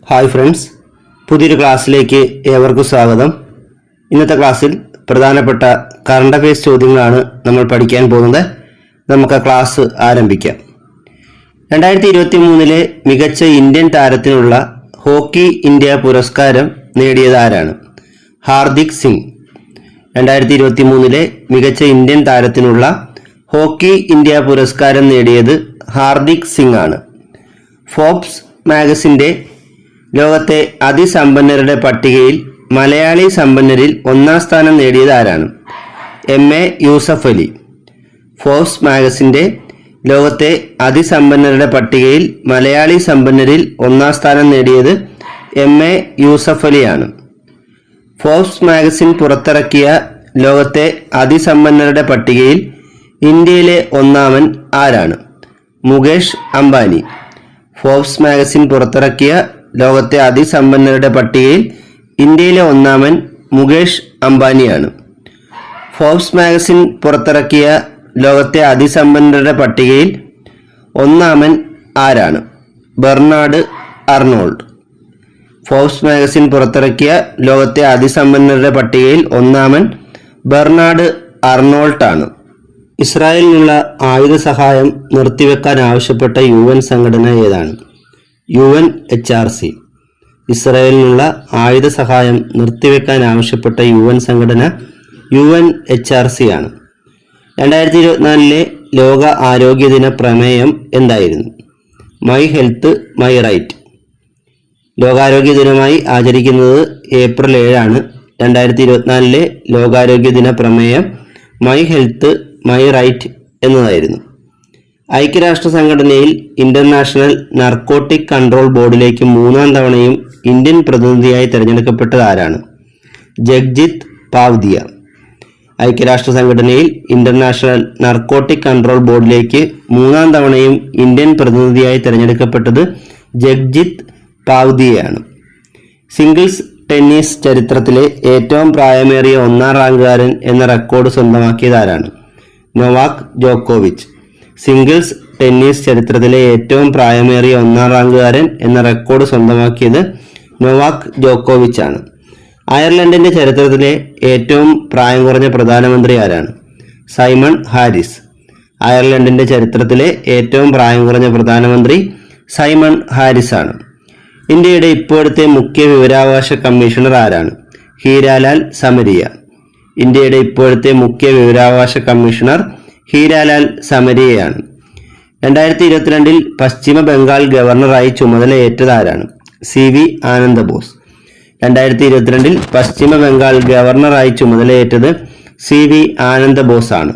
Hi friends, പുതിയൊരു ക്ലാസ്സിലേക്ക് ഏവർക്കും സ്വാഗതം. ഇന്നത്തെ ക്ലാസ്സിൽ പ്രധാനപ്പെട്ട കറണ്ട് അഫയേഴ്സ് ചോദ്യങ്ങളാണ് നമ്മൾ പഠിക്കാൻ പോകുന്നത്. നമുക്ക് ക്ലാസ് ആരംഭിക്കാം. 2023 മികച്ച ഇന്ത്യൻ താരത്തിനുള്ള ഹോക്കി ഇന്ത്യ പുരസ്കാരം നേടിയത് ആരാണ്? ഹാർദിക് സിംഗ്. 2023 മികച്ച ഇന്ത്യൻ താരത്തിനുള്ള ഹോക്കി ഇന്ത്യ പുരസ്കാരം നേടിയത് ഹാർദിക് സിംഗ് ആണ്. ഫോബ്സ് മാഗസിന്റെ ലോകത്തെ അതിസമ്പന്നരുടെ പട്ടികയിൽ മലയാളി സമ്പന്നരിൽ ഒന്നാം സ്ഥാനം നേടിയത് ആരാണ്? MA യൂസഫ് അലി. ഫോബ്സ് മാഗസിന്റെ ലോകത്തെ അതിസമ്പന്നരുടെ പട്ടികയിൽ മലയാളി സമ്പന്നരിൽ ഒന്നാം സ്ഥാനം നേടിയത് MA യൂസഫ് അലിയാണ്. ഫോബ്സ് മാഗസിൻ പുറത്തിറക്കിയ ലോകത്തെ അതിസമ്പന്നരുടെ പട്ടികയിൽ ഇന്ത്യയിലെ ഒന്നാമൻ ആരാണ്? മുകേഷ് അംബാനി. ഫോബ്സ് മാഗസിൻ പുറത്തിറക്കിയ ലോകത്തെ അതിസമ്പന്നരുടെ പട്ടികയിൽ ഇന്ത്യയിലെ ഒന്നാമൻ മുകേഷ് അംബാനിയാണ്. ഫോബ്സ് മാഗസിൻ പുറത്തിറക്കിയ ലോകത്തെ അതിസമ്പന്നരുടെ പട്ടികയിൽ ഒന്നാമൻ ആരാണ്? Bernard Arnold. ഫോബ്സ് മാഗസിൻ പുറത്തിറക്കിയ ലോകത്തെ അതിസമ്പന്നരുടെ പട്ടികയിൽ ഒന്നാമൻ ബെർണാഡ് അർണോൾട്ട് ആണ്. ഇസ്രായേലിനുള്ള ആയുധ സഹായം നിർത്തിവെക്കാൻ ആവശ്യപ്പെട്ട UN സംഘടന ഏതാണ്? UNHRC. ഇസ്രായേലിനുള്ള ആയുധ സഹായം നിർത്തിവെക്കാൻ ആവശ്യപ്പെട്ട UN സംഘടന UNHRC ആണ്. 2024 ലോക ആരോഗ്യ ദിന പ്രമേയം എന്തായിരുന്നു? My health my right. ലോകാരോഗ്യ ദിനമായി ആചരിക്കുന്നത് ഏപ്രിൽ 7 ആണ്. 2024 ലോകാരോഗ്യ ദിന പ്രമേയം മൈ ഹെൽത്ത് മൈ റൈറ്റ് എന്നതായിരുന്നു. ഐക്യരാഷ്ട്ര സംഘടനയിൽ ഇന്റർനാഷണൽ നർക്കോട്ടിക് കൺട്രോൾ ബോർഡിലേക്ക് 3ാം തവണയും ഇന്ത്യൻ പ്രതിനിധിയായി തിരഞ്ഞെടുക്കപ്പെട്ടത് ആരാണ്? ജഗ്ജിത്ത് പാവ്ദിയ. ഐക്യരാഷ്ട്ര സംഘടനയിൽ ഇന്റർനാഷണൽ നർക്കോട്ടിക് കൺട്രോൾ ബോർഡിലേക്ക് 3ാം തവണയും ഇന്ത്യൻ പ്രതിനിധിയായി തിരഞ്ഞെടുക്കപ്പെട്ടത് ജഗ്ജിത്ത് പാവ്ദിയയാണ്. സിംഗിൾസ് ടെന്നീസ് ചരിത്രത്തിലെ ഏറ്റവും പ്രായമേറിയ 1ാം റാങ്കുകാരൻ എന്ന റെക്കോർഡ് സ്വന്തമാക്കിയത് ആരാണ്? നൊവാക് ജോക്കോവിച്ച്. സിംഗിൾസ് ടെന്നീസ് ചരിത്രത്തിലെ ഏറ്റവും പ്രായമേറിയ 1ാം റാങ്കുകാരൻ എന്ന റെക്കോർഡ് സ്വന്തമാക്കിയത് നൊവാക് ജോക്കോവിച്ച് ആണ്. അയർലൻഡിന്റെ ചരിത്രത്തിലെ ഏറ്റവും പ്രായം കുറഞ്ഞ പ്രധാനമന്ത്രി ആരാണ്? Simon Harris. അയർലൻഡിന്റെ ചരിത്രത്തിലെ ഏറ്റവും പ്രായം കുറഞ്ഞ പ്രധാനമന്ത്രി സൈമൺ ഹാരിസ് ആണ്. ഇന്ത്യയുടെ ഇപ്പോഴത്തെ മുഖ്യ വിവരാവകാശ കമ്മീഷണർ ആരാണ്? ഹീരാലാൽ സമരിയ. ഇന്ത്യയുടെ ഇപ്പോഴത്തെ മുഖ്യ വിവരാവകാശ കമ്മീഷണർ ഹീരാലാൽ സമരിയയാണ്. 2022 പശ്ചിമ ബംഗാൾ ഗവർണറായി ചുമതലയേറ്റത് ആരാണ്? CV ആനന്ദബോസ്. 2022 പശ്ചിമ ബംഗാൾ ഗവർണറായി ചുമതലയേറ്റത് CV ആനന്ദബോസ് ആണ്.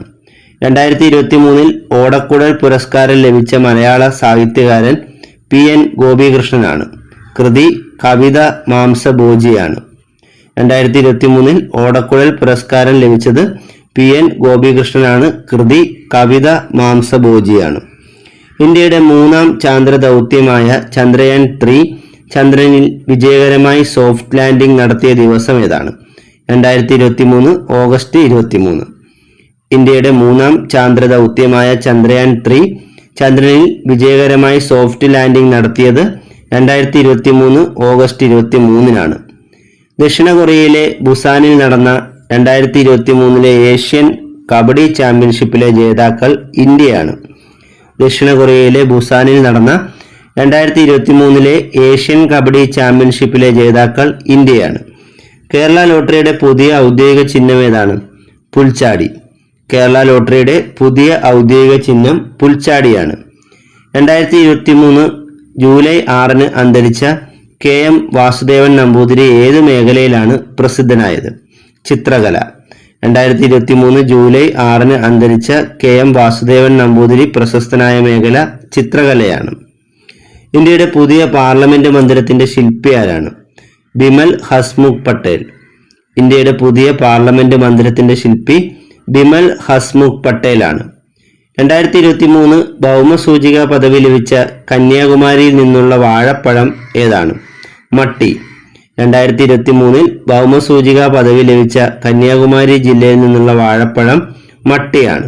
2023 ഓടക്കുഴൽ പുരസ്കാരം ലഭിച്ച മലയാള സാഹിത്യകാരൻ PN ഗോപികൃഷ്ണനാണ്. കൃതി കവിത മാംസഭോജിയാണ്. 2023 ഓടക്കുഴൽ പുരസ്കാരം ലഭിച്ചത് PN ഗോപികൃഷ്ണനാണ്. കൃതി കവിത മാംസഭോജിയാണ്. ഇന്ത്യയുടെ 3ാം ചാന്ദ്ര ദൗത്യമായ ചന്ദ്രയാൻ 3 ചന്ദ്രനിൽ വിജയകരമായി സോഫ്റ്റ് ലാൻഡിംഗ് നടത്തിയ ദിവസം ഏതാണ്? 2023 ഓഗസ്റ്റ് 23. ഇന്ത്യയുടെ 3ാം ചാന്ദ്ര ദൗത്യമായ ചന്ദ്രയാൻ 3 ചന്ദ്രനിൽ വിജയകരമായി സോഫ്റ്റ് ലാൻഡിംഗ് നടത്തിയത് 2023 ഓഗസ്റ്റ് 23 ദക്ഷിണ കൊറിയയിലെ ബുസാനിൽ നടന്ന 2023 ഏഷ്യൻ കബഡി ചാമ്പ്യൻഷിപ്പിലെ ജേതാക്കൾ ഇന്ത്യയാണ്. ദക്ഷിണ കൊറിയയിലെ ബുസാനിൽ നടന്ന 2023 ഏഷ്യൻ കബഡി ചാമ്പ്യൻഷിപ്പിലെ ജേതാക്കൾ ഇന്ത്യയാണ്. കേരള ലോട്ടറിയുടെ പുതിയ ഔദ്യോഗിക ചിഹ്നം ഏതാണ്? പുൽച്ചാടി. കേരള ലോട്ടറിയുടെ പുതിയ ഔദ്യോഗിക ചിഹ്നം പുൽച്ചാടിയാണ്. 2023 ജൂലൈ 6 അന്തരിച്ച KM വാസുദേവൻ നമ്പൂതിരി ഏത് മേഖലയിലാണ് പ്രസിദ്ധനായത്? ചിത്രകല. 2023 ജൂലൈ 6 അന്തരിച്ച KM വാസുദേവൻ നമ്പൂതിരി പ്രശസ്തനായ മേഖല ചിത്രകലയാണ്. ഇന്ത്യയുടെ പുതിയ പാർലമെന്റ് മന്ദിരത്തിന്റെ ശില്പി ആരാണ്? ബിമൽ ഹസ്മുഖ് പട്ടേൽ. ഇന്ത്യയുടെ പുതിയ പാർലമെന്റ് മന്ദിരത്തിന്റെ ശില്പി ബിമൽ ഹസ്മുഖ് പട്ടേലാണ്. 2023 ഭൗമസൂചിക പദവി ലഭിച്ച കന്യാകുമാരിയിൽ നിന്നുള്ള വാഴപ്പഴം ഏതാണ്? മട്ടി. 2023 ഭൗമസൂചിക പദവി ലഭിച്ച കന്യാകുമാരി ജില്ലയിൽ നിന്നുള്ള വാഴപ്പഴം മട്ടിയാണ്.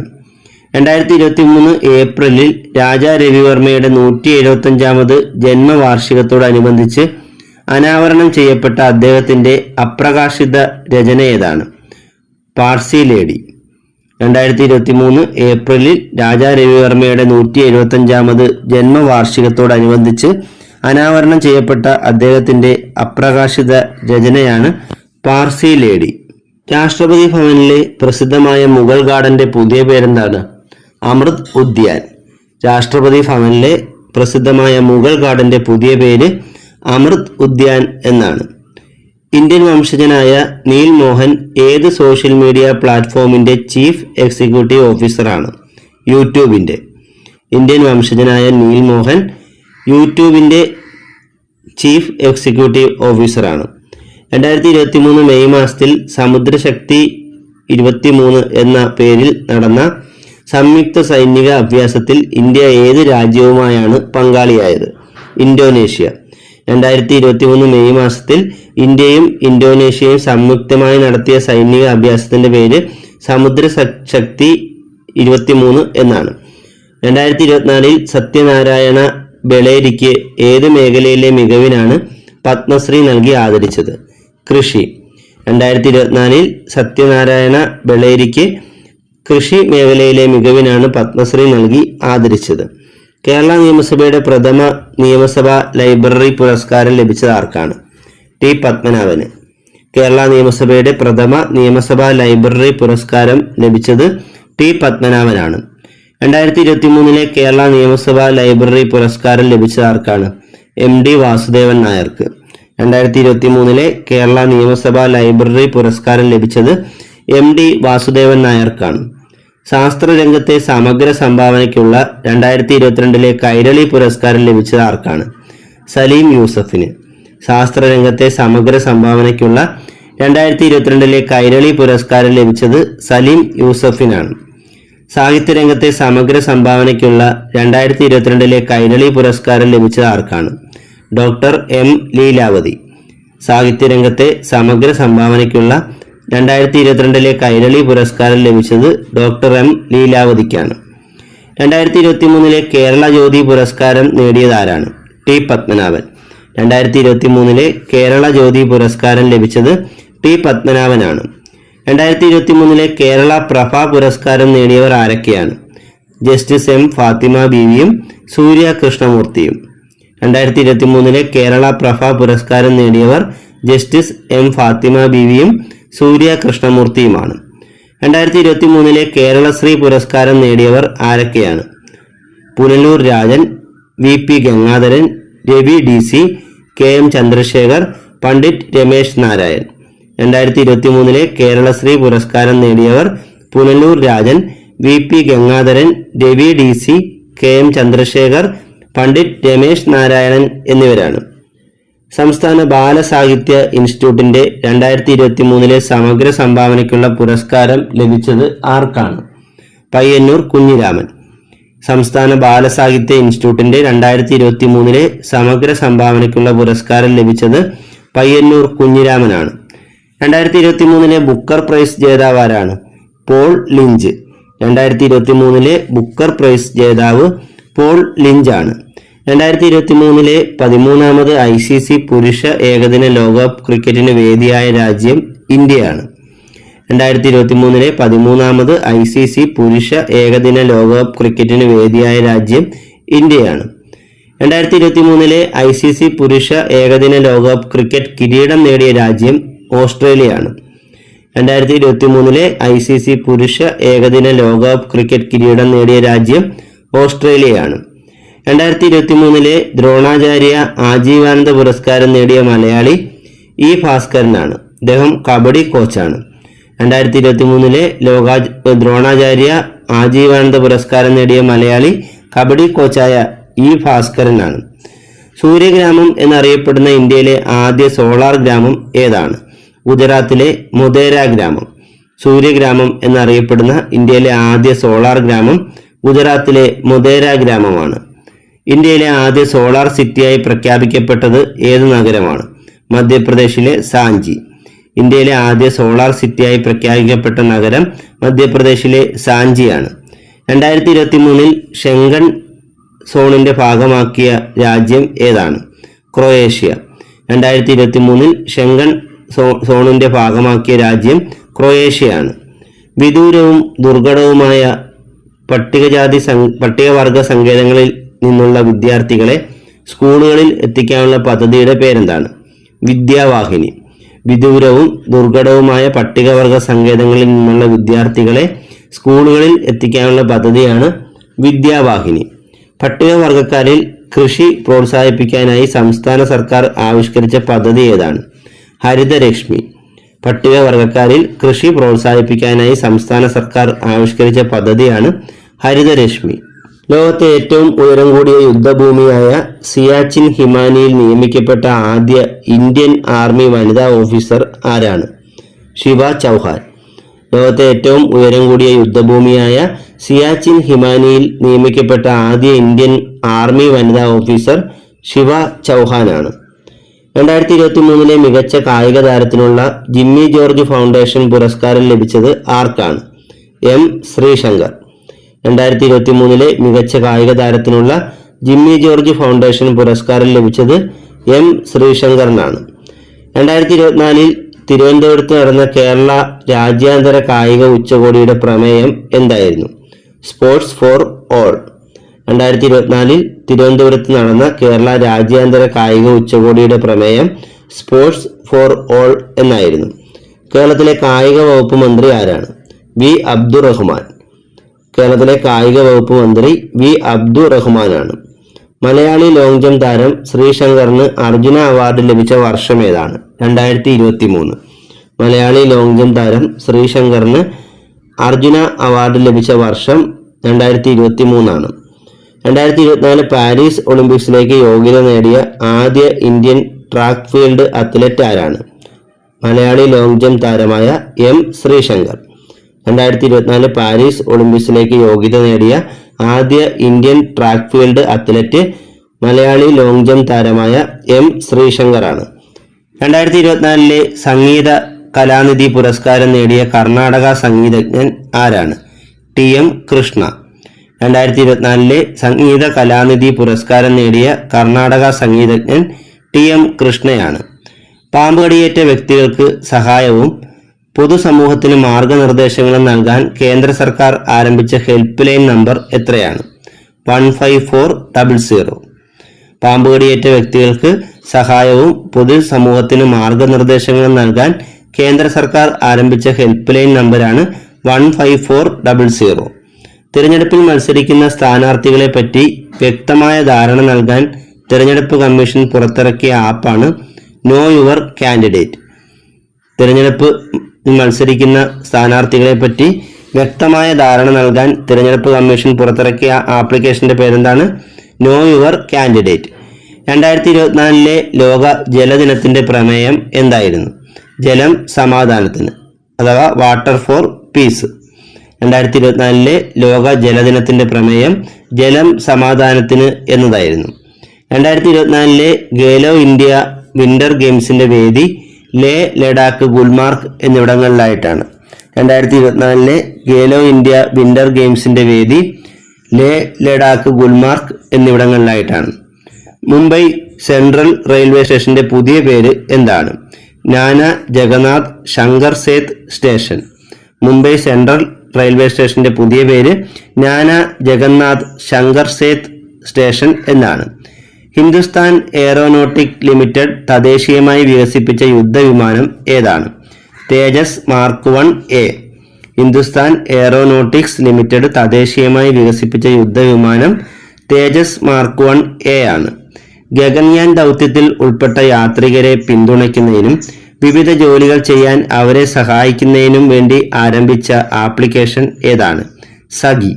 2023 ഏപ്രിലിൽ രാജാ രവിവർമ്മയുടെ 175ാമത് ജന്മവാർഷികത്തോടനുബന്ധിച്ച് അനാവരണം ചെയ്യപ്പെട്ട അദ്ദേഹത്തിന്റെ അപ്രകാശിത രചന ഏതാണ്? പാർസി ലേഡി. 2023 ഏപ്രിലിൽ രാജാ രവിവർമ്മയുടെ 175ാമത് ജന്മവാർഷികത്തോടനുബന്ധിച്ച് അനാവരണം ചെയ്യപ്പെട്ട അദ്ദേഹത്തിന്റെ അപ്രകാശിത രചനയാണ് പാർസി ലേഡി. രാഷ്ട്രപതി ഭവനിലെ പ്രസിദ്ധമായ മുഗൾ ഗാർഡന്റെ പുതിയ പേരെന്താണ്? അമൃത് ഉദ്യാൻ. രാഷ്ട്രപതി ഭവനിലെ പ്രസിദ്ധമായ മുഗൾ ഗാർഡന്റെ പുതിയ പേര് അമൃത് ഉദ്യാൻ എന്നാണ്. ഇന്ത്യൻ വംശജനായ നീൽ മോഹൻ ഏത് സോഷ്യൽ മീഡിയ പ്ലാറ്റ്ഫോമിന്റെ ചീഫ് എക്സിക്യൂട്ടീവ് ഓഫീസറാണ്? യൂട്യൂബിന്റെ. ഇന്ത്യൻ വംശജനായ നീൽ മോഹൻ യൂട്യൂബിന്റെ ചീഫ് എക്സിക്യൂട്ടീവ് ഓഫീസറാണ്. 2023 മെയ് മാസത്തിൽ സമുദ്രശക്തി 23 എന്ന പേരിൽ നടന്ന സംയുക്ത സൈനിക അഭ്യാസത്തിൽ ഇന്ത്യ ഏത് രാജ്യവുമായാണ് പങ്കാളിയായത്? ഇന്തോനേഷ്യ. 2023 മെയ് മാസത്തിൽ ഇന്ത്യയും ഇന്തോനേഷ്യയും സംയുക്തമായി നടത്തിയ സൈനിക അഭ്യാസത്തിന്റെ പേര് സമുദ്രശക്തി 23 എന്നാണ്. 2024 സത്യനാരായണ ബെളേരിക്ക് ഏത് മേഖലയിലെ മികവിനാണ് പത്മശ്രീ നൽകി ആദരിച്ചത്? കൃഷി. 2024 സത്യനാരായണ ബെളേരിക്ക് കൃഷി മേഖലയിലെ മികവിനാണ് പത്മശ്രീ നൽകി ആദരിച്ചത്. കേരള നിയമസഭയുടെ പ്രഥമ നിയമസഭാ ലൈബ്രറി പുരസ്കാരം ലഭിച്ചത് ആർക്കാണ്? ടി പത്മനാഭന്. കേരള നിയമസഭയുടെ പ്രഥമ നിയമസഭാ ലൈബ്രറി പുരസ്കാരം ലഭിച്ചത് ടി പത്മനാഭനാണ്. 2023 കേരള നിയമസഭാ ലൈബ്രറി പുരസ്കാരം ലഭിച്ചത് ആർക്കാണ്? എം ഡി വാസുദേവൻ നായർക്ക്. 2023 കേരള നിയമസഭാ ലൈബ്രറി പുരസ്കാരം ലഭിച്ചത് എം ഡി വാസുദേവൻ നായർക്കാണ്. ശാസ്ത്രരംഗത്തെ സമഗ്ര സംഭാവനയ്ക്കുള്ള 2022 കൈരളി പുരസ്കാരം ലഭിച്ചത് ആർക്കാണ്? സലീം യൂസഫിന്. ശാസ്ത്രരംഗത്തെ സമഗ്ര സംഭാവനയ്ക്കുള്ള 2022 കൈരളി പുരസ്കാരം ലഭിച്ചത് സലീം യൂസഫിനാണ്. സാഹിത്യരംഗത്തെ സമഗ്ര സംഭാവനയ്ക്കുള്ള 2022 കൈരളി പുരസ്കാരം ലഭിച്ചത് ആർക്കാണ്? Doctor M Leelavathi. സാഹിത്യരംഗത്തെ സമഗ്ര സംഭാവനയ്ക്കുള്ള 2022 കൈരളി പുരസ്കാരം ലഭിച്ചത് ഡോക്ടർ എം ലീലാവതിക്കാണ്. 2023 കേരള ജ്യോതി പുരസ്കാരം നേടിയതാരാണ്? ടി പത്മനാഭൻ. 2023 കേരള ജ്യോതി പുരസ്കാരം ലഭിച്ചത് ടി പത്മനാഭനാണ്. 2023 കേരള പ്രഭ പുരസ്കാരം നേടിയവർ ആരൊക്കെയാണ്? ജസ്റ്റിസ് എം ഫാത്തിമ ബീവിയും സൂര്യ കൃഷ്ണമൂർത്തിയും. 2023 കേരള പ്രഭ പുരസ്കാരം നേടിയവർ ജസ്റ്റിസ് എം ഫാത്തിമ ബീവിയും സൂര്യ കൃഷ്ണമൂർത്തിയുമാണ്. 2023 കേരളശ്രീ പുരസ്കാരം നേടിയവർ ആരൊക്കെയാണ്? Punalur Rajan, V P Gangadharan, Ravi D C, K M Chandrashekhar, Pandit Ramesh Narayan. 2023 Keralashree പുരസ്കാരം നേടിയവർ Punalur Rajan, V P Gangadharan, Ravi D C, K M Chandrashekhar, Pandit Ramesh Narayanan എന്നിവരാണ്. സംസ്ഥാന ബാലസാഹിത്യ ഇൻസ്റ്റിറ്റ്യൂട്ടിന്റെ 2023 സമഗ്ര സംഭാവനയ്ക്കുള്ള പുരസ്കാരം ലഭിച്ചത് ആർക്കാണ്? പയ്യന്നൂർ കുഞ്ഞിരാമൻ. സംസ്ഥാന ബാലസാഹിത്യ ഇൻസ്റ്റിറ്റ്യൂട്ടിന്റെ 2023 സമഗ്ര സംഭാവനയ്ക്കുള്ള പുരസ്കാരം ലഭിച്ചത് പയ്യന്നൂർ കുഞ്ഞിരാമനാണ്. 2023 ബുക്കർ പ്രൈസ് ജേതാവ് ആരാണ്? Paul Lynch. 2023 ബുക്കർ പ്രൈസ് ജേതാവ് പോൾ ലിഞ്ച് ആണ്. 2023 13ാമത് ICC പുരുഷ ഏകദിന ലോകകപ്പ് ക്രിക്കറ്റിന് വേദിയായ രാജ്യം ഇന്ത്യയാണ്. 2023 13ാമത് ICC പുരുഷ ഏകദിന ലോകകപ്പ് ക്രിക്കറ്റിന് വേദിയായ രാജ്യം ഇന്ത്യയാണ്. 2023 ICC പുരുഷ ഏകദിന ലോകകപ്പ് ക്രിക്കറ്റ് കിരീടം നേടിയ രാജ്യം ഓസ്ട്രേലിയയാണ്. 2023 ICC പുരുഷ ഏകദിന ലോകകപ്പ് ക്രിക്കറ്റ് കിരീടം നേടിയ രാജ്യം ഓസ്ട്രേലിയയാണ്. 2023 ദ്രോണാചാര്യ ആജീവാനന്ദ പുരസ്കാരം നേടിയ മലയാളി ഇ ഭാസ്കരനാണ്. അദ്ദേഹം കബഡി കോച്ചാണ്. 2023 ദ്രോണാചാര്യ ആജീവാനന്ദ പുരസ്കാരം നേടിയ മലയാളി കബഡി കോച്ചായ ഇ ഭാസ്കരനാണ്. സൂര്യഗ്രാമം എന്നറിയപ്പെടുന്ന ഇന്ത്യയിലെ ആദ്യ സോളാർ ഗ്രാമം ഏതാണ്? ഗുജറാത്തിലെ മൊതേര ഗ്രാമം. സൂര്യഗ്രാമം എന്നറിയപ്പെടുന്ന ഇന്ത്യയിലെ ആദ്യ സോളാർ ഗ്രാമം ഗുജറാത്തിലെ മൊതേര ഗ്രാമമാണ്. ഇന്ത്യയിലെ ആദ്യ സോളാർ സിറ്റിയായി പ്രഖ്യാപിക്കപ്പെട്ടത് ഏത് നഗരമാണ്? മധ്യപ്രദേശിലെ സാഞ്ചി. ഇന്ത്യയിലെ ആദ്യ സോളാർ സിറ്റിയായി പ്രഖ്യാപിക്കപ്പെട്ട നഗരം മധ്യപ്രദേശിലെ സാഞ്ചിയാണ്. 2023 ഷെങ്കൺ സോണിന്റെ ഭാഗമാക്കിയ രാജ്യം ഏതാണ്? ക്രൊയേഷ്യ. 2023 ഷെങ്കൺ സോണിന്റെ ഭാഗമാക്കിയ രാജ്യം ക്രൊയേഷ്യയാണ്. വിദൂരവും ദുർഘടവുമായ പട്ടികവർഗ സങ്കേതങ്ങളിൽ നിന്നുള്ള വിദ്യാർത്ഥികളെ സ്കൂളുകളിൽ എത്തിക്കാനുള്ള പദ്ധതിയുടെ പേരെന്താണ്? വിദ്യാവാഹിനി. വിദൂരവും ദുർഘടവുമായ പട്ടികവർഗ സങ്കേതങ്ങളിൽ നിന്നുള്ള വിദ്യാർത്ഥികളെ സ്കൂളുകളിൽ എത്തിക്കാനുള്ള പദ്ധതിയാണ് വിദ്യാവാഹിനി. പട്ടികവർഗക്കാരിൽ കൃഷി പ്രോത്സാഹിപ്പിക്കാനായി സംസ്ഥാന സർക്കാർ ആവിഷ്കരിച്ച പദ്ധതി ഏതാണ്? ഹരിതരശ്മി. പട്ടികവർഗക്കാരിൽ കൃഷി പ്രോത്സാഹിപ്പിക്കാനായി സംസ്ഥാന സർക്കാർ ആവിഷ്കരിച്ച പദ്ധതിയാണ് ഹരിതരശ്മി. ലോകത്തെ ഏറ്റവും ഉയരം കൂടിയ യുദ്ധഭൂമിയായ സിയാച്ചിൻ ഹിമാനിയിൽ നിയമിക്കപ്പെട്ട ആദ്യ ഇന്ത്യൻ ആർമി വനിതാ ഓഫീസർ ആരാണ്? ശിവ ചൗഹാൻ. ലോകത്തെ ഏറ്റവും ഉയരം കൂടിയ യുദ്ധഭൂമിയായ സിയാച്ചിൻ ഹിമാനിയിൽ നിയമിക്കപ്പെട്ട ആദ്യ ഇന്ത്യൻ ആർമി വനിതാ ഓഫീസർ ശിവ ചൗഹാനാണ്. 2023 മികച്ച കായിക താരത്തിനുള്ള ജിമ്മി ജോർജ് ഫൗണ്ടേഷൻ പുരസ്കാരം ലഭിച്ചത് ആർക്കാണ്? എം ശ്രീശങ്കർ. 2023 മികച്ച കായിക താരത്തിനുള്ള ജിമ്മി ജോർജ് ഫൗണ്ടേഷൻ പുരസ്കാരം ലഭിച്ചത് എം ശ്രീശങ്കറിനാണ്. 2024 തിരുവനന്തപുരത്ത് നടന്ന കേരള രാജ്യാന്തര കായിക ഉച്ചകോടിയുടെ പ്രമേയം എന്തായിരുന്നു? Sports for all. 2024 തിരുവനന്തപുരത്ത് നടന്ന കേരള രാജ്യാന്തര കായിക ഉച്ചകോടിയുടെ പ്രമേയം സ്പോർട്സ് ഫോർ ഓൾ എന്നായിരുന്നു. കേരളത്തിലെ കായിക വകുപ്പ് മന്ത്രി ആരാണ്? വി അബ്ദുറഹ്മാൻ. കേരളത്തിലെ കായിക വകുപ്പ് മന്ത്രി വി അബ്ദുറഹ്മാനാണ്. മലയാളി ലോങ് ജംപ് താരം ശ്രീശങ്കറിന് അർജുന അവാർഡ് ലഭിച്ച വർഷം ഏതാണ്? 2023. മലയാളി ലോങ് ജംപ് താരം ശ്രീശങ്കറിന് അർജുന അവാർഡ് ലഭിച്ച വർഷം 2023 2024 പാരീസ് ഒളിമ്പിക്സിലേക്ക് യോഗ്യത നേടിയ ആദ്യ ഇന്ത്യൻ ട്രാക്ക് ഫീൽഡ് അത്ലറ്റ് ആരാണ്? മലയാളി ലോങ് ജംപ് താരമായ എം ശ്രീശങ്കർ. 2024 പാരീസ് ഒളിമ്പിക്സിലേക്ക് യോഗ്യത നേടിയ ആദ്യ Indian track field athlete Malayali long jump താരമായ എം ശ്രീശങ്കർ ആണ്. 2024 സംഗീത കലാനിധി പുരസ്കാരം നേടിയ കർണാടക സംഗീതജ്ഞൻ ആരാണ്? T M Krishna. 2024 സംഗീത കലാനിധി പുരസ്കാരം നേടിയ കർണാടക സംഗീതജ്ഞൻ ടി എം കൃഷ്ണയാണ്. പാമ്പ് കടിയേറ്റ വ്യക്തികൾക്ക് സഹായവും പൊതുസമൂഹത്തിന് മാർഗനിർദ്ദേശങ്ങളും നൽകാൻ കേന്ദ്ര സർക്കാർ ആരംഭിച്ച ഹെൽപ്പ് ലൈൻ നമ്പർ എത്രയാണ്? 15400. പാമ്പ് കടിയേറ്റ വ്യക്തികൾക്ക് സഹായവും പൊതുസമൂഹത്തിന് മാർഗനിർദ്ദേശങ്ങളും നൽകാൻ കേന്ദ്ര സർക്കാർ ആരംഭിച്ച ഹെൽപ്പ് ലൈൻ നമ്പറാണ് 15400. തിരഞ്ഞെടുപ്പിൽ മത്സരിക്കുന്ന സ്ഥാനാർത്ഥികളെ പറ്റി വ്യക്തമായ ധാരണ നൽകാൻ തിരഞ്ഞെടുപ്പ് കമ്മീഷൻ പുറത്തിറക്കിയ ആപ്പാണ് നോ യുവർ കാൻഡിഡേറ്റ്. തിരഞ്ഞെടുപ്പ് മത്സരിക്കുന്ന സ്ഥാനാർത്ഥികളെ പറ്റി വ്യക്തമായ ധാരണ നൽകാൻ തിരഞ്ഞെടുപ്പ് കമ്മീഷൻ പുറത്തിറക്കിയ ആപ്ലിക്കേഷന്റെ പേരെന്താണ്? No your candidate. 2024 ലോക ജലദിനത്തിന്റെ പ്രമേയം എന്തായിരുന്നു? ജലം സമാധാനത്തിന്, അഥവാ വാട്ടർ ഫോർ പീസ്. 2024 ലോക ജലദിനത്തിന്റെ പ്രമേയം ജലം സമാധാനത്തിന് എന്നതായിരുന്നു. 2024 ഗേലോ ഇന്ത്യ വിന്റർ ഗെയിംസിന്റെ വേദി ലേ, ലഡാക്ക്, ഗുൽമാർഗ് എന്നിവിടങ്ങളിലായിട്ടാണ്. 2024 ഗേലോ ഇന്ത്യ വിന്റർ ഗെയിംസിന്റെ വേദി ലേ, ലഡാക്ക്, ഗുൽമാർഗ് എന്നിവിടങ്ങളിലായിട്ടാണ്. മുംബൈ സെൻട്രൽ റെയിൽവേ സ്റ്റേഷന്റെ പുതിയ പേര് എന്താണ്? Nana Jagannath Shankar Seth station. Mumbai central railway സ്റ്റേഷന്റെ പുതിയ പേര് നാന ജഗന്നാഥ് ശങ്കർ സേത് സ്റ്റേഷൻ എന്നാണ്. ഹിന്ദുസ്ഥാൻ എയറോനോട്ടിക് ലിമിറ്റഡ് തദ്ദേശീയമായി വികസിപ്പിച്ച യുദ്ധവിമാനം ഏതാണ്? Tejas mark 1A. Hindustan aeronautics limited തദ്ദേശീയമായി വികസിപ്പിച്ച യുദ്ധവിമാനം തേജസ് മാർക്ക് 1A ആണ്. ഗഗൻയാൻ ദൗത്യത്തിൽ ഉൾപ്പെട്ട യാത്രികരെ പിന്തുണയ്ക്കുന്നതിനും വിവിധ ജോലികൾ ചെയ്യാൻ അവരെ സഹായിക്കുന്നതിനും വേണ്ടി ആരംഭിച്ച ആപ്ലിക്കേഷൻ ഏതാണ്? സഖി.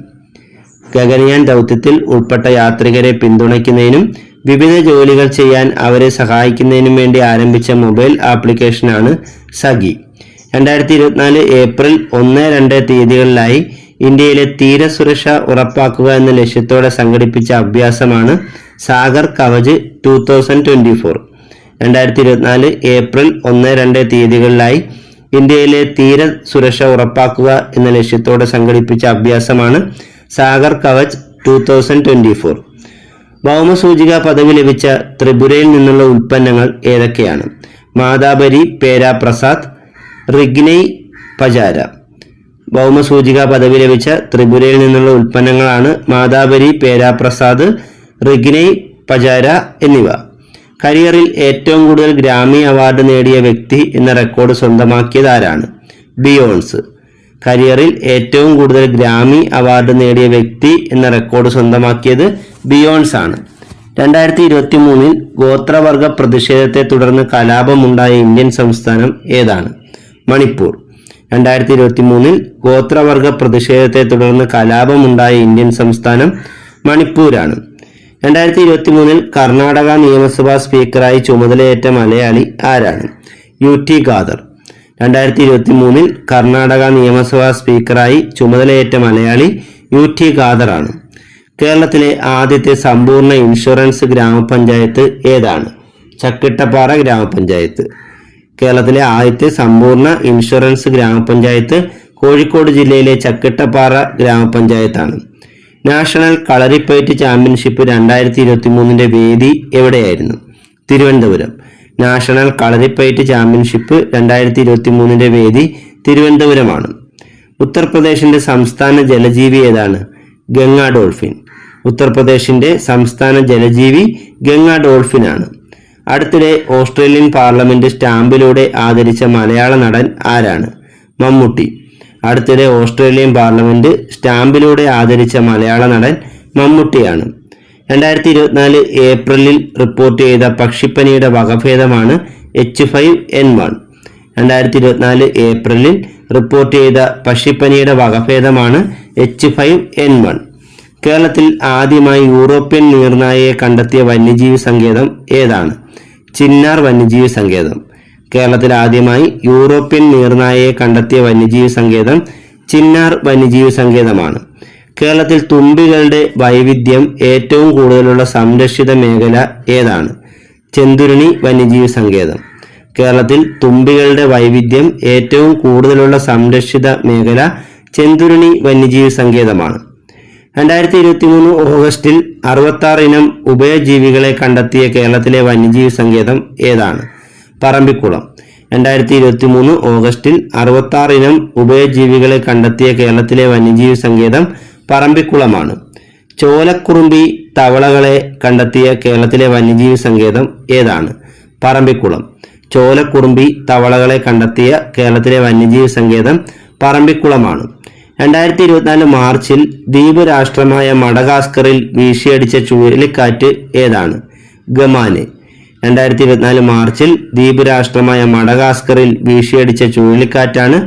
ഗഗൻയാൻ ദൗത്യത്തിൽ ഉൾപ്പെട്ട യാത്രികരെ പിന്തുണയ്ക്കുന്നതിനും വിവിധ ജോലികൾ ചെയ്യാൻ അവരെ സഹായിക്കുന്നതിനും വേണ്ടി ആരംഭിച്ച മൊബൈൽ ആപ്ലിക്കേഷനാണ് സഖി. 2024 ഏപ്രിൽ 1-2 തീയതികളിലായി ഇന്ത്യയിലെ തീരസുരക്ഷ ഉറപ്പാക്കുക എന്ന ലക്ഷ്യത്തോടെ സംഘടിപ്പിച്ച അഭ്യാസമാണ് സാഗർ കവച് 2024. 2024 ഏപ്രിൽ 1-2 തീയതികളിലായി ഇന്ത്യയിലെ തീര സുരക്ഷ ഉറപ്പാക്കുക എന്ന ലക്ഷ്യത്തോടെ സംഘടിപ്പിച്ച അഭ്യാസമാണ് സാഗർ കവച് 2024. ഭൗമസൂചിക പദവി ലഭിച്ച ത്രിപുരയിൽ നിന്നുള്ള ഉൽപ്പന്നങ്ങൾ ഏതൊക്കെയാണ്? മാതാബരി പേരാ പ്രസാദ്, റിഗ്നൈ പജാര. ഭൗമസൂചിക പദവി ലഭിച്ച ത്രിപുരയിൽ നിന്നുള്ള ഉൽപ്പന്നങ്ങളാണ് മാതാബരി പേരാ പ്രസാദ്, റിഗ്നൈ പജാര എന്നിവ. കരിയറിൽ ഏറ്റവും കൂടുതൽ ഗ്രാമി അവാർഡ് നേടിയ വ്യക്തി എന്ന റെക്കോർഡ് സ്വന്തമാക്കിയത് ആരാണ്? ബിയോൺസ്. കരിയറിൽ ഏറ്റവും കൂടുതൽ ഗ്രാമി അവാർഡ് നേടിയ വ്യക്തി എന്ന റെക്കോർഡ് സ്വന്തമാക്കിയത് ബിയോൺസ് ആണ്. 2023 ഗോത്രവർഗ പ്രതിഷേധത്തെ തുടർന്ന് കലാപമുണ്ടായ ഇന്ത്യൻ സംസ്ഥാനം ഏതാണ്? മണിപ്പൂർ. 2023 ഗോത്രവർഗ പ്രതിഷേധത്തെ തുടർന്ന് കലാപമുണ്ടായ ഇന്ത്യൻ സംസ്ഥാനം മണിപ്പൂരാണ്. 2023 കർണാടക നിയമസഭാ സ്പീക്കറായി ചുമതലയേറ്റ മലയാളി ആരാണ്? UT ഖാദർ. 2023 കർണാടക നിയമസഭാ സ്പീക്കറായി ചുമതലയേറ്റ മലയാളി UT ഖാദർ ആണ്. കേരളത്തിലെ ആദ്യത്തെ സമ്പൂർണ്ണ ഇൻഷുറൻസ് ഗ്രാമപഞ്ചായത്ത് ഏതാണ്? ചക്കിട്ടപ്പാറ ഗ്രാമപഞ്ചായത്ത്. കേരളത്തിലെ ആദ്യത്തെ സമ്പൂർണ്ണ ഇൻഷുറൻസ് ഗ്രാമപഞ്ചായത്ത് കോഴിക്കോട് ജില്ലയിലെ ചക്കിട്ടപ്പാറ ഗ്രാമപഞ്ചായത്താണ്. നാഷണൽ കളരിപ്പയറ്റ് ചാമ്പ്യൻഷിപ്പ് 2023 വേദി എവിടെയായിരുന്നു? തിരുവനന്തപുരം. നാഷണൽ കളരിപ്പയറ്റ് ചാമ്പ്യൻഷിപ്പ് 2023 വേദി തിരുവനന്തപുരമാണ്. ഉത്തർപ്രദേശിന്റെ സംസ്ഥാന ജലജീവി ഏതാണ്? ഗംഗ ഡോൾഫിൻ. ഉത്തർപ്രദേശിന്റെ സംസ്ഥാന ജലജീവി ഗംഗ ഡോൾഫിൻ ആണ്. അടുത്തിടെ ഓസ്ട്രേലിയൻ പാർലമെന്റ് സ്റ്റാമ്പിലൂടെ ആദരിച്ച മലയാള നടൻ ആരാണ്? മമ്മൂട്ടി. അടുത്തിടെ ഓസ്ട്രേലിയൻ പാർലമെന്റ് സ്റ്റാമ്പിലൂടെ ആദരിച്ച മലയാള നടൻ മമ്മൂട്ടിയാണ്. 2024 ഏപ്രിലിൽ റിപ്പോർട്ട് ചെയ്ത പക്ഷിപ്പനിയുടെ വകഭേദമാണ് H5N1. 2024 ഏപ്രിലിൽ റിപ്പോർട്ട് ചെയ്ത പക്ഷിപ്പനിയുടെ വകഭേദമാണ് H5N1. കേരളത്തിൽ ആദ്യമായി യൂറോപ്യൻ നീർനായയെ കണ്ടെത്തിയ വന്യജീവി സങ്കേതം ഏതാണ്? ചിന്നാർ വന്യജീവി സങ്കേതം. കേരളത്തിൽ ആദ്യമായി യൂറോപ്യൻ നീർനായയെ കണ്ടെത്തിയ വന്യജീവി സങ്കേതം ചിന്നാർ വന്യജീവി സങ്കേതമാണ്. കേരളത്തിൽ തുമ്പികളുടെ വൈവിധ്യം ഏറ്റവും കൂടുതലുള്ള സംരക്ഷിത മേഖല ഏതാണ്? ചെന്തുരുണി വന്യജീവി സങ്കേതം. കേരളത്തിൽ തുമ്പികളുടെ വൈവിധ്യം ഏറ്റവും കൂടുതലുള്ള സംരക്ഷിത മേഖല ചെന്തുരുണി വന്യജീവി സങ്കേതമാണ്. 2023 ഓഗസ്റ്റിൽ 66 ഇനം ഉഭയജീവികളെ കണ്ടെത്തിയ കേരളത്തിലെ വന്യജീവി സങ്കേതം ഏതാണ്? പറമ്പിക്കുളം. 2023 ഓഗസ്റ്റിൽ 66 ഇനം ഉഭയജീവികളെ കണ്ടെത്തിയ കേരളത്തിലെ വന്യജീവി സങ്കേതം പറമ്പിക്കുളമാണ്. ചോലക്കുറുമ്പി തവളകളെ കണ്ടെത്തിയ കേരളത്തിലെ വന്യജീവി സങ്കേതം ഏതാണ്? പറമ്പിക്കുളം. ചോലക്കുറുമ്പി തവളകളെ കണ്ടെത്തിയ കേരളത്തിലെ വന്യജീവി സങ്കേതം പറമ്പിക്കുളമാണ്. 2024 മാർച്ചിൽ ദ്വീപ് രാഷ്ട്രമായ മഡഗാസ്കറിൽ വീശിയടിച്ച ചുഴലിക്കാറ്റ് ഏതാണ്? ഗമാനെ. 2024 മാർച്ചിൽ ദ്വീപ് രാഷ്ട്രമായ മഡഗാസ്കറിൽ വീശിയടിച്ച ചുഴലിക്കാറ്റാണ്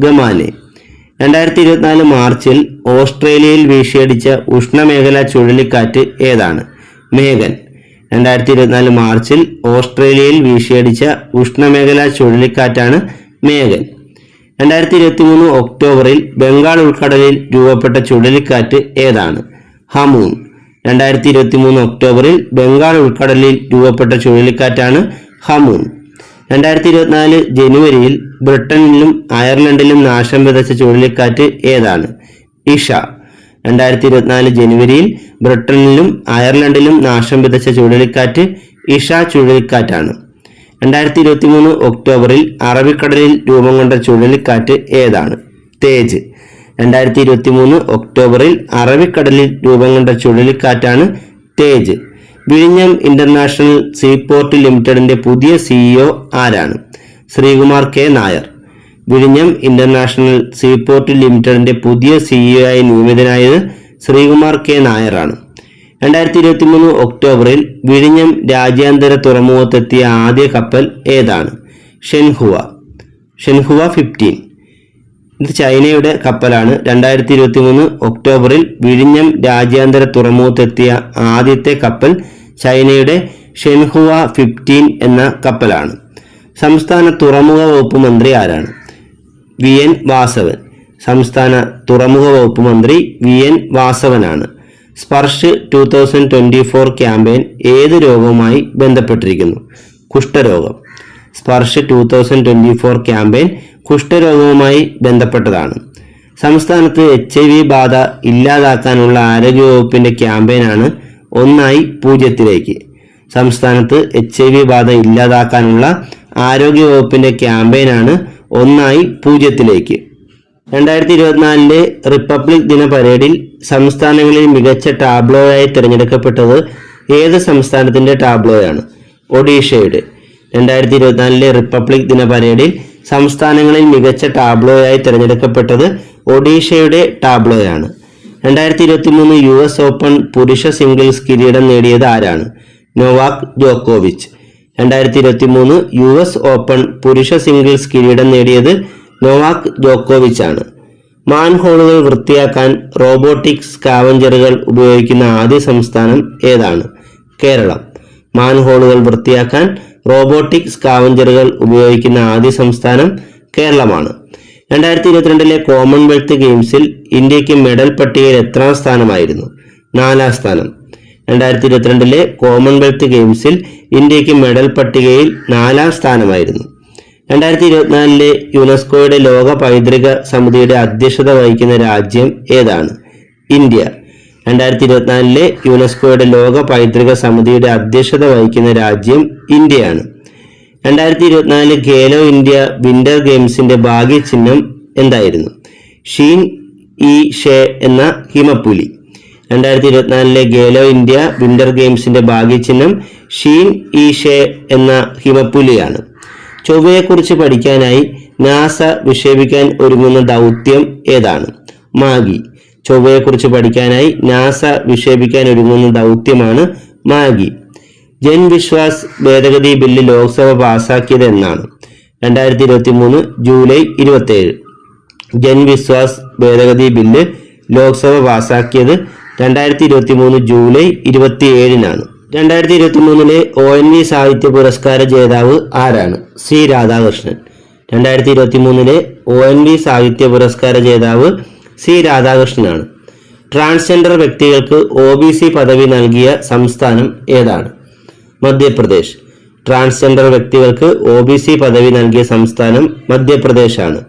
ഗമാനെ. 2024 മാർച്ചിൽ ഓസ്ട്രേലിയയിൽ വീശിയടിച്ച ഉഷ്ണമേഖലാ ചുഴലിക്കാറ്റ് ഏതാണ്? മേഘൻ. 2024 മാർച്ചിൽ ഓസ്ട്രേലിയയിൽ വീശിയടിച്ച ഉഷ്ണമേഖലാ ചുഴലിക്കാറ്റാണ് മേഘൻ. 2023 ഒക്ടോബറിൽ ബംഗാൾ ഉൾക്കടലിൽ രൂപപ്പെട്ട ചുഴലിക്കാറ്റ് ഏതാണ്? ഹമൂൺ. 2023 ഒക്ടോബറിൽ ബംഗാൾ ഉൾക്കടലിൽ രൂപപ്പെട്ട ചുഴലിക്കാറ്റാണ് ഹമൂൺ. 2024 ജനുവരിയിൽ ബ്രിട്ടനിലും അയർലൻഡിലും നാശം വിതച്ച ചുഴലിക്കാറ്റ് ഏതാണ്? ഇഷ. 2024 ജനുവരിയിൽ ബ്രിട്ടനിലും അയർലൻഡിലും നാശം വിതച്ച ചുഴലിക്കാറ്റ് ഇഷ ചുഴലിക്കാറ്റാണ്. 2023 ഒക്ടോബറിൽ അറബിക്കടലിൽ രൂപം കൊണ്ട ചുഴലിക്കാറ്റ് ഏതാണ്? തേജ്. 2023 ഒക്ടോബറിൽ അറബിക്കടലിൽ രൂപം കൊണ്ട ചുഴലിക്കാറ്റാണ് തേജ്. വിഴിഞ്ഞം ഇന്റർനാഷണൽ സീപോർട്ട് ലിമിറ്റഡിന്റെ പുതിയ CEO ആരാണ്? ശ്രീകുമാർ K. നായർ. വിഴിഞ്ഞം ഇന്റർനാഷണൽ സീപോർട്ട് ലിമിറ്റഡിന്റെ പുതിയ CEO ആയി നിയമിതനായത് ശ്രീകുമാർ K. നായരാണ്. 2023 ഒക്ടോബറിൽ വിഴിഞ്ഞം രാജ്യാന്തര തുറമുഖത്തെത്തിയ ആദ്യ കപ്പൽ ഏതാണ്? ഷെൻഹുവ 15. ഇത് ചൈനയുടെ കപ്പലാണ്. 2023 ഒക്ടോബറിൽ വിഴിഞ്ഞം രാജ്യാന്തര തുറമുഖത്തെത്തിയ ആദ്യത്തെ കപ്പൽ ചൈനയുടെ ഷെൻഹുവ 15 എന്ന കപ്പലാണ്. സംസ്ഥാന തുറമുഖ വകുപ്പ് മന്ത്രി ആരാണ്? VN വാസവൻ. സംസ്ഥാന തുറമുഖ വകുപ്പ് മന്ത്രി VN വാസവനാണ്. സ്പർശ് 2024 ക്യാമ്പയിൻ ഏത് രോഗവുമായി ബന്ധപ്പെട്ടിരിക്കുന്നു? കുഷ്ഠരോഗം. സ്പർശ് 2024 ക്യാമ്പയിൻ കുഷ്ഠരോഗവുമായി ബന്ധപ്പെട്ടതാണ്. സംസ്ഥാനത്ത് HIV ബാധ ഇല്ലാതാക്കാനുള്ള ആരോഗ്യവകുപ്പിന്റെ ക്യാമ്പയിനാണ് 1-0. സംസ്ഥാനത്ത് HIV ബാധ ഇല്ലാതാക്കാനുള്ള ആരോഗ്യവകുപ്പിന്റെ ക്യാമ്പയിനാണ് 1-0. 2024 റിപ്പബ്ലിക് ദിന പരേഡിൽ സംസ്ഥാനങ്ങളിൽ മികച്ച ടാബ്ലോയായി തിരഞ്ഞെടുക്കപ്പെട്ടത് ഏത് സംസ്ഥാനത്തിന്റെ ടാബ്ലോയാണ്? ഒഡീഷയുടെ. 2024 റിപ്പബ്ലിക് ദിന പരേഡിൽ സംസ്ഥാനങ്ങളിൽ മികച്ച ടാബ്ലോയായി തിരഞ്ഞെടുക്കപ്പെട്ടത് ഒഡീഷയുടെ ടാബ്ലോയാണ്. 2023 US ഓപ്പൺ പുരുഷ സിംഗിൾസ് കിരീടം നേടിയത് ആരാണ്? നൊവാക് ജോക്കോവിച്ച്. 2023 US ഓപ്പൺ പുരുഷ സിംഗിൾസ് കിരീടം നേടിയത് നൊവാക് ജോക്കോവിച്ച് ആണ്. മാൻഹോളുകൾ വൃത്തിയാക്കാൻ റോബോട്ടിക് സ്കാവഞ്ചറുകൾ ഉപയോഗിക്കുന്ന ആദ്യ സംസ്ഥാനം ഏതാണ്? കേരളം. മാൻഹോളുകൾ വൃത്തിയാക്കാൻ റോബോട്ടിക് സ്കാവഞ്ചറുകൾ ഉപയോഗിക്കുന്ന ആദ്യ സംസ്ഥാനം കേരളമാണ്. 2022 കോമൺവെൽത്ത് ഗെയിംസിൽ ഇന്ത്യക്ക് മെഡൽ പട്ടികയിൽ എത്രാം സ്ഥാനമായിരുന്നു? 4-ാം സ്ഥാനം. 2022 കോമൺവെൽത്ത് ഗെയിംസിൽ ഇന്ത്യക്ക് മെഡൽ പട്ടികയിൽ 4-ാം സ്ഥാനമായിരുന്നു. 2024 യുനെസ്കോയുടെ ലോക പൈതൃക സമിതിയുടെ അധ്യക്ഷത വഹിക്കുന്ന രാജ്യം ഏതാണ്? ഇന്ത്യ. 2024 യുനെസ്കോയുടെ ലോക പൈതൃക സമിതിയുടെ അധ്യക്ഷത വഹിക്കുന്ന രാജ്യം ഇന്ത്യയാണ്. 2024 ഖേലോ ഇന്ത്യ വിന്റർ ഗെയിംസിന്റെ ഭാഗ്യചിഹ്നം എന്തായിരുന്നു? ഷീൻ ഇ ഷേ എന്ന ഹിമപ്പുലി. 2024 ഖേലോ ഇന്ത്യ വിന്റർ ഗെയിംസിന്റെ ഭാഗ്യചിഹ്നം ഷീൻ ഇ ഷേ എന്ന ഹിമപ്പുലിയാണ്. ചൊവ്വയെക്കുറിച്ച് പഠിക്കാനായി നാസ വിക്ഷേപിക്കാൻ ഒരുങ്ങുന്ന ദൗത്യം ഏതാണ്? മാഗി. ചൊവ്വയെക്കുറിച്ച് പഠിക്കാനായി നാസ വിക്ഷേപിക്കാൻ ഒരുങ്ങുന്ന ദൗത്യമാണ് മാഗി. ജൻ വിശ്വാസ് ഭേദഗതി ബില്ല് ലോക്സഭ പാസാക്കിയത് എന്നാണ്? 2023 ജൂലൈ 27. ജൻ വിശ്വാസ് ഭേദഗതി ബില്ല് ലോക്സഭ പാസാക്കിയത് 2023 ജൂലൈ 27-നാണ്. 2023 ONV സാഹിത്യ പുരസ്കാര ജേതാവ് ആരാണ്? സി രാധാകൃഷ്ണൻ. 2023 ONV സാഹിത്യ പുരസ്കാര ജേതാവ് സി രാധാകൃഷ്ണനാണ്. ട്രാൻസ്ജെൻഡർ വ്യക്തികൾക്ക് OBC പദവി നൽകിയ സംസ്ഥാനം ഏതാണ്? മധ്യപ്രദേശ്. ട്രാൻസ്ജെൻഡർ വ്യക്തികൾക്ക് OBC പദവി നൽകിയ സംസ്ഥാനം മധ്യപ്രദേശാണ്.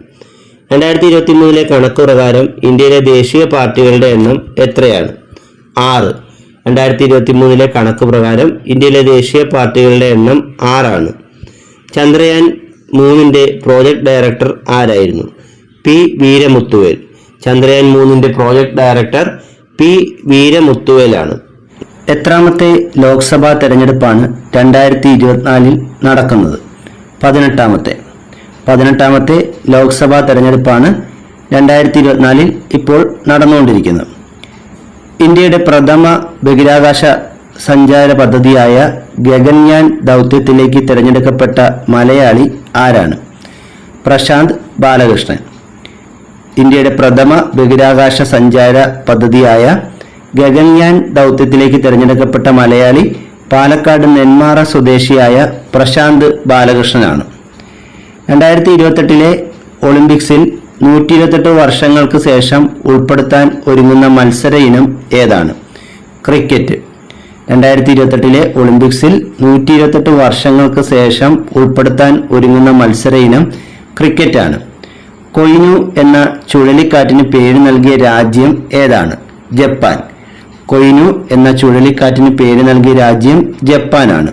2023 കണക്ക് പ്രകാരം ഇന്ത്യയിലെ ദേശീയ പാർട്ടികളുടെ എണ്ണം എത്രയാണ്? 6. 2023 കണക്ക് പ്രകാരം ഇന്ത്യയിലെ ദേശീയ പാർട്ടികളുടെ എണ്ണം 6 ആണ്. ചന്ദ്രയാൻ 3 പ്രോജക്ട് ഡയറക്ടർ ആരായിരുന്നു? P Veeramuthuvel. Chandrayaan 3 project director P വീരമുത്തുവേലാണ്. എത്രാമത്തെ ലോക്സഭാ തെരഞ്ഞെടുപ്പാണ് 2024 നടക്കുന്നത്? 18ാമത്തെ ലോക്സഭാ തെരഞ്ഞെടുപ്പാണ് 2024 ഇപ്പോൾ നടന്നുകൊണ്ടിരിക്കുന്നത്. ഇന്ത്യയുടെ പ്രഥമ ബഹിരാകാശ സഞ്ചാര പദ്ധതിയായ ഗഗൻയാൻ ദൗത്യത്തിലേക്ക് തിരഞ്ഞെടുക്കപ്പെട്ട മലയാളി ആരാണ്? പ്രശാന്ത് ബാലകൃഷ്ണൻ. ഇന്ത്യയുടെ പ്രഥമ ബഹിരാകാശ സഞ്ചാര പദ്ധതിയായ ഗഗൻയാൻ ദൗത്യത്തിലേക്ക് തിരഞ്ഞെടുക്കപ്പെട്ട മലയാളി പാലക്കാട് നെന്മാറ സ്വദേശിയായ പ്രശാന്ത് ബാലകൃഷ്ണനാണ്. 2028 ഒളിമ്പിക്സിൽ 128 വർഷങ്ങൾക്ക് ശേഷം ഉൾപ്പെടുത്താൻ ഒരുങ്ങുന്ന മത്സര ഇനം ഏതാണ്? ക്രിക്കറ്റ്. 2028 ഒളിമ്പിക്സിൽ 128 വർഷങ്ങൾക്ക് ശേഷം ഉൾപ്പെടുത്താൻ ഒരുങ്ങുന്ന മത്സര ഇനം ക്രിക്കറ്റാണ്. കൊയ്നു എന്ന ചുഴലിക്കാറ്റിന് പേര് നൽകിയ രാജ്യം ഏതാണ്? ജപ്പാൻ. കൊയ്നു എന്ന ചുഴലിക്കാറ്റിന് പേര് നൽകിയ രാജ്യം ജപ്പാനാണ്.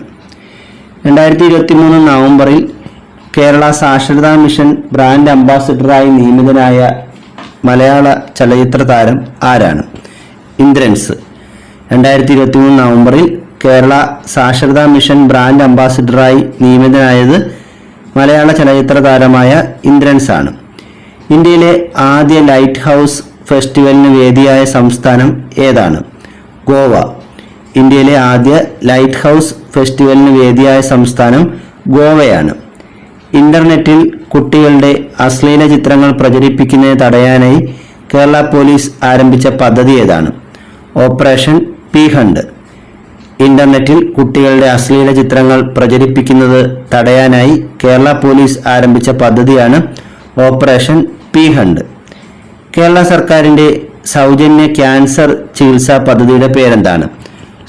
2023 നവംബറിൽ കേരള സാക്ഷരതാ മിഷൻ ബ്രാൻഡ് അംബാസിഡറായി നിയമിതനായ മലയാള ചലച്ചിത്ര താരം ആരാണ്? ഇന്ദ്രൻസ്. 2023 നവംബറിൽ കേരള സാക്ഷരതാ മിഷൻ ബ്രാൻഡ് അംബാസിഡറായി നിയമിതനായത് മലയാള ചലച്ചിത്ര താരമായ ഇന്ദ്രൻസ് ആണ്. ഇന്ത്യയിലെ ആദ്യ ലൈറ്റ് ഹൗസ് ഫെസ്റ്റിവലിന് വേദിയായ സംസ്ഥാനം ഏതാണ്? ഗോവ. ഇന്ത്യയിലെ ആദ്യ ലൈറ്റ് ഹൗസ് ഫെസ്റ്റിവലിന് വേദിയായ സംസ്ഥാനം ഗോവയാണ്. ഇന്റർനെറ്റിൽ കുട്ടികളുടെ അശ്ലീല ചിത്രങ്ങൾ പ്രചരിപ്പിക്കുന്നതിന് തടയാനായി കേരള പോലീസ് ആരംഭിച്ച പദ്ധതി ഏതാണ്? Operation P hunt. ഇന്റർനെറ്റിൽ കുട്ടികളുടെ അശ്ലീല ചിത്രങ്ങൾ പ്രചരിപ്പിക്കുന്നത് തടയാനായി കേരള പോലീസ് ആരംഭിച്ച പദ്ധതിയാണ് ഓപ്പറേഷൻ പി ഹണ്ട്. കേരള സർക്കാരിന്റെ സൗജന്യ ക്യാൻസർ ചികിത്സാ പദ്ധതിയുടെ പേരെന്താണ്?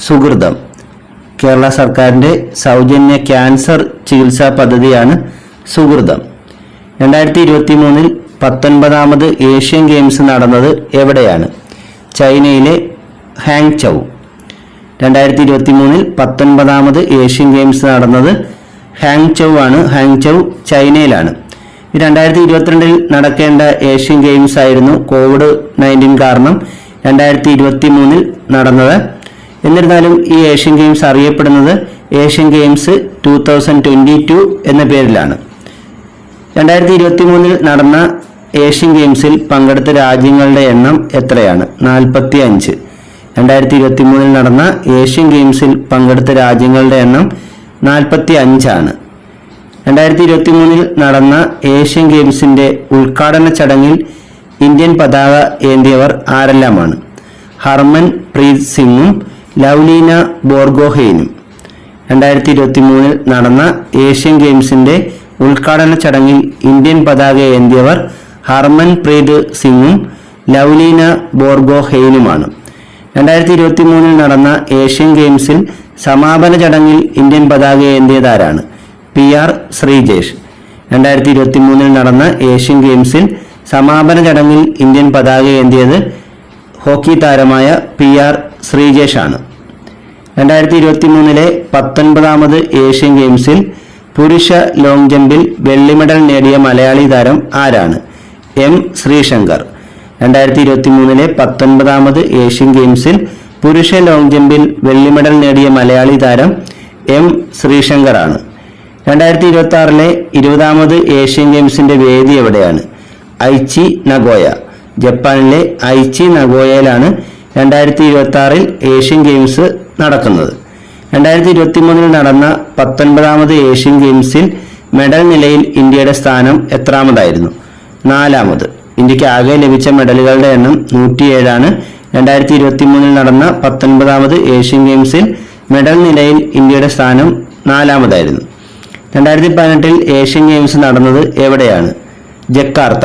സുഹൃതം. കേരള സർക്കാരിന്റെ സൗജന്യ ക്യാൻസർ ചികിത്സാ പദ്ധതിയാണ് സുഹൃതം. 2023 19ാമത് ഏഷ്യൻ ഗെയിംസ് നടന്നത് എവിടെയാണ്? ചൈനയിലെ ഹാങ്ചൗ. 2023 19ാമത് ഏഷ്യൻ ഗെയിംസ് നടന്നത് ഹാങ്ചൗ ആണ്. ഹാങ്ചൗ ചൈനയിലാണ്. 2022 നടക്കേണ്ട ഏഷ്യൻ ഗെയിംസ് ആയിരുന്നു COVID-19 കാരണം 2023 നടന്നത്. എന്നിരുന്നാലും ഈ ഏഷ്യൻ ഗെയിംസ് അറിയപ്പെടുന്നത് ഏഷ്യൻ ഗെയിംസ് 2022 എന്ന പേരിലാണ്. 2023 നടന്ന ഏഷ്യൻ ഗെയിംസിൽ പങ്കെടുത്ത രാജ്യങ്ങളുടെ എണ്ണം എത്രയാണ്? 45. 2023 നടന്ന ഏഷ്യൻ ഗെയിംസിൽ പങ്കെടുത്ത രാജ്യങ്ങളുടെ എണ്ണം 45 ആണ്. 2023 നടന്ന ഏഷ്യൻ ഗെയിംസിന്റെ ഉദ്ഘാടന ചടങ്ങിൽ ഇന്ത്യൻ പതാക ഏന്തിയവർ ആരെല്ലാമാണ്? ഹർമൻ പ്രീത് സിംഗും ലവ്ലീന ബോർഗോഹെയ്നും. 2023 നടന്ന ഏഷ്യൻ ഗെയിംസിന്റെ ഉദ്ഘാടന ചടങ്ങിൽ ഇന്ത്യൻ പതാക ഏന്തിയവർ ഹർമൻ പ്രീത് സിംഗും ലവ്ലീന ബോർഗോഹെയ്നുമാണ്. 2023 നടന്ന ഏഷ്യൻ ഗെയിംസിൽ സമാപന ചടങ്ങിൽ ഇന്ത്യൻ പതാക ഏന്തിയതാരാണ്? PR ശ്രീജേഷ്. 2023 നടന്ന ഏഷ്യൻ ഗെയിംസിൽ സമാപന ചടങ്ങിൽ ഇന്ത്യൻ പതാക ഏന്തിയത് ഹോക്കി താരമായ PR ശ്രീജേഷ് ആണ്. 2023 19ാമത് ഏഷ്യൻ ഗെയിംസിൽ പുരുഷ ലോങ് ജമ്പിൽ വെള്ളി മെഡൽ നേടിയ മലയാളി താരം ആരാണ്? M ശ്രീശങ്കർ. 2023 19ാമത് ഏഷ്യൻ ഗെയിംസിൽ പുരുഷ ലോങ് ജമ്പിൽ വെള്ളി മെഡൽ നേടിയ മലയാളി താരം M ശ്രീശങ്കർ ആണ്. 2026 20ാമത് ഏഷ്യൻ ഗെയിംസിന്റെ വേദി എവിടെയാണ്? Aichi Nagoya. ജപ്പാനിലെ ഐച്ചി നഗോയയിലാണ് 2026 ഏഷ്യൻ ഗെയിംസ് നടക്കുന്നത്. 2023 നടന്ന 19ാമത് ഏഷ്യൻ ഗെയിംസിൽ മെഡൽ നിലയിൽ ഇന്ത്യയുടെ സ്ഥാനം എത്രാമതായിരുന്നു? 4ാമത്. ഇന്ത്യക്ക് ആകെ ലഭിച്ച മെഡലുകളുടെ എണ്ണം 107 ആണ്. 2023 നടന്ന 19ാമത് ഏഷ്യൻ ഗെയിംസിൽ മെഡൽ നിലയിൽ ഇന്ത്യയുടെ സ്ഥാനം 4ാമതായിരുന്നു. 2018 ഏഷ്യൻ ഗെയിംസ് നടന്നത് എവിടെയാണ്? ജക്കാർത്ത.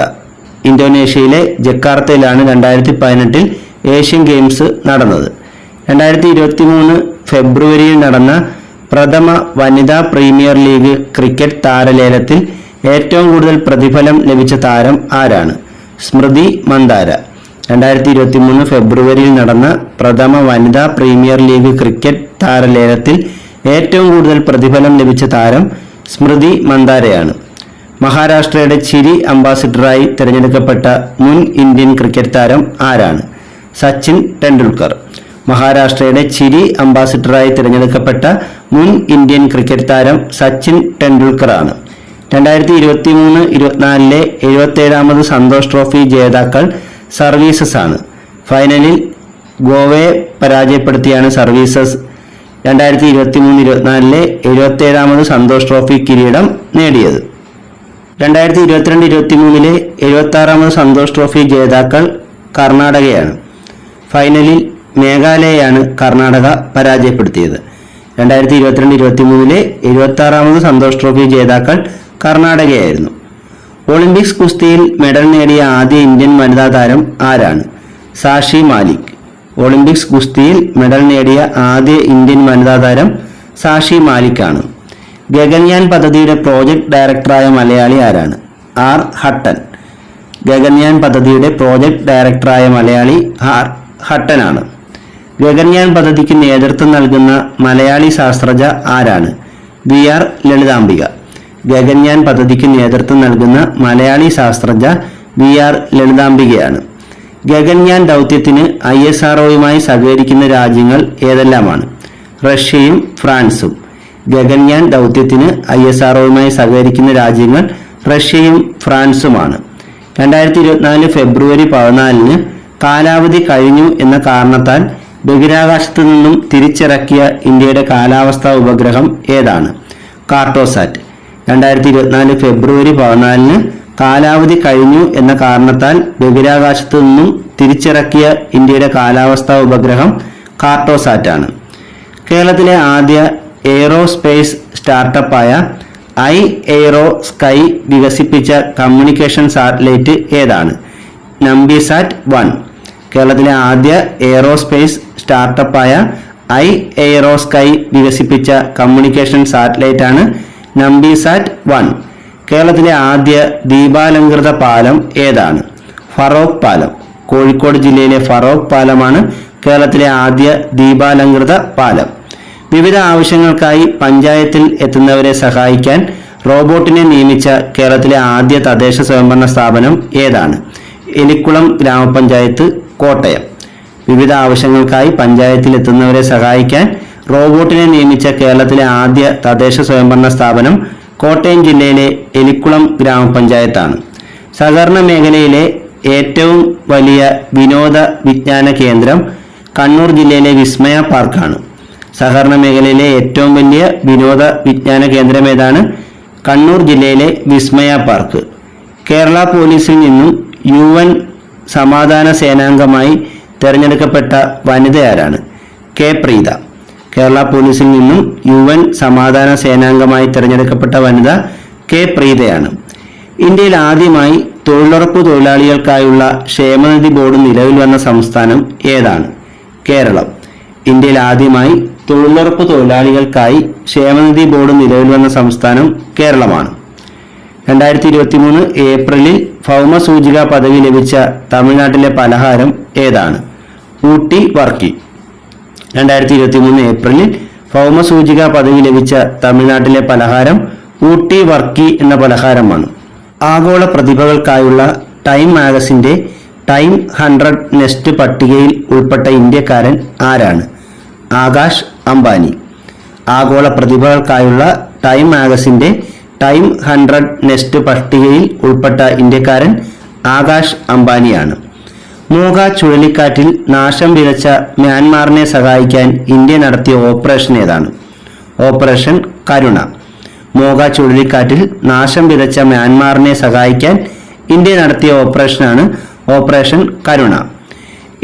ഇന്തോനേഷ്യയിലെ ജക്കാർത്തയിലാണ് 2018 ഏഷ്യൻ ഗെയിംസ് നടന്നത്. 2023 ഫെബ്രുവരിയിൽ നടന്ന പ്രഥമ വനിതാ പ്രീമിയർ ലീഗ് ക്രിക്കറ്റ് താരലേലത്തിൽ ഏറ്റവും കൂടുതൽ പ്രതിഫലം ലഭിച്ച താരം ആരാണ്? സ്മൃതി മന്ദാര. 2023 ഫെബ്രുവരിയിൽ നടന്ന പ്രഥമ വനിതാ പ്രീമിയർ ലീഗ് ക്രിക്കറ്റ് താരലേലത്തിൽ ഏറ്റവും കൂടുതൽ പ്രതിഫലം ലഭിച്ച താരം സ്മൃതി മന്ദാരയാണ്. മഹാരാഷ്ട്രയുടെ ചിരി അംബാസിഡറായി തിരഞ്ഞെടുക്കപ്പെട്ട മുൻ ഇന്ത്യൻ ക്രിക്കറ്റ് താരം ആരാണ്? സച്ചിൻ ടെണ്ടുൽക്കർ. മഹാരാഷ്ട്രയുടെ ചിരി അംബാസിഡറായി തിരഞ്ഞെടുക്കപ്പെട്ട മുൻ ഇന്ത്യൻ ക്രിക്കറ്റ് താരം സച്ചിൻ ടെണ്ടുൽക്കർ ആണ്. 2023-24 77ാമത് സന്തോഷ് ട്രോഫി ജേതാക്കൾ സർവീസസ് ആണ്. ഫൈനലിൽ ഗോവയെ പരാജയപ്പെടുത്തിയാണ് സർവീസസ് 2023-24 77ാമത് സന്തോഷ് ട്രോഫി കിരീടം നേടിയത്. 2022-23 76ാമത് സന്തോഷ് ട്രോഫി ജേതാക്കൾ കർണാടകയാണ്. ഫൈനലിൽ മേഘാലയയാണ് കർണാടക പരാജയപ്പെടുത്തിയത്. 2022-23 76ാമത് സന്തോഷ് ട്രോഫി ജേതാക്കൾ കർണാടകയായിരുന്നു. ഒളിമ്പിക്സ് കുസ്തിയിൽ മെഡൽ നേടിയ ആദ്യ ഇന്ത്യൻ വനിതാ താരം ആരാണ്? സാക്ഷി മാലിക്. ഒളിമ്പിക്സ് കുസ്തിയിൽ മെഡൽ നേടിയ ആദ്യ ഇന്ത്യൻ വനിതാ താരം സാക്ഷി മാലിക് ആണ്. ഗഗൻയാൻ പദ്ധതിയുടെ പ്രോജക്ട് ഡയറക്ടറായ മലയാളി ആരാണ്? R Hutton. ഗഗൻയാൻ പദ്ധതിയുടെ പ്രോജക്ട് ഡയറക്ടറായ മലയാളി R ഹട്ടൻ ആണ്. ഗഗൻയാൻ പദ്ധതിക്ക് നേതൃത്വം നൽകുന്ന മലയാളി ശാസ്ത്രജ്ഞ ആരാണ്? VR ലളിതാംബിക. ഗഗൻയാൻ പദ്ധതിക്ക് നേതൃത്വം നൽകുന്ന മലയാളി ശാസ്ത്രജ്ഞ VR ലളിതാംബികയാണ്. ഗഗൻയാൻ ദൗത്യത്തിന് ISROയുമായി സഹകരിക്കുന്ന രാജ്യങ്ങൾ ഏതെല്ലാമാണ്? റഷ്യയും ഫ്രാൻസും. ഗഗൻയാൻ ദൗത്യത്തിന് ISROയുമായി സഹകരിക്കുന്ന രാജ്യങ്ങൾ റഷ്യയും ഫ്രാൻസുമാണ്. 2024 ഫെബ്രുവരി 14 കാലാവധി കഴിഞ്ഞു എന്ന കാരണത്താൽ ബഹിരാകാശത്തു നിന്നും തിരിച്ചിറക്കിയ ഇന്ത്യയുടെ കാലാവസ്ഥാ ഉപഗ്രഹം ഏതാണ്? കാർട്ടോസാറ്റ്. 2024 ഫെബ്രുവരി 14 കാലാവധി കഴിഞ്ഞു എന്ന കാരണത്താൽ ബഹിരാകാശത്തു നിന്നും തിരിച്ചിറക്കിയ ഇന്ത്യയുടെ കാലാവസ്ഥാ ഉപഗ്രഹം കാർട്ടോസാറ്റ് ആണ്. കേരളത്തിലെ ആദ്യ എയ്റോസ്പേസ് സ്റ്റാർട്ടപ്പായ iAeroSky വികസിപ്പിച്ച കമ്മ്യൂണിക്കേഷൻ സാറ്റലൈറ്റ് ഏതാണ്? നമ്പിസാറ്റ് 1. കേരളത്തിലെ ആദ്യ എയ്റോസ്പേസ് സ്റ്റാർട്ടപ്പായ iAeroSky വികസിപ്പിച്ച കമ്മ്യൂണിക്കേഷൻ സാറ്റലൈറ്റ് ആണ് നമ്പിസാറ്റ് 1. കേരളത്തിലെ ആദ്യ ദീപാലംകൃത പാലം ഏതാണ്? ഫറോക്ക് പാലം. കോഴിക്കോട് ജില്ലയിലെ ഫറോക്ക് പാലമാണ് കേരളത്തിലെ ആദ്യ ദീപാലംകൃത പാലം? വിവിധ ആവശ്യങ്ങൾക്കായി പഞ്ചായത്തിൽ എത്തുന്നവരെ സഹായിക്കാൻ റോബോട്ടിനെ നിയമിച്ച കേരളത്തിലെ ആദ്യ തദ്ദേശ സ്വയംഭരണ സ്ഥാപനം ഏതാണ്? എലിക്കുളം ഗ്രാമപഞ്ചായത്ത്, കോട്ടയം. വിവിധ ആവശ്യങ്ങൾക്കായി പഞ്ചായത്തിൽ എത്തുന്നവരെ സഹായിക്കാൻ റോബോട്ടിനെ നിയമിച്ച കേരളത്തിലെ ആദ്യ തദ്ദേശ സ്വയംഭരണ സ്ഥാപനം കോട്ടയം ജില്ലയിലെ എലിക്കുളം ഗ്രാമപഞ്ചായത്താണ്. സഹകരണ മേഖലയിലെ ഏറ്റവും വലിയ വിനോദ വിജ്ഞാന കേന്ദ്രം കണ്ണൂർ ജില്ലയിലെ വിസ്മയ പാർക്കാണ്. സഹകരണ മേഖലയിലെ ഏറ്റവും വലിയ വിനോദ വിജ്ഞാന കേന്ദ്രം ഏതാണ്? കണ്ണൂർ ജില്ലയിലെ വിസ്മയ പാർക്ക്. കേരള പോലീസിൽ നിന്നും UN സമാധാന സേനാംഗമായി തെരഞ്ഞെടുക്കപ്പെട്ട വനിത ആരാണ്? കെ പ്രീത. കേരള പോലീസിൽ നിന്നും UN സമാധാന സേനാംഗമായി തെരഞ്ഞെടുക്കപ്പെട്ട വനിത കെ പ്രീതയാണ്. ഇന്ത്യയിൽ ആദ്യമായി തൊഴിലുറപ്പ് തൊഴിലാളികൾക്കായുള്ള ക്ഷേമനിധി ബോർഡ് നിലവിൽ വന്ന സംസ്ഥാനം ഏതാണ്? കേരളം. ഇന്ത്യയിൽ ആദ്യമായി തൊഴിലുറപ്പ് തൊഴിലാളികൾക്കായി ക്ഷേമനിധി ബോർഡ് നിലവിൽ വന്ന സംസ്ഥാനം കേരളമാണ്. 2023 ഏപ്രിലിൽ ഭൗമസൂചിക പദവി ലഭിച്ച തമിഴ്നാട്ടിലെ പലഹാരം ഏതാണ്? ഊട്ടി വർക്കി. 2023 ഏപ്രിലിൽ ഭൗമസൂചിക പദവി ലഭിച്ച തമിഴ്നാട്ടിലെ പലഹാരം ഊട്ടി വർക്കി എന്ന പലഹാരമാണ്. ആഗോള പ്രതിഭകൾക്കായുള്ള ടൈം മാഗസിന്റെ ടൈം 100 നെസ്റ്റ് പട്ടികയിൽ ഉൾപ്പെട്ട ഇന്ത്യക്കാരൻ ആരാണ്? ആകാശ് അംബാനി. ആഗോള പ്രതിഭകൾക്കായുള്ള ടൈം മാഗസിന്റെ ടൈം 100 നെസ്റ്റ് പട്ടികയിൽ ഉൾപ്പെട്ട ഇന്ത്യക്കാരൻ ആകാശ് അംബാനിയാണ്. മോഗ ചുഴലിക്കാറ്റിൽ നാശം വിതച്ച മ്യാൻമാറിനെ സഹായിക്കാൻ ഇന്ത്യ നടത്തിയ ഓപ്പറേഷൻ ഏതാണ്? ഓപ്പറേഷൻ കരുണ. മോഗ ചുഴലിക്കാറ്റിൽ നാശം വിതച്ച മ്യാൻമാറിനെ സഹായിക്കാൻ ഇന്ത്യ നടത്തിയ ഓപ്പറേഷനാണ് ഓപ്പറേഷൻ കരുണ.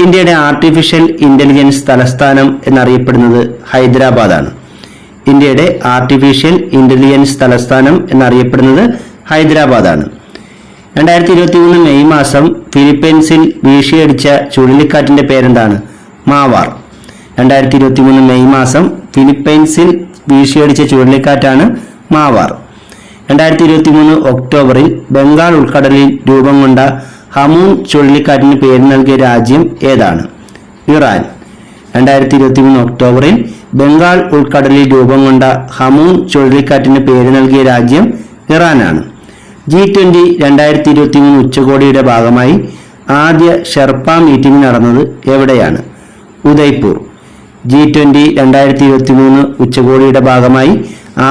ഇന്ത്യയുടെ ആർട്ടിഫിഷ്യൽ ഇന്റലിജൻസ് തലസ്ഥാനം എന്നറിയപ്പെടുന്നത് ഹൈദരാബാദാണ്. ഇന്ത്യയുടെ ആർട്ടിഫിഷ്യൽ ഇന്റലിജൻസ് തലസ്ഥാനം എന്നറിയപ്പെടുന്നത് ഹൈദരാബാദാണ്. 2023 മെയ് മാസം ഫിലിപ്പൈൻസിൽ വീശിയടിച്ച ചുഴലിക്കാറ്റിന്റെ പേരെന്താണ്? മാവാർ. 2023 മെയ് മാസം ഫിലിപ്പൈൻസിൽ വീശിയടിച്ച ചുഴലിക്കാറ്റാണ് മാവാർ. 2023 ഒക്ടോബറിൽ ബംഗാൾ ഉൾക്കടലിൽ രൂപം കൊണ്ട ഹമൂൺ ചുഴലിക്കാറ്റിന് പേര് നൽകിയ രാജ്യം ഏതാണ്? ഇറാൻ. 2023 ഒക്ടോബറിൽ ബംഗാൾ ഉൾക്കടലിൽ രൂപം കൊണ്ട ഹമൂൺ ചുഴലിക്കാറ്റിന് പേര് നൽകിയ രാജ്യം ഇറാനാണ്. G20 2023 ഉച്ചകോടിയുടെ ഭാഗമായി ആദ്യ ഷെർപ്പ മീറ്റിംഗ് നടന്നത് എവിടെയാണ്? ഉദയ്പൂർ. G20 2023 ഉച്ചകോടിയുടെ ഭാഗമായി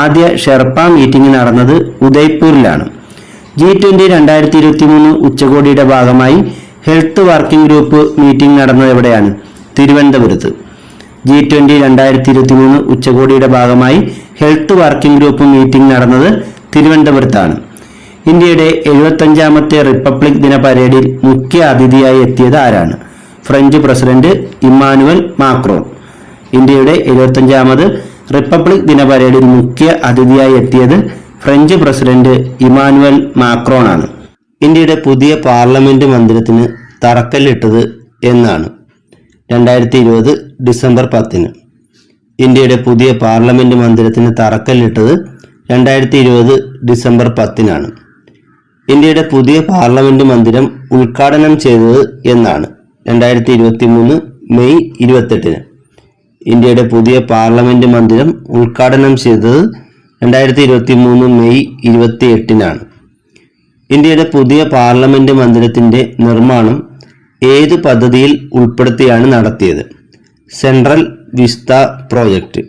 ആദ്യ ഷെർപ്പ മീറ്റിംഗ് നടന്നത് ഉദയ്പൂരിലാണ്. G20 2023 ഉച്ചകോടിയുടെ ഭാഗമായി ഹെൽത്ത് വർക്കിംഗ് ഗ്രൂപ്പ് മീറ്റിംഗ് നടന്നത് എവിടെയാണ്? തിരുവനന്തപുരത്ത്. G20 2023 ഉച്ചകോടിയുടെ ഭാഗമായി ഹെൽത്ത് വർക്കിംഗ് ഗ്രൂപ്പ് മീറ്റിംഗ് നടന്നത് തിരുവനന്തപുരത്താണ്. ഇന്ത്യയുടെ 75ാമത്തെ റിപ്പബ്ലിക് ദിന പരേഡിൽ മുഖ്യ അതിഥിയായി എത്തിയത് ആരാണ്? French president Emmanuel Macron. ഇന്ത്യയുടെ 75ാമത് റിപ്പബ്ലിക് ദിന പരേഡിൽ മുഖ്യ അതിഥിയായി എത്തിയത് ഫ്രഞ്ച് പ്രസിഡന്റ് ഇമ്മാനുവൽ മാക്രോൺ ആണ്. ഇന്ത്യയുടെ പുതിയ പാർലമെന്റ് മന്ദിരത്തിന് തറക്കല്ലിട്ടത് എന്നാണ്? 2020 ഡിസംബർ 10. ഇന്ത്യയുടെ പുതിയ പാർലമെന്റ് മന്ദിരത്തിന് തറക്കല്ലിട്ടത് 2020 ഡിസംബർ 10. ഇന്ത്യയുടെ പുതിയ പാർലമെന്റ് മന്ദിരം ഉദ്ഘാടനം ചെയ്തത് എന്നാണ്? 2023 മെയ് 28. ഇന്ത്യയുടെ പുതിയ പാർലമെന്റ് മന്ദിരം ഉദ്ഘാടനം ചെയ്തത് 2023 മെയ് 28. ഇന്ത്യയുടെ പുതിയ പാർലമെന്റ് മന്ദിരത്തിന്റെ നിർമ്മാണം ഏത് പദ്ധതിയിൽ ഉൾപ്പെടുത്തിയാണ് നടത്തിയത്? Central Vista project.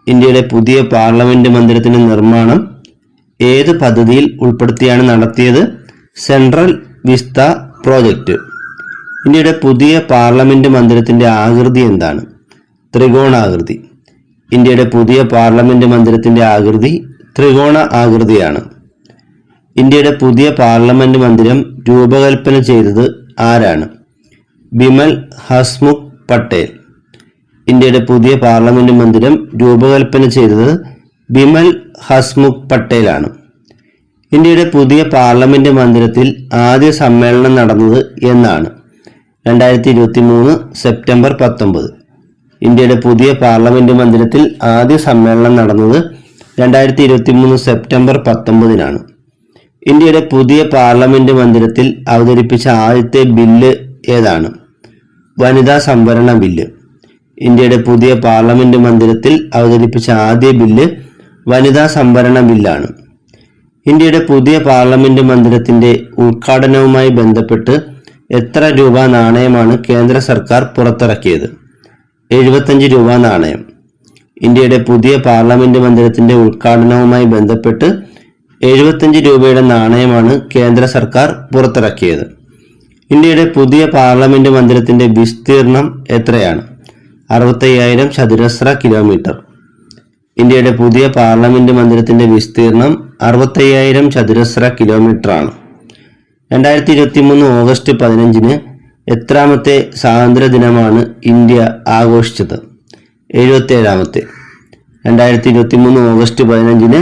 ഇന്ത്യയുടെ പുതിയ പാർലമെന്റ് മന്ദിരത്തിന്റെ നിർമ്മാണം ഏത് പദ്ധതിയിൽ ഉൾപ്പെടുത്തിയാണ് നടത്തിയത്? Central Vista project. ഇന്ത്യയുടെ പുതിയ പാർലമെന്റ് മന്ദിരത്തിന്റെ ആകൃതി എന്താണ്? ത്രികോണാകൃതി. ഇന്ത്യയുടെ പുതിയ പാർലമെന്റ് മന്ദിരത്തിന്റെ ആകൃതി ത്രികോണ ആകൃതിയാണ്. ഇന്ത്യയുടെ പുതിയ പാർലമെന്റ് മന്ദിരം രൂപകൽപ്പന ചെയ്തത് ആരാണ്? ബിമൽ ഹസ്മുഖ് പട്ടേൽ. ഇന്ത്യയുടെ പുതിയ പാർലമെന്റ് മന്ദിരം രൂപകൽപ്പന ചെയ്തത് ബിമൽ ഹസ്മുഖ് പട്ടേലാണ്. ഇന്ത്യയുടെ പുതിയ പാർലമെന്റ് മന്ദിരത്തിൽ ആദ്യ സമ്മേളനം നടന്നത് എന്നാണ്? 2023 സെപ്റ്റംബർ 19. ഇന്ത്യയുടെ പുതിയ പാർലമെന്റ് മന്ദിരത്തിൽ ആദ്യ സമ്മേളനം നടന്നത് 2023 സെപ്റ്റംബർ 19. ഇന്ത്യയുടെ പുതിയ പാർലമെന്റ് മന്ദിരത്തിൽ അവതരിപ്പിച്ച ആദ്യത്തെ ബില്ല് ഏതാണ്? വനിതാ സംവരണ ബില്ല്. ഇന്ത്യയുടെ പുതിയ പാർലമെന്റ് മന്ദിരത്തിൽ അവതരിപ്പിച്ച ആദ്യ ബില്ല് വനിതാ സംവരണ ബില്ലാണ്. ഇന്ത്യയുടെ പുതിയ പാർലമെന്റ് മന്ദിരത്തിന്റെ ഉദ്ഘാടനവുമായി ബന്ധപ്പെട്ട് എത്ര രൂപ നാണയമാണ് കേന്ദ്ര സർക്കാർ പുറത്തിറക്കിയത്? 75 രൂപ നാണയം. ഇന്ത്യയുടെ പുതിയ പാർലമെന്റ് മന്ദിരത്തിന്റെ ഉദ്ഘാടനവുമായി ബന്ധപ്പെട്ട് 75 രൂപയുടെ നാണയമാണ് കേന്ദ്ര സർക്കാർ പുറത്തിറക്കിയത്. ഇന്ത്യയുടെ പുതിയ പാർലമെന്റ് മന്ദിരത്തിന്റെ വിസ്തീർണം എത്രയാണ്? 65,000 ചതുരശ്ര കിലോമീറ്റർ. ഇന്ത്യയുടെ പുതിയ പാർലമെന്റ് മന്ദിരത്തിന്റെ വിസ്തീർണം 65,000 ചതുരശ്ര കിലോമീറ്റർ ആണ്. 2023 ഓഗസ്റ്റ് 15 എത്രാമത്തെ സ്വാതന്ത്ര്യ ദിനമാണ് ഇന്ത്യ ആഘോഷിച്ചത്? 77ാമത്തെ. 2023 ഓഗസ്റ്റ് 15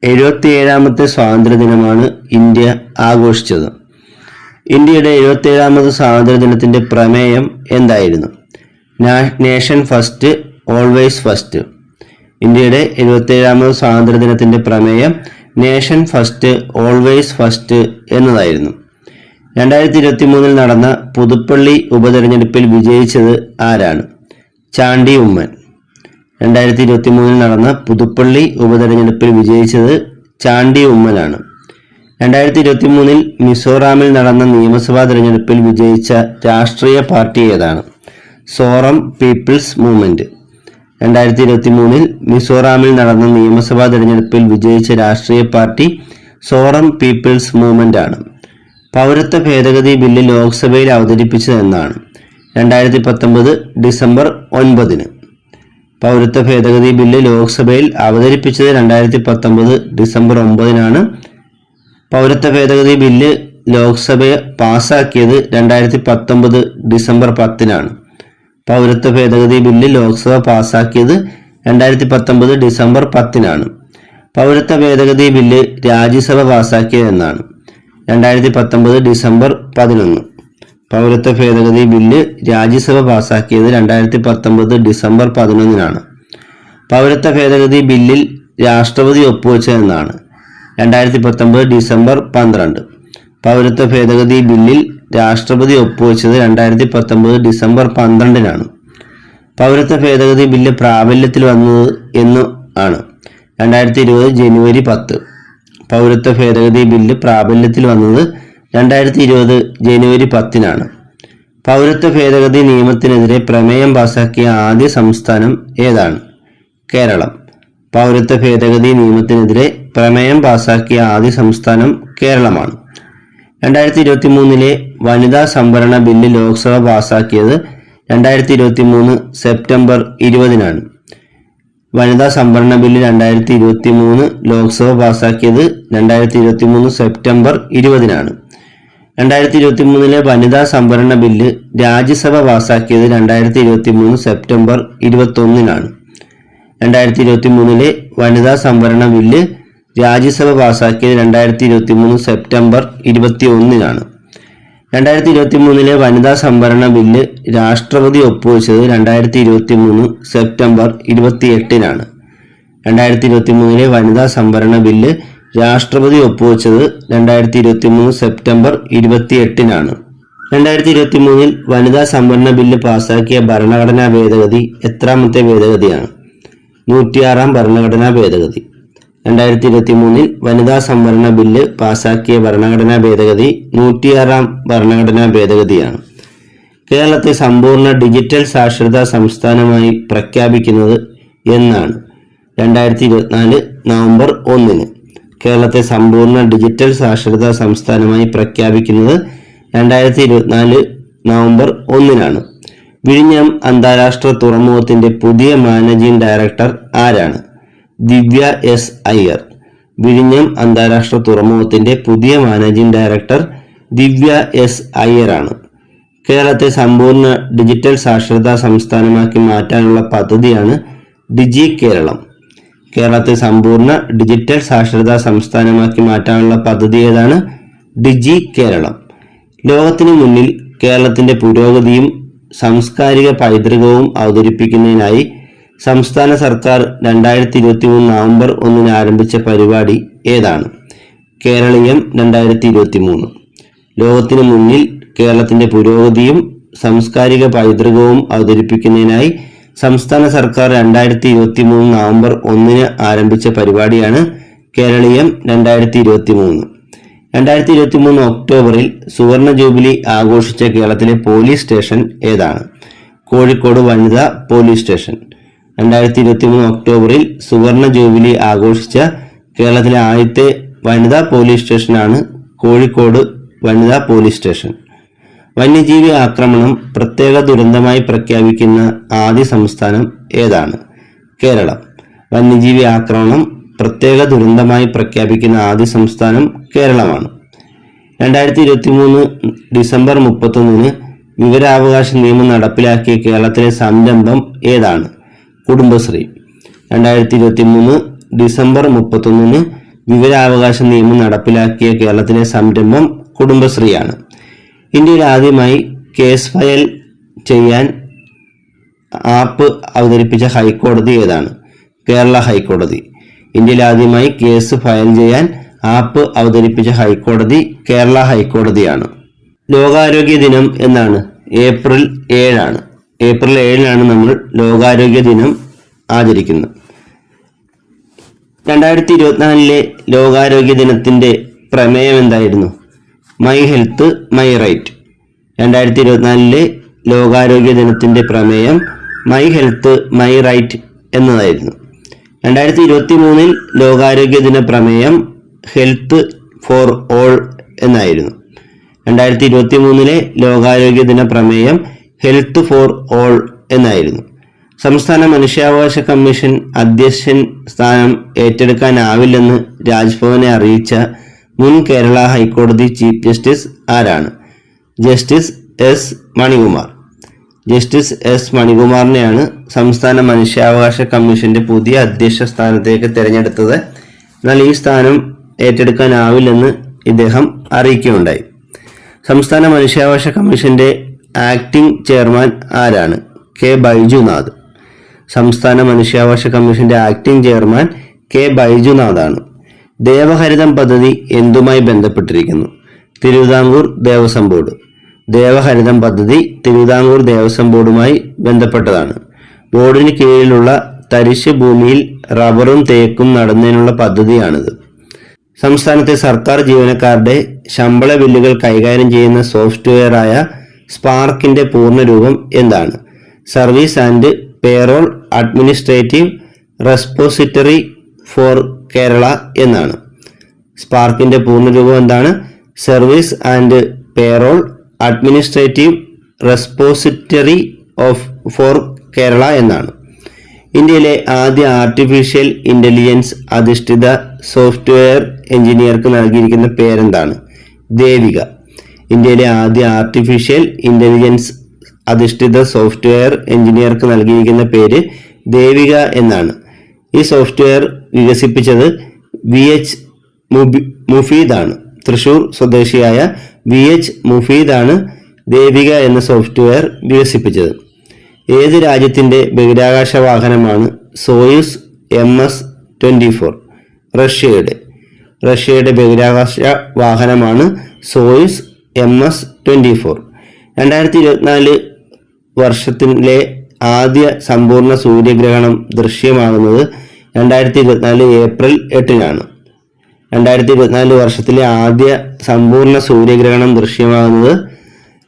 77ാമത്തെ സ്വാതന്ത്ര്യ ദിനമാണ് ഇന്ത്യ ആഘോഷിച്ചത്. ഇന്ത്യയുടെ 77ാമത് സ്വാതന്ത്ര്യ ദിനത്തിന്റെ പ്രമേയം എന്തായിരുന്നു? Nation first, always first. ഇന്ത്യയുടെ 77ാമത് സ്വാതന്ത്ര്യ ദിനത്തിന്റെ പ്രമേയം നേഷൻ ഫസ്റ്റ്, ഓൾവേസ് ഫസ്റ്റ് എന്നതായിരുന്നു. 2023 നടന്ന പുതുപ്പള്ളി ഉപതെരഞ്ഞെടുപ്പിൽ വിജയിച്ചത് ആരാണ്? ചാണ്ടി ഉമ്മൻ. 2023 നടന്ന പുതുപ്പള്ളി ഉപതെരഞ്ഞെടുപ്പിൽ വിജയിച്ചത് ചാണ്ടി ഉമ്മനാണ്. 2023 മിസോറാമിൽ നടന്ന നിയമസഭാ തെരഞ്ഞെടുപ്പിൽ വിജയിച്ച രാഷ്ട്രീയ പാർട്ടി ഏതാണ്? Zoram people's movement. 2023 മിസോറാമിൽ നടന്ന നിയമസഭാ തെരഞ്ഞെടുപ്പിൽ വിജയിച്ച രാഷ്ട്രീയ പാർട്ടി സോറം പീപ്പിൾസ് മൂവ്മെന്റ് ആണ്. പൗരത്വ ഭേദഗതി ബില്ല് ലോക്സഭയിൽ അവതരിപ്പിച്ചത് എന്നാണ്? 2019 ഡിസംബർ 9. പൗരത്വ ഭേദഗതി ബില്ല് ലോക്സഭയിൽ അവതരിപ്പിച്ചത് 2019 ഡിസംബർ 9. പൗരത്വ ഭേദഗതി ബില്ല് ലോക്സഭ പാസാക്കിയത് 2019 ഡിസംബർ 10. പൗരത്വ ഭേദഗതി ബില്ല് ലോക്സഭ പാസാക്കിയത് 2019 ഡിസംബർ 10. പൗരത്വ ഭേദഗതി ബില്ല് രാജ്യസഭ പാസാക്കിയത് എന്നാണ്? 2019 ഡിസംബർ 11. പൗരത്വ ഭേദഗതി ബില്ല് രാജ്യസഭ പാസാക്കിയത് 2019 ഡിസംബർ 11. പൗരത്വ ഭേദഗതി ബില്ലിൽ രാഷ്ട്രപതി ഒപ്പുവെച്ചതെന്നാണ്? 2019 ഡിസംബർ 12. പൗരത്വ ഭേദഗതി ബില്ലിൽ രാഷ്ട്രപതി ഒപ്പുവെച്ചത് 2019 ഡിസംബർ 12. പൗരത്വ ഭേദഗതി ബില്ല് പ്രാബല്യത്തിൽ വന്നത് എന്ന് ആണ്? 2020 ജനുവരി 10. പൗരത്വ ഭേദഗതി ബില്ല് പ്രാബല്യത്തിൽ വന്നത് 2020 ജനുവരി 10. പൗരത്വ ഭേദഗതി നിയമത്തിനെതിരെ പ്രമേയം പാസാക്കിയ ആദ്യ സംസ്ഥാനം ഏതാണ്? കേരളം. പൗരത്വ ഭേദഗതി നിയമത്തിനെതിരെ പ്രമേയം പാസാക്കിയ ആദ്യ സംസ്ഥാനം കേരളമാണ്. 2023 വനിതാ സംവരണ ബില്ല് ലോക്സഭ പാസാക്കിയത് 2023 സെപ്റ്റംബർ 20. വനിതാ സംവരണ ബില്ല് 2023 ലോക്സഭ പാസാക്കിയത് 2023 സെപ്റ്റംബർ 20. 2023 വനിതാ സംവരണ ബില്ല് രാജ്യസഭ പാസാക്കിയത് 2023 സെപ്റ്റംബർ 21. 2023 വനിതാ സംവരണ ബില്ല് രാജ്യസഭ പാസാക്കിയത് 2023 സെപ്റ്റംബർ 21. 2023 വനിതാ സംവരണ ബില്ല് രാഷ്ട്രപതി ഒപ്പുവെച്ചത് 2023 സെപ്റ്റംബർ 28. 2023 വനിതാ സംവരണ ബില്ല് രാഷ്ട്രപതി ഒപ്പുവെച്ചത് 2023 സെപ്റ്റംബർ 28. 2023 വനിതാ സംവരണ ബില്ല് പാസാക്കിയ ഭരണഘടനാ ഭേദഗതി എത്രാമത്തെ ഭേദഗതിയാണ്? 106ാം ഭരണഘടനാ ഭേദഗതി. 2023 വനിതാ സംവരണ ബില്ല് പാസാക്കിയ ഭരണഘടനാ ഭേദഗതി 106ാം ഭരണഘടനാ ഭേദഗതിയാണ്. കേരളത്തെ സമ്പൂർണ്ണ ഡിജിറ്റൽ സാക്ഷരതാ സംസ്ഥാനമായി പ്രഖ്യാപിക്കുന്നത് എന്നാണ്? 2024 നവംബർ 1. കേരളത്തെ സമ്പൂർണ്ണ ഡിജിറ്റൽ സാക്ഷരതാ സംസ്ഥാനമായി പ്രഖ്യാപിക്കുന്നത് 2024 നവംബർ 1. വിഴിഞ്ഞം അന്താരാഷ്ട്ര തുറമുഖത്തിന്റെ പുതിയ മാനേജിംഗ് ഡയറക്ടർ ആരാണ്? ദിവ്യ എസ് അയ്യർ. വിഴിഞ്ഞം അന്താരാഷ്ട്ര തുറമുഖത്തിന്റെ പുതിയ മാനേജിംഗ് ഡയറക്ടർ ദിവ്യ എസ് അയ്യറാണ്. കേരളത്തെ സമ്പൂർണ്ണ ഡിജിറ്റൽ സാക്ഷരതാ സംസ്ഥാനമാക്കി മാറ്റാനുള്ള പദ്ധതിയാണ് ഡിജി കേരളം. കേരളത്തെ സമ്പൂർണ്ണ ഡിജിറ്റൽ സാക്ഷരതാ സംസ്ഥാനമാക്കി മാറ്റാനുള്ള പദ്ധതി ഏതാണ്? ഡിജി കേരളം. ലോകത്തിനു മുന്നിൽ കേരളത്തിന്റെ പുരോഗതിയും സാംസ്കാരിക പൈതൃകവും അവതരിപ്പിക്കുന്നതിനായി സംസ്ഥാന സർക്കാർ 2023 നവംബർ 1 ആരംഭിച്ച പരിപാടി ഏതാണ്? കേരളീയം 2023. ലോകത്തിനു മുന്നിൽ കേരളത്തിന്റെ പുരോഗതിയും സാംസ്കാരിക പൈതൃകവും അവതരിപ്പിക്കുന്നതിനായി സംസ്ഥാന സർക്കാർ 2023 നവംബർ 1 ആരംഭിച്ച പരിപാടിയാണ് കേരളീയം 2023. 2023 ഒക്ടോബറിൽ സുവർണ ജൂബിലി ആഘോഷിച്ച കേരളത്തിലെ പോലീസ് സ്റ്റേഷൻ ഏതാണ്? കോഴിക്കോട് വനിതാ പോലീസ് സ്റ്റേഷൻ. 2023 ഒക്ടോബറിൽ സുവർണ ജൂബിലി ആഘോഷിച്ച കേരളത്തിലെ ആദ്യത്തെ വനിതാ പോലീസ് സ്റ്റേഷനാണ് കോഴിക്കോട് വനിതാ പോലീസ് സ്റ്റേഷൻ. വന്യജീവി ആക്രമണം പ്രത്യേക ദുരന്തമായി പ്രഖ്യാപിക്കുന്ന ആദ്യ സംസ്ഥാനം ഏതാണ്? കേരളം. വന്യജീവി ആക്രമണം പ്രത്യേക ദുരന്തമായി പ്രഖ്യാപിക്കുന്ന ആദ്യ സംസ്ഥാനം കേരളമാണ്. 2023 ഡിസംബർ 31 വിവരാവകാശ നിയമം നടപ്പിലാക്കിയ കേരളത്തിലെ സംരംഭം ഏതാണ്? കുടുംബശ്രീ. 2023 ഡിസംബർ 31 വിവരാവകാശ നിയമം നടപ്പിലാക്കിയ കേരളത്തിലെ സംരംഭം കുടുംബശ്രീയാണ്. ഇന്ത്യയിൽ ആദ്യമായി കേസ് ഫയൽ ചെയ്യാൻ ആപ്പ് അവതരിപ്പിച്ച ഹൈക്കോടതി ഏതാണ്? കേരള ഹൈക്കോടതി. ഇന്ത്യയിൽ ആദ്യമായി കേസ് ഫയൽ ചെയ്യാൻ ആപ്പ് അവതരിപ്പിച്ച ഹൈക്കോടതി കേരള ഹൈക്കോടതിയാണ്. ലോകാരോഗ്യ ദിനം എന്നാണ്? ഏപ്രിൽ 7 ഏപ്രിൽ 7 നമ്മൾ ലോകാരോഗ്യ ദിനം ആചരിക്കുന്നത്. 2024 ലോകാരോഗ്യ ദിനത്തിന്റെ പ്രമേയം എന്തായിരുന്നു? My health my right. 2024 ലോകാരോഗ്യ ദിനത്തിന്റെ പ്രമേയം മൈ ഹെൽത്ത് മൈ റൈറ്റ് എന്നതായിരുന്നു. 2023 ലോകാരോഗ്യ ദിന പ്രമേയം ഹെൽത്ത് ഫോർ ഓൾ എന്നായിരുന്നു. 2023 ലോകാരോഗ്യ ദിന പ്രമേയം ഹെൽത്ത് ഫോർ ഓൾ എന്നായിരുന്നു. സംസ്ഥാന മനുഷ്യാവകാശ കമ്മീഷൻ അധ്യക്ഷൻ സ്ഥാനം ഏറ്റെടുക്കാനാവില്ലെന്ന് രാജ്ഭവനെ അറിയിച്ച മുൻ കേരള ഹൈക്കോടതി ചീഫ് ജസ്റ്റിസ് ആരാണ്? Justice S Manikumar. Justice S മണികുമാറിനെയാണ് സംസ്ഥാന മനുഷ്യാവകാശ കമ്മീഷന്റെ പുതിയ അധ്യക്ഷ സ്ഥാനത്തേക്ക് തിരഞ്ഞെടുത്തത്. എന്നാൽ ഈ സ്ഥാനം ഏറ്റെടുക്കാനാവില്ലെന്ന് ഇദ്ദേഹം അറിയിക്കുകയുണ്ടായി. സംസ്ഥാന മനുഷ്യാവകാശ കമ്മീഷന്റെ ആക്ടിംഗ് ചെയർമാൻ ആരാണ്? കെ ബൈജുനാഥ്. സംസ്ഥാന മനുഷ്യാവകാശ കമ്മീഷന്റെ ആക്ടിംഗ് ചെയർമാൻ കെ ബൈജുനാഥാണ്. ദേവഹരിതം പദ്ധതി എന്തുമായി ബന്ധപ്പെട്ടിരിക്കുന്നു? തിരുവിതാംകൂർ ദേവസ്വം ബോർഡ്. ദേവഹരിതം പദ്ധതി തിരുവിതാംകൂർ ദേവസ്വം ബോർഡുമായി ബന്ധപ്പെട്ടതാണ്. ബോർഡിന് കീഴിലുള്ള തരിശ് ഭൂമിയിൽ റബ്ബറും തേക്കും നടുന്നതിനുള്ള പദ്ധതിയാണിത്. സംസ്ഥാനത്തെ സർക്കാർ ജീവനക്കാരുടെ ശമ്പള ബില്ലുകൾ കൈകാര്യം ചെയ്യുന്ന സോഫ്റ്റ്വെയറായ സ്പാർക്കിന്റെ പൂർണ്ണരൂപം എന്താണ്? Service and payroll administrative repository for Kerala എന്നാണ്. സ്പാർക്കിന്റെ പൂർണ്ണരൂപം എന്താണ്? Service and payroll administrative repository for Kerala എന്നാണ്. ഇന്ത്യയിലെ ആദ്യ ആർട്ടിഫിഷ്യൽ ഇന്റലിജൻസ് അധിഷ്ഠിത സോഫ്റ്റ്വെയർ എഞ്ചിനീയർക്ക് നൽകിയിരിക്കുന്ന പേരെന്താണ്? ദേവിക. ഇന്ത്യയിലെ ആദ്യ ആർട്ടിഫിഷ്യൽ ഇന്റലിജൻസ് അധിഷ്ഠിത സോഫ്റ്റ്വെയർ എഞ്ചിനീയർക്ക് നൽകിയിരിക്കുന്ന പേര് ദേവിക എന്നാണ്. ഈ സോഫ്റ്റ്വെയർ വികസിപ്പിച്ചത് VH മുഫീദാണ്. തൃശൂർ സ്വദേശിയായ VH മുഫീദാണ് ദേവിക എന്ന സോഫ്റ്റ്വെയർ വികസിപ്പിച്ചത്. ഏത് രാജ്യത്തിന്റെ ബഹിരാകാശ വാഹനമാണ് സോയൂസ് MS-24? റഷ്യയുടെ ബഹിരാകാശ വാഹനമാണ് സോയൂസ് MS-24. 2024 വർഷത്തിലെ ആദ്യ സമ്പൂർണ്ണ സൂര്യഗ്രഹണം ദൃശ്യമാകുന്നത് 2024 ഏപ്രിൽ 8 2024 വർഷത്തിലെ ആദ്യ സമ്പൂർണ്ണ സൂര്യഗ്രഹണം ദൃശ്യമാകുന്നത്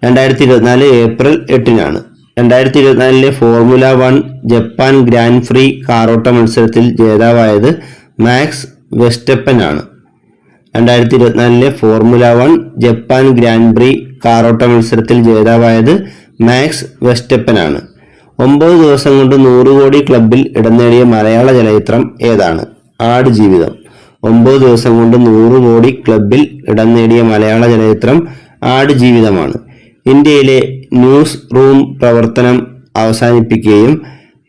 2024 April 8 2024 formula 1 Japan grand prix കാറോട്ട മത്സരത്തിൽ ജേതാവായത് മാക്സ് വെസ്റ്റപ്പൻ ആണ്. 2024 ഫോർമുല 1 ജപ്പാൻ ഗ്രാൻഡ് പ്രീ കാറോട്ട മത്സരത്തിൽ ജേതാവായത് മാക്സ് വെസ്റ്റപ്പൻ ആണ്. 9 ദിവസം കൊണ്ട് 100 കോടി ക്ലബിൽ ഇടം നേടിയ മലയാള ചലച്ചിത്രം ഏതാണ്? ആടുജീവിതം. 9 ദിവസം കൊണ്ട് 100 കോടി ക്ലബിൽ ഇടം നേടിയ മലയാള ചലച്ചിത്രം ആടുജീവിതമാണ്. ഇന്ത്യയിലെ ന്യൂസ് റൂം പ്രവർത്തനം അവസാനിപ്പിക്കുകയും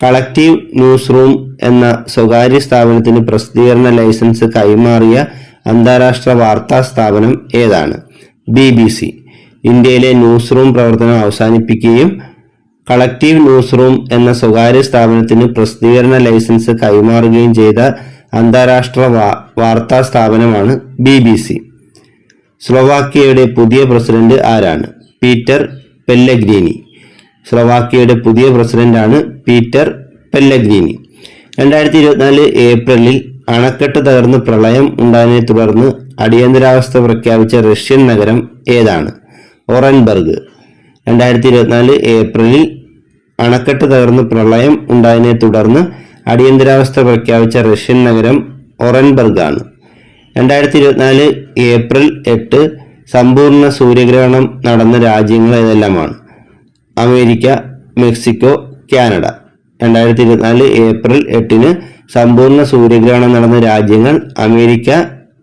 കളക്റ്റീവ് ന്യൂസ് റൂം എന്ന സ്വകാര്യ സ്ഥാപനത്തിന് പ്രസിദ്ധീകരണ ലൈസൻസ് കൈമാറിയ അന്താരാഷ്ട്ര വാർത്താ സ്ഥാപനം ഏതാണ്? BBC. ഇന്ത്യയിലെ ന്യൂസ് റൂം പ്രവർത്തനം അവസാനിപ്പിക്കുകയും കളക്റ്റീവ് ന്യൂസ് റൂം എന്ന സ്വകാര്യ സ്ഥാപനത്തിന് പ്രസിദ്ധീകരണ ലൈസൻസ് കൈമാറുകയും ചെയ്ത അന്താരാഷ്ട്ര വാർത്താ സ്ഥാപനമാണ് BBC. സ്ലോവാക്യയുടെ പുതിയ പ്രസിഡന്റ് ആരാണ്? പീറ്റർ പെല്ലഗ്രീനി. സ്ലൊവാക്യയുടെ പുതിയ പ്രസിഡന്റാണ് പീറ്റർ പെല്ലഗ്രീനി. 2024 ഏപ്രിലിൽ അണക്കെട്ട് തകർന്ന് പ്രളയം ഉണ്ടായതിനെ തുടർന്ന് അടിയന്തരാവസ്ഥ പ്രഖ്യാപിച്ച റഷ്യൻ നഗരം ഏതാണ്? ഓറൻബർഗ്. 2024 ഏപ്രിലിൽ അണക്കെട്ട് തകർന്ന് പ്രളയം ഉണ്ടായതിനെ തുടർന്ന് അടിയന്തരാവസ്ഥ പ്രഖ്യാപിച്ച റഷ്യൻ നഗരം ഓറൻബർഗ് ആണ്. 2024 ഏപ്രിൽ 8 സമ്പൂർണ്ണ സൂര്യഗ്രഹണം നടന്ന രാജ്യങ്ങൾ ഏതെല്ലാമാണ്? America, Mexico, Canada. 2024 ഏപ്രിൽ 8 സമ്പൂർണ്ണ സൂര്യഗ്രഹണം നടന്ന രാജ്യങ്ങൾ അമേരിക്ക,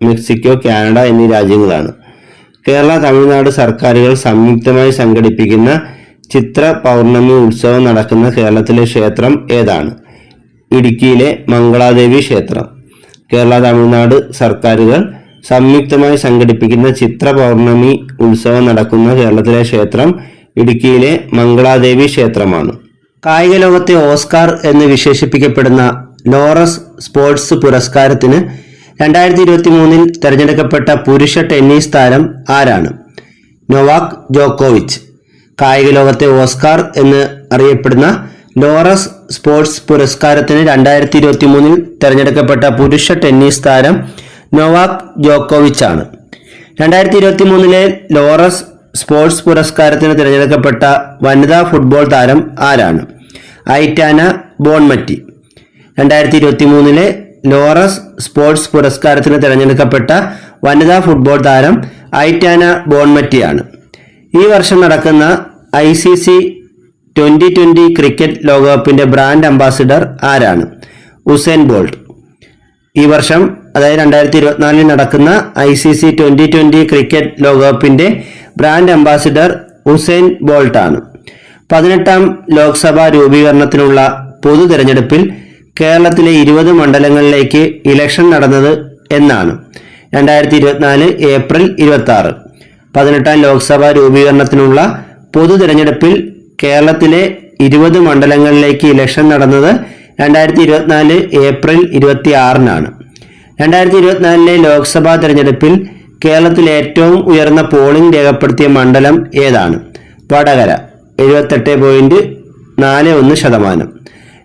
മെക്സിക്കോ, കാനഡ എന്നീ രാജ്യങ്ങളാണ്. കേരള, തമിഴ്നാട് സർക്കാരുകൾ സംയുക്തമായി സംഘടിപ്പിക്കുന്ന ചിത്ര പൗർണമി ഉത്സവം നടക്കുന്ന കേരളത്തിലെ ക്ഷേത്രം ഏതാണ്? ഇടുക്കിയിലെ മംഗളാദേവി ക്ഷേത്രം. കേരള, തമിഴ്നാട് സർക്കാരുകൾ സംയുക്തമായി സംഘടിപ്പിക്കുന്ന ചിത്ര പൗർണമി ഉത്സവം നടക്കുന്ന കേരളത്തിലെ ക്ഷേത്രം ഇടുക്കിയിലെ മംഗളാദേവി ക്ഷേത്രമാണ്. കായിക ലോകത്തെ ഓസ്കാർ എന്ന് വിശേഷിപ്പിക്കപ്പെടുന്ന ലോറസ് സ്പോർട്സ് പുരസ്കാരത്തിന് 2023 തെരഞ്ഞെടുക്കപ്പെട്ട പുരുഷ ടെന്നീസ് താരം ആരാണ്? നൊവാക് ജോക്കോവിച്ച്. കായിക ലോകത്തെ ഓസ്കാർ എന്ന് അറിയപ്പെടുന്ന ലോറസ് സ്പോർട്സ് പുരസ്കാരത്തിന് 2023 തെരഞ്ഞെടുക്കപ്പെട്ട പുരുഷ ടെന്നീസ് താരം നൊവാക് ജോക്കോവിച്ച് ആണ്. 2023 ലോറസ് സ്പോർട്സ് പുരസ്കാരത്തിന് തിരഞ്ഞെടുക്കപ്പെട്ട വനിതാ ഫുട്ബോൾ താരം ആരാണ്? ഐറ്റാന ബോൺമറ്റി. 2023 ലോറസ് സ്പോർട്സ് പുരസ്കാരത്തിന് തിരഞ്ഞെടുക്കപ്പെട്ട വനിതാ ഫുട്ബോൾ താരം ഐറ്റാന ബോൺമറ്റിയാണ്. ഈ വർഷം നടക്കുന്ന ICC 2020 ക്രിക്കറ്റ് ലോകകപ്പിന്റെ ബ്രാൻഡ് അംബാസിഡർ ആരാണ്? Usain bolt. ഈ വർഷം അതായത് 2024 നടക്കുന്ന ICC 2020 ക്രിക്കറ്റ് ലോകകപ്പിന്റെ ബ്രാൻഡ് അംബാസിഡർ ഉസൈൻ ബോൾട്ട് ആണ്. 18ാം ലോക്സഭാ രൂപീകരണത്തിനുള്ള പൊതു തെരഞ്ഞെടുപ്പിൽ കേരളത്തിലെ 20 മണ്ഡലങ്ങളിലേക്ക് ഇലക്ഷൻ നടന്നത് എന്നാണ്? 2024 ഏപ്രിൽ 26. 18ാം ലോക്സഭാ രൂപീകരണത്തിനുള്ള പൊതു തെരഞ്ഞെടുപ്പിൽ കേരളത്തിലെ 20 മണ്ഡലങ്ങളിലേക്ക് ഇലക്ഷൻ നടന്നത് 2024 ഏപ്രിൽ 26-നാണ്. 2024 ലോക്സഭാ തെരഞ്ഞെടുപ്പിൽ കേരളത്തിൽ ഏറ്റവും ഉയർന്ന പോളിംഗ് രേഖപ്പെടുത്തിയ മണ്ഡലം ഏതാണ്? വടകര 78.41%.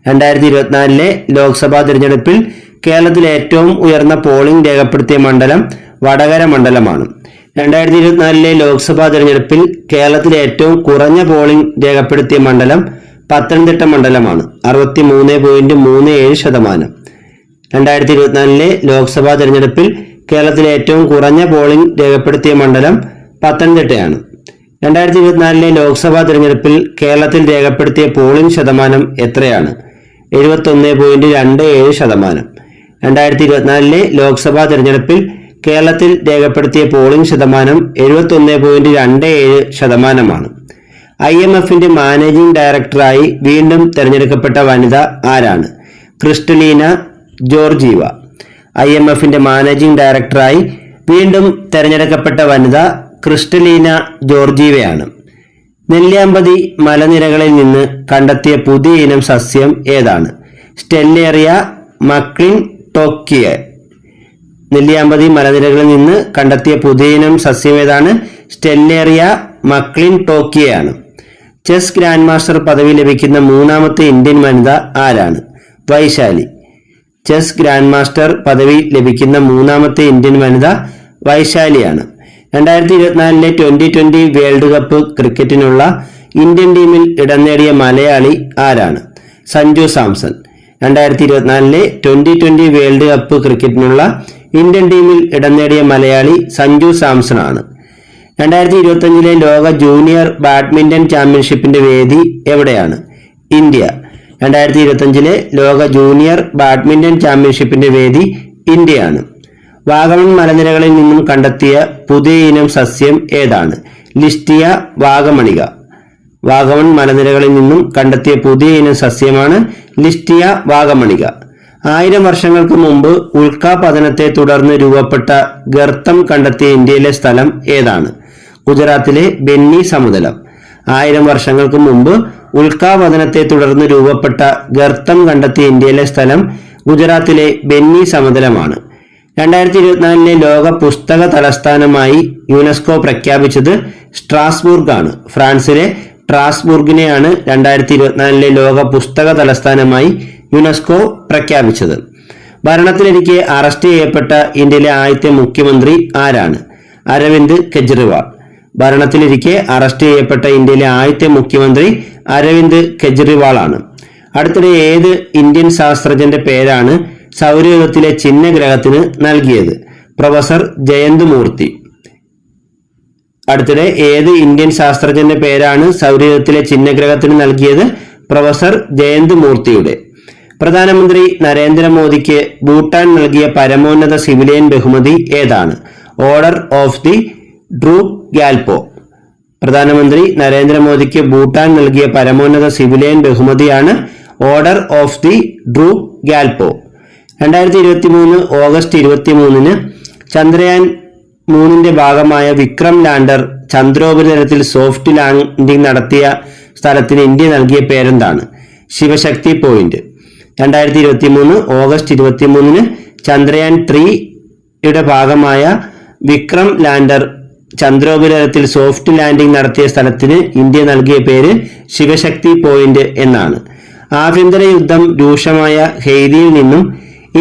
2024 ലോക്സഭാ തെരഞ്ഞെടുപ്പിൽ കേരളത്തിലെ ഏറ്റവും ഉയർന്ന പോളിംഗ് രേഖപ്പെടുത്തിയ മണ്ഡലം വടകര മണ്ഡലമാണ്. 2024 ലോക്സഭാ തെരഞ്ഞെടുപ്പിൽ കേരളത്തിലെ ഏറ്റവും കുറഞ്ഞ പോളിംഗ് രേഖപ്പെടുത്തിയ മണ്ഡലം പത്തനംതിട്ട മണ്ഡലമാണ്, 63.37%. 2024 ലോക്സഭാ തെരഞ്ഞെടുപ്പിൽ കേരളത്തിലെ ഏറ്റവും കുറഞ്ഞ പോളിംഗ് രേഖപ്പെടുത്തിയ മണ്ഡലം പത്തനംതിട്ടയാണ്. 2024 ലോക്സഭാ തെരഞ്ഞെടുപ്പിൽ കേരളത്തിൽ രേഖപ്പെടുത്തിയ പോളിംഗ് ശതമാനം എത്രയാണ്? 71.27%. 2024 ലോക്സഭാ തെരഞ്ഞെടുപ്പിൽ കേരളത്തിൽ രേഖപ്പെടുത്തിയ പോളിംഗ് ശതമാനം 71.27%. IMFന്റെ മാനേജിംഗ് ഡയറക്ടറായി വീണ്ടും തെരഞ്ഞെടുക്കപ്പെട്ട വനിത ആരാണ്? ക്രിസ്റ്റലീന ജോർജീവ. IMFന്റെ മാനേജിംഗ് ഡയറക്ടറായി വീണ്ടും തെരഞ്ഞെടുക്കപ്പെട്ട വനിത ക്രിസ്റ്റലീന ജോർജീവയാണ്. നെല്ലിയാമ്പതി മലനിരകളിൽ നിന്ന് കണ്ടെത്തിയ പുതിയ ഇനം സസ്യം ഏതാണ്? സ്റ്റെല്ലേറിയ മക്ലിൻടോക്കിയെ. നെല്ലിയാമ്പതി മലനിരകളിൽ നിന്ന് കണ്ടെത്തിയ പുതിയ ഇനം സസ്യം ഏതാണ്? സ്റ്റെല്ലേറിയ മക്ലിൻടോക്കിയാണ്. ചെസ് ഗ്രാൻഡ് മാസ്റ്റർ പദവി ലഭിക്കുന്ന മൂന്നാമത്തെ ഇന്ത്യൻ വനിത ആരാണ്? വൈശാലി. ചെസ് ഗ്രാൻഡ് മാസ്റ്റർ പദവി ലഭിക്കുന്ന മൂന്നാമത്തെ ഇന്ത്യൻ വനിത വൈശാലിയാണ്. 2024 2020 വേൾഡ് കപ്പ് ക്രിക്കറ്റിനുള്ള ഇന്ത്യൻ ടീമിൽ ഇടം നേടിയ മലയാളി ആരാണ്? സഞ്ജു സാംസൺ. 2024 2020 വേൾഡ് കപ്പ് ക്രിക്കറ്റിനുള്ള ഇന്ത്യൻ ടീമിൽ ഇടം നേടിയ മലയാളി സഞ്ജു സാംസൺ ആണ്. 2025 ലോക ജൂനിയർ ബാഡ്മിന്റൺ ചാമ്പ്യൻഷിപ്പിന്റെ വേദി എവിടെയാണ്? ഇന്ത്യ. 2025 ലോക ജൂനിയർ ബാഡ്മിന്റൺ ചാമ്പ്യൻഷിപ്പിന്റെ വേദി ഇന്ത്യയാണ്. വാഗമൺ മലനിരകളിൽ നിന്നും കണ്ടെത്തിയ പുതിയ ഇനം സസ്യം ഏതാണ്? ലിസ്റ്റിയ വാഗമണിക. വാഗമൺ മലനിരകളിൽ നിന്നും കണ്ടെത്തിയ പുതിയ ഇനം സസ്യമാണ് ലിസ്റ്റിയ വാഗമണിക. 1000 വർഷങ്ങൾക്ക് മുമ്പ് ഉൽക്കാപതനത്തെ തുടർന്ന് രൂപപ്പെട്ട ഗർത്തം കണ്ടെത്തിയ ഇന്ത്യയിലെ സ്ഥലം ഏതാണ്? ഗുജറാത്തിലെ ബെന്നി സമതലം. 1000 വർഷങ്ങൾക്ക് മുമ്പ് ഉൽക്കാപതനത്തെ തുടർന്ന് രൂപപ്പെട്ട ഗർത്തം കണ്ടെത്തിയ ഇന്ത്യയിലെ സ്ഥലം ഗുജറാത്തിലെ ബെന്നി സമതലമാണ്. 2024 ലോക പുസ്തക തലസ്ഥാനമായി യുനെസ്കോ പ്രഖ്യാപിച്ചത് സ്ട്രാസ്ബൂർഗ് ആണ്. ഫ്രാൻസിലെ സ്ട്രാസ്ബുർഗിനെയാണ് 2024 ലോക പുസ്തക തലസ്ഥാനമായി യുനെസ്കോ പ്രഖ്യാപിച്ചത്. ഭരണത്തിലിരിക്കെ അറസ്റ്റ് ചെയ്യപ്പെട്ട ഇന്ത്യയിലെ ആദ്യത്തെ മുഖ്യമന്ത്രി ആരാണ്? അരവിന്ദ് കെജ്രിവാൾ. ഭരണത്തിലിരിക്കെ അറസ്റ്റ് ചെയ്യപ്പെട്ട ഇന്ത്യയിലെ ആദ്യത്തെ മുഖ്യമന്ത്രി അരവിന്ദ് കെജ്രിവാൾ ആണ്. അടുത്തിടെ ഏത് ഇന്ത്യൻ ശാസ്ത്രജ്ഞന്റെ പേരാണ് സൗരയൂഥത്തിലെ ചിഹ്നഗ്രഹത്തിന് നൽകിയത്? പ്രൊഫസർ ജയന്ത് മൂർത്തി. അടുത്തിടെ ഏത് ഇന്ത്യൻ ശാസ്ത്രജ്ഞന്റെ പേരാണ് സൗരയൂഥത്തിലെ ചിഹ്നഗ്രഹത്തിന് നൽകിയത്? പ്രൊഫസർ ജയന്ത് മൂർത്തിയുടെ. പ്രധാനമന്ത്രി നരേന്ദ്രമോദിക്ക് ഭൂട്ടാൻ നൽകിയ പരമോന്നത സിവിലിയൻ ബഹുമതി ഏതാണ്? Order of the Druk Gyalpo. പ്രധാനമന്ത്രി നരേന്ദ്രമോദിക്ക് ഭൂട്ടാൻ നൽകിയ പരമോന്നത സിവിലിയൻ ബഹുമതിയാണ് order of the Druk Gyalpo. 2023 August 23 Chandrayaan 3 ഭാഗമായ വിക്രം ലാൻഡർ ചന്ദ്രോപരിതലത്തിൽ സോഫ്റ്റ് ലാൻഡിംഗ് നടത്തിയ സ്ഥലത്തിന് ഇന്ത്യ നൽകിയ പേരെന്താണ്? ശിവശക്തി പോയിന്റ്. 2023 ഓഗസ്റ്റ് 23 ചന്ദ്രയാൻ 3 ഭാഗമായ വിക്രം ലാൻഡർ ചന്ദ്രോപരിതലത്തിൽ സോഫ്റ്റ് ലാൻഡിംഗ് നടത്തിയ സ്ഥലത്തിന് ഇന്ത്യ നൽകിയ പേര് ശിവശക്തി പോയിന്റ് എന്നാണ്. ആഭ്യന്തര യുദ്ധം രൂക്ഷമായ ഹെയ്തിയിൽ നിന്നും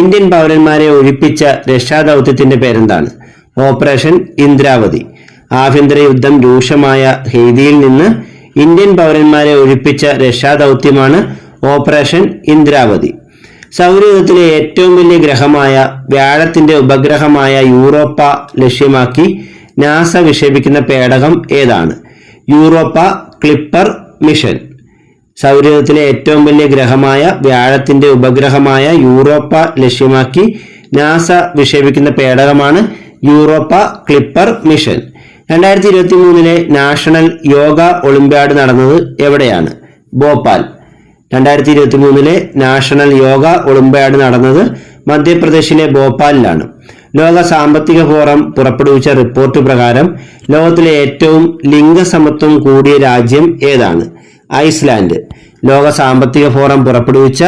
ഇന്ത്യൻ പൗരന്മാരെ ഒഴിപ്പിച്ച രക്ഷാദൌത്യത്തിന്റെ പേരെന്താണ്? ഓപ്പറേഷൻ ഇന്ദ്രാവതി. ആഭ്യന്തര യുദ്ധം രൂക്ഷമായ ഹെയ്തിയിൽ നിന്ന് ഇന്ത്യൻ പൗരന്മാരെ ഒഴിപ്പിച്ച രക്ഷാദൌത്യമാണ് ഓപ്പറേഷൻ ഇന്ദ്രാവതി. സൗരയൂഥത്തിലെ ഏറ്റവും വലിയ ഗ്രഹമായ വ്യാഴത്തിന്റെ ഉപഗ്രഹമായ യൂറോപ്പ ലക്ഷ്യമാക്കി നാസ വിക്ഷേപിക്കുന്ന പേടകം ഏതാണ്? Europa clipper mission. സൗരയൂഥത്തിലെ ഏറ്റവും വലിയ ഗ്രഹമായ വ്യാഴത്തിന്റെ ഉപഗ്രഹമായ യൂറോപ്പ ലക്ഷ്യമാക്കി നാസ വിക്ഷേപിക്കുന്ന പേടകമാണ് Europa clipper mission. 2023 national yoga olympiad നടന്നത് എവിടെയാണ്? ഭോപ്പാൽ. 2023 നാഷണൽ യോഗ ഒളിമ്പ്യാഡ് നടന്നത് മധ്യപ്രദേശിലെ ഭോപ്പാലിലാണ്. ലോക സാമ്പത്തിക ഫോറം പുറപ്പെടുവിച്ച റിപ്പോർട്ട് പ്രകാരം ലോകത്തിലെ ഏറ്റവും ലിംഗസമത്വം കൂടിയ രാജ്യം ഏതാണ്? ഐസ്ലാൻഡ്. ലോക സാമ്പത്തിക ഫോറം പുറപ്പെടുവിച്ച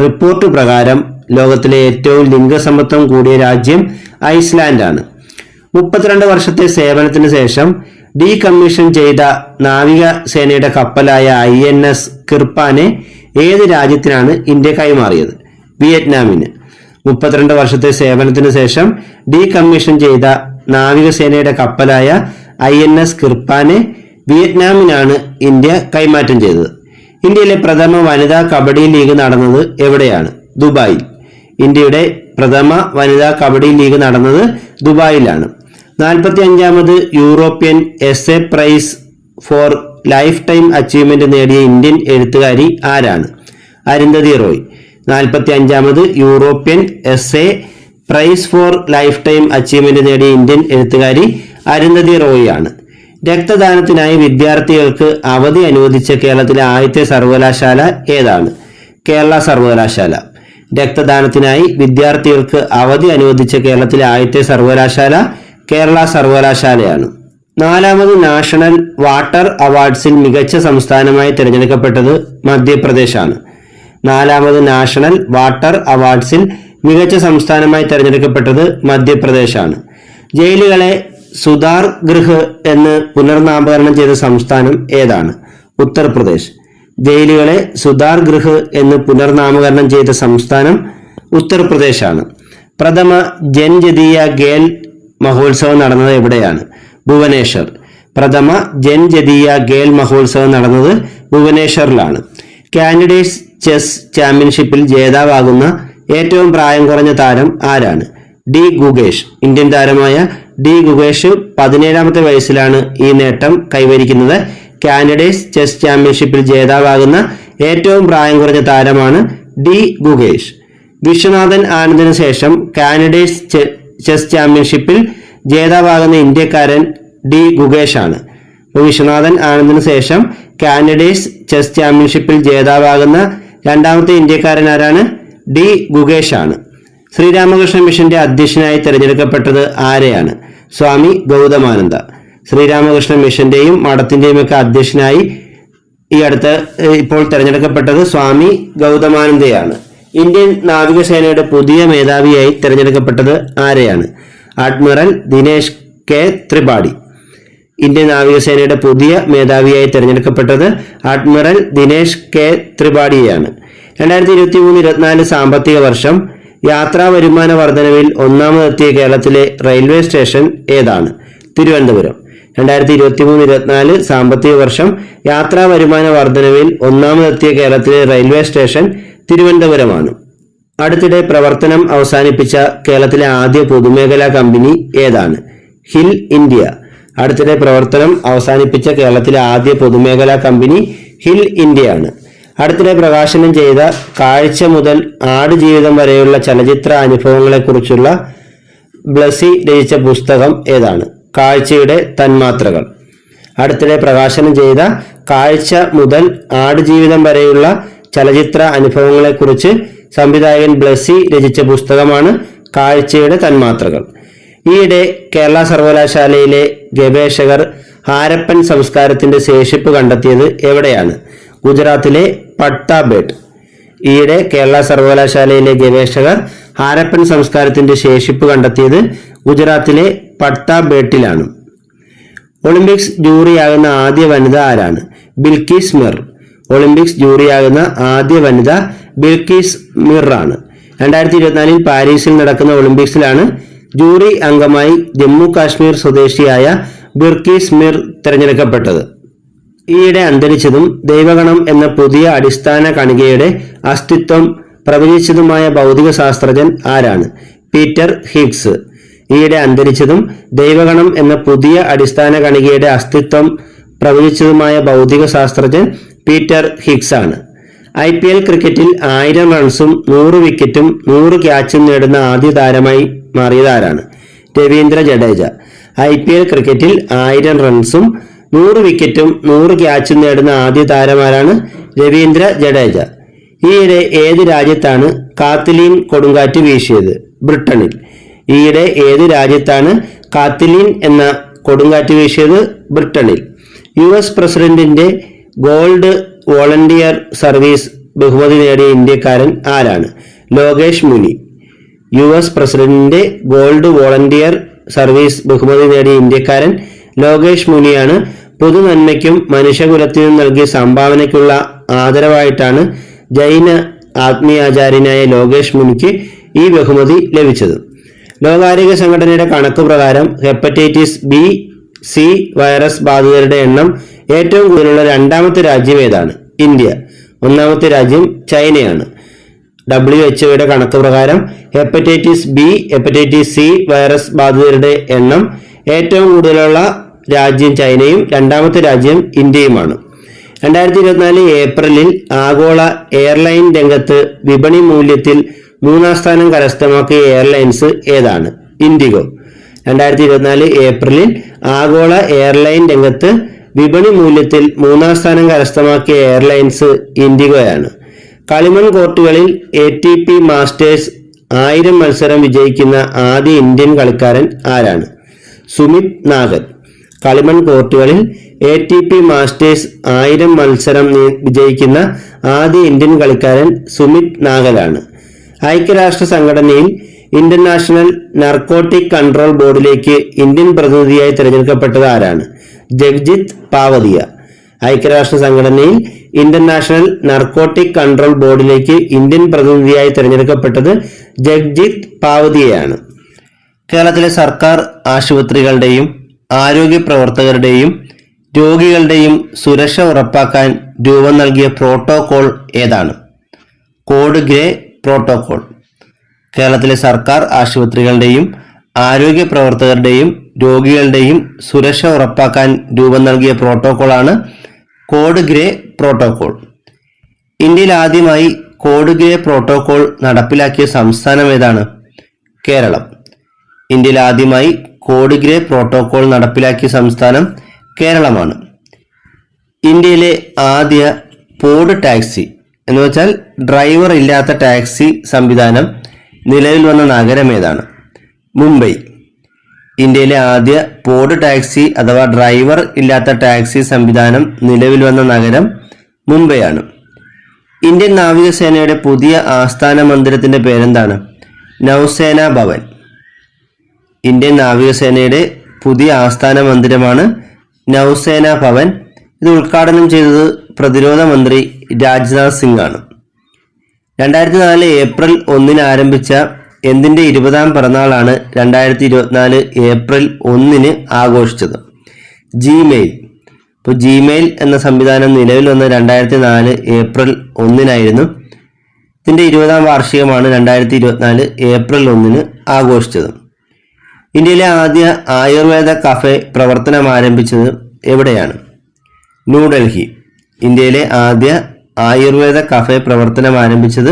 റിപ്പോർട്ട് പ്രകാരം ലോകത്തിലെ ഏറ്റവും ലിംഗസമത്വം കൂടിയ രാജ്യം ഐസ്ലാൻഡ് ആണ്. 32 വർഷത്തെ സേവനത്തിന് ശേഷം ഡീകമ്മീഷൻ ചെയ്ത നാവികസേനയുടെ കപ്പലായ INS കിർപ്പാനെ ഏത് രാജ്യത്തിനാണ് ഇന്ത്യ കൈമാറിയത്? വിയറ്റ്നാമിന്. 32 വർഷത്തെ സേവനത്തിന് ശേഷം ഡീകമ്മീഷൻ ചെയ്ത നാവികസേനയുടെ കപ്പലായ INS കിർപ്പാനെ വിയറ്റ്നാമിനാണ് ഇന്ത്യ കൈമാറ്റം ചെയ്തത്. ഇന്ത്യയിലെ പ്രഥമ വനിതാ കബഡി ലീഗ് നടന്നത് എവിടെയാണ്? ദുബായിൽ. ഇന്ത്യയുടെ പ്രഥമ വനിതാ കബഡി ലീഗ് നടന്നത് ദുബായിലാണ്. 45ാമത് European essay prize for lifetime achievement നേടിയ ഇന്ത്യൻ എഴുത്തുകാരി ആരാണ്? അരുന്ധതി റോയ്. 45ാമത് European essay prize for lifetime achievement നേടിയ ഇന്ത്യൻ എഴുത്തുകാരി അരുന്ധതി റോയ് ആണ്. രക്തദാനത്തിനായി വിദ്യാർത്ഥികൾക്ക് അവധി അനുവദിച്ച കേരളത്തിലെ ആദ്യത്തെ സർവകലാശാല ഏതാണ്? കേരള സർവകലാശാല. രക്തദാനത്തിനായി വിദ്യാർത്ഥികൾക്ക് അവധി അനുവദിച്ച കേരളത്തിലെ ആദ്യത്തെ സർവകലാശാല കേരള സർവകലാശാലയാണ്. 4ാമത് നാഷണൽ വാട്ടർ അവാർഡ്സിൽ മികച്ച സംസ്ഥാനമായി തിരഞ്ഞെടുക്കപ്പെട്ടത് മധ്യപ്രദേശാണ്. 4ാമത് നാഷണൽ വാട്ടർ അവാർഡ്സിൽ മികച്ച സംസ്ഥാനമായി തിരഞ്ഞെടുക്കപ്പെട്ടത് മധ്യപ്രദേശാണ്. ജയിലുകളെ സുധാർ ഗൃഹ് എന്ന് പുനർനാമകരണം ചെയ്ത സംസ്ഥാനം ഏതാണ്? ഉത്തർപ്രദേശ്. ജയിലുകളെ സുധാർ ഗൃഹ് എന്ന് പുനർനാമകരണം ചെയ്ത സംസ്ഥാനം ഉത്തർപ്രദേശാണ്. പ്രഥമ ജൻജതീയ ഖേൽ മഹോത്സവം നടന്നത് എവിടെയാണ്? ഭുവനേശ്വർ. പ്രഥമ ജൻജതീയ ഖേൽ മഹോത്സവം നടന്നത് ഭുവനേശ്വറിലാണ്. കാൻഡിഡേറ്റ്സ് ചെസ് ചാമ്പ്യൻഷിപ്പിൽ ജേതാവാകുന്ന ഏറ്റവും പ്രായം കുറഞ്ഞ താരം ആരാണ്? ഡി ഗുഗേഷ്. ഇന്ത്യൻ താരമായ ഡി ഗുഗേഷ് 17ാമത്തെ വയസ്സിലാണ് ഈ നേട്ടം കൈവരിക്കുന്നത്. കാൻഡിഡേറ്റ്സ് ചെസ് ചാമ്പ്യൻഷിപ്പിൽ ജേതാവാകുന്ന ഏറ്റവും പ്രായം കുറഞ്ഞ താരമാണ് ഡി ഗുഗേഷ്. വിശ്വനാഥൻ ആനന്ദിന് ശേഷം കാൻഡിഡേറ്റ്സ് ചെസ് ചാമ്പ്യൻഷിപ്പിൽ ജേതാവാകുന്ന ഇന്ത്യക്കാരൻ ഡി ഗുഗേഷ് ആണ്. വിശ്വനാഥൻ ആനന്ദിന് ശേഷം കാൻഡിഡേറ്റ്സ് ചെസ് ചാമ്പ്യൻഷിപ്പിൽ ജേതാവാകുന്ന രണ്ടാമത്തെ ഇന്ത്യക്കാരൻ ആരാണ്? ഡി ഗുഗേഷ് ആണ്. ശ്രീരാമകൃഷ്ണ മിഷന്റെ അധ്യക്ഷനായി തിരഞ്ഞെടുക്കപ്പെട്ടത് ആരെയാണ്? സ്വാമി ഗൗതമാനന്ദ. ശ്രീരാമകൃഷ്ണ മിഷന്റെയും മഠത്തിന്റെയും ഒക്കെ അധ്യക്ഷനായി ഇപ്പോൾ തിരഞ്ഞെടുക്കപ്പെട്ടത് സ്വാമി ഗൗതമാനന്ദയാണ്. ഇന്ത്യൻ നാവികസേനയുടെ പുതിയ മേധാവിയായി തിരഞ്ഞെടുക്കപ്പെട്ടത് ആരെയാണ്? Admiral Dinesh K Tripathi. Indian നാവികസേനയുടെ പുതിയ മേധാവിയായി തെരഞ്ഞെടുക്കപ്പെട്ടത് അഡ്മിറൽ ദിനേശ് കെ ത്രിപാഠിയെയാണ്. 2023-24 സാമ്പത്തിക വർഷം യാത്രാ വരുമാന വർധനവിൽ ഒന്നാമതെത്തിയ കേരളത്തിലെ റെയിൽവേ സ്റ്റേഷൻ ഏതാണ്? തിരുവനന്തപുരം. 2023-24 സാമ്പത്തിക വർഷം യാത്രാ വരുമാന വർധനവിൽ ഒന്നാമതെത്തിയ കേരളത്തിലെ റെയിൽവേ സ്റ്റേഷൻ തിരുവനന്തപുരമാണ്. അടുത്തിടെ പ്രവർത്തനം അവസാനിപ്പിച്ച കേരളത്തിലെ ആദ്യ പൊതുമേഖലാ കമ്പനി ഏതാണ്? Hill India. അടുത്തിടെ പ്രവർത്തനം അവസാനിപ്പിച്ച കേരളത്തിലെ ആദ്യ പൊതുമേഖലാ കമ്പനി ഹിൽ ഇന്ത്യയാണ്. അടുത്തിടെ പ്രകാശനം ചെയ്ത കാഴ്ച മുതൽ ആടുജീവിതം വരെയുള്ള ചലച്ചിത്ര അനുഭവങ്ങളെക്കുറിച്ചുള്ള ബ്ലസി രചിച്ച പുസ്തകം ഏതാണ്? കാഴ്ചയുടെ തന്മാത്രകൾ. അടുത്തിടെ പ്രകാശനം ചെയ്ത കാഴ്ച മുതൽ ആടുജീവിതം വരെയുള്ള ചലച്ചിത്ര അനുഭവങ്ങളെക്കുറിച്ച് സംവിധായകൻ ബ്ലസി രചിച്ച പുസ്തകമാണ് കാഴ്ചയുടെ തന്മാത്രകൾ. ഈയിടെ കേരള സർവകലാശാലയിലെ ഗവേഷകർ ഹാരപ്പൻ സംസ്കാരത്തിന്റെ ശേഷിപ്പ് കണ്ടെത്തിയത് എവിടെയാണ്? ഗുജറാത്തിലെ പട്ടാബേട്ട്. ഈയിടെ കേരള സർവകലാശാലയിലെ ഗവേഷകർ ഹാരപ്പൻ സംസ്കാരത്തിന്റെ ശേഷിപ്പ് കണ്ടെത്തിയത് ഗുജറാത്തിലെ പട്ടാബേട്ടിലാണ്. ഒളിമ്പിക്സ് ജൂറിയാകുന്ന ആദ്യ വനിത ആരാണ്? ബിൽക്കിസ് മിർ. ഒളിമ്പിക്സ് ജൂറിയാകുന്ന ആദ്യ വനിത ബിൽക്കിസ് മിർ ആണ്. 2024 പാരീസിൽ നടക്കുന്ന ഒളിമ്പിക്സിലാണ് ജൂറി അംഗമായി ജമ്മു കാശ്മീർ സ്വദേശിയായ ബിൽക്കിസ് മിർ തിരഞ്ഞെടുക്കപ്പെട്ടത്. ഈയിടെ അന്തരിച്ചതും ദൈവഗണം എന്ന പുതിയ അടിസ്ഥാന കണികയുടെ അസ്തിത്വം പ്രവചിച്ചതുമായ ഭൗതിക ശാസ്ത്രജ്ഞൻ ആരാണ്? Peter Higgs. ഈയിടെ അന്തരിച്ചതും ദൈവഗണം എന്ന പുതിയ അടിസ്ഥാന കണികയുടെ അസ്തിത്വം പ്രവചിച്ചതുമായ ഭൗതിക ശാസ്ത്രജ്ഞൻ പീറ്റർ ഹിഗ്സ് ആണ്. IPL ക്രിക്കറ്റിൽ 1000 റൺസും 100 വിക്കറ്റും 100 ക്യാച്ചും നേടുന്ന ആദ്യ താരമായി മാറിയതാരാണ്? രവീന്ദ്ര ജഡേജ. IPL ക്രിക്കറ്റിൽ 1000 റൺസും 100 വിക്കറ്റും 100 ക്യാച്ചും നേടുന്ന ആദ്യ താരമാരാണ്? രവീന്ദ്ര ജഡേജ. ഈയിടെ ഏത് രാജ്യത്താണ് കാത്തിലീൻ കൊടുങ്കാറ്റ് വീശിയത്? ബ്രിട്ടനിൽ. ഈയിടെ ഏത് രാജ്യത്താണ് കാത്തിലീൻ എന്ന കൊടുങ്കാറ്റ് വീശിയത്? ബ്രിട്ടനിൽ. US പ്രസിഡന്റിന്റെ ഗോൾഡ് വോളണ്ടിയർ സർവീസ് ബഹുമതി നേടിയ ഇന്ത്യക്കാരൻ ആരാണ്? ലോകേഷ് മുനി. US പ്രസിഡന്റിന്റെ ഗോൾഡ് വോളണ്ടിയർ സർവീസ് ബഹുമതി നേടിയ ഇന്ത്യക്കാരൻ ലോകേഷ് മുനിയാണ്. പൊതുനന്മയ്ക്കും മനുഷ്യകുലത്തിനും നൽകിയ സംഭാവനയ്ക്കുള്ള ആദരവായിട്ടാണ് ജൈന ആത്മീയാചാര്യനായ ലോകേഷ് മുനിക്ക് ഈ ബഹുമതി ലഭിച്ചത്. ലോകാരോഗ്യ സംഘടനയുടെ കണക്ക് പ്രകാരം ഹെപ്പറ്റൈറ്റിസ് B-C വൈറസ് ബാധിതരുടെ എണ്ണം ഏറ്റവും കൂടുതലുള്ള രണ്ടാമത്തെ രാജ്യം ഏതാണ്? ഇന്ത്യ. ഒന്നാമത്തെ രാജ്യം ചൈനയാണ്. WHO കണക്ക് പ്രകാരം hepatitis B, hepatitis C virus ബാധിതരുടെ എണ്ണം ഏറ്റവും കൂടുതലുള്ള രാജ്യം ചൈനയും രണ്ടാമത്തെ രാജ്യം ഇന്ത്യയുമാണ്. 2024 ഏപ്രിലിൽ ആഗോള എയർലൈൻ രംഗത്ത് വിപണി മൂല്യത്തിൽ 3-ാം സ്ഥാനം കരസ്ഥമാക്കിയ എയർലൈൻസ് ഏതാണ്? ഇൻഡിഗോ. 2024 ഏപ്രിലിൽ ആഗോള എയർലൈൻ രംഗത്ത് വിപണി മൂല്യത്തിൽ 3-ാം സ്ഥാനം കരസ്ഥമാക്കിയ എയർലൈൻസ് ഇൻഡിഗോയാണ്. കളിമൺ കോർട്ടുകളിൽ ATP മാസ്റ്റേഴ്സ് 1000 മത്സരം വിജയിക്കുന്ന ആദ്യ ഇന്ത്യൻ കളിക്കാരൻ ആരാണ്? സുമിത് നാഗൽ. കളിമൺ കോർട്ടുകളിൽ ATP മാസ്റ്റേഴ്സ് 1000 മത്സരം വിജയിക്കുന്ന ആദ്യ ഇന്ത്യൻ കളിക്കാരൻ സുമിത് നാഗലാണ്. ഐക്യരാഷ്ട്ര സംഘടനയിൽ ഇന്റർനാഷണൽ നർക്കോട്ടിക് കൺട്രോൾ ബോർഡിലേക്ക് ഇന്ത്യൻ പ്രതിനിധിയായി തിരഞ്ഞെടുക്കപ്പെട്ടത് ആരാണ്? ജഗ്ജിത്ത് പാവദിയ. ഐക്യരാഷ്ട്ര സംഘടനയിൽ ഇന്റർനാഷണൽ നർക്കോട്ടിക് കൺട്രോൾ ബോർഡിലേക്ക് ഇന്ത്യൻ പ്രതിനിധിയായി തിരഞ്ഞെടുക്കപ്പെട്ടത് ജഗ്ജിത്ത് പാവദിയയാണ്. കേരളത്തിലെ സർക്കാർ ആശുപത്രികളുടെയും ആരോഗ്യ പ്രവർത്തകരുടെയും രോഗികളുടെയും സുരക്ഷ ഉറപ്പാക്കാൻ രൂപം നൽകിയ പ്രോട്ടോകോൾ ഏതാണ്? Code grey protocol. കേരളത്തിലെ സർക്കാർ ആശുപത്രികളുടെയും ആരോഗ്യ പ്രവർത്തകരുടെയും രോഗികളുടെയും സുരക്ഷ ഉറപ്പാക്കാൻ രൂപം നൽകിയ പ്രോട്ടോകോളാണ് കോഡ് ഗ്രേ പ്രോട്ടോകോൾ. ഇന്ത്യയിൽ ആദ്യമായി കോഡ് ഗ്രേ പ്രോട്ടോകോൾ നടപ്പിലാക്കിയ സംസ്ഥാനം ഏതാണ്? കേരളം. ഇന്ത്യയിൽ ആദ്യമായി കോഡ് ഗ്രേ പ്രോട്ടോകോൾ നടപ്പിലാക്കിയ സംസ്ഥാനം കേരളമാണ്. ഇന്ത്യയിലെ ആദ്യ പോഡ് ടാക്സി എന്ന് വെച്ചാൽ ഡ്രൈവർ ഇല്ലാത്ത ടാക്സി സംവിധാനം നിലവിൽ വന്ന നഗരം ഏതാണ്? മുംബൈ. ഇന്ത്യയിലെ ആദ്യ പോഡ് ടാക്സി അഥവാ ഡ്രൈവർ ഇല്ലാത്ത ടാക്സി സംവിധാനം നിലവിൽ വന്ന നഗരം മുംബൈയാണ്. ഇന്ത്യൻ നാവികസേനയുടെ പുതിയ ആസ്ഥാന മന്ദിരത്തിന്റെ പേരെന്താണ്? നൗസേന ഭവൻ. ഇന്ത്യൻ നാവികസേനയുടെ പുതിയ ആസ്ഥാന മന്ദിരമാണ് നൗസേന ഭവൻ. ഇത് ഉദ്ഘാടനം ചെയ്തത് പ്രതിരോധ മന്ത്രി രാജ്നാഥ് സിംഗ് ആണ്. 2004 ഏപ്രിൽ 1 ആരംഭിച്ച എന്തിന്റെ 20ാം പിറന്നാളാണ് 2024 ഏപ്രിൽ 1 ആഘോഷിച്ചത്? ജിമെയിൽ. ഇപ്പോൾ ജിമെയിൽ എന്ന സംവിധാനം നിലവിൽ വന്ന 2004 ഏപ്രിൽ 1 ഇതിന്റെ 20ാം വാർഷികമാണ് 2024 ഏപ്രിൽ 1 ആഘോഷിച്ചത്. ഇന്ത്യയിലെ ആദ്യ ആയുർവേദ കഫേ പ്രവർത്തനം ആരംഭിച്ചത് എവിടെയാണ്? ന്യൂഡൽഹി. ഇന്ത്യയിലെ ആദ്യ ആയുർവേദ കഫേ പ്രവർത്തനം ആരംഭിച്ചത്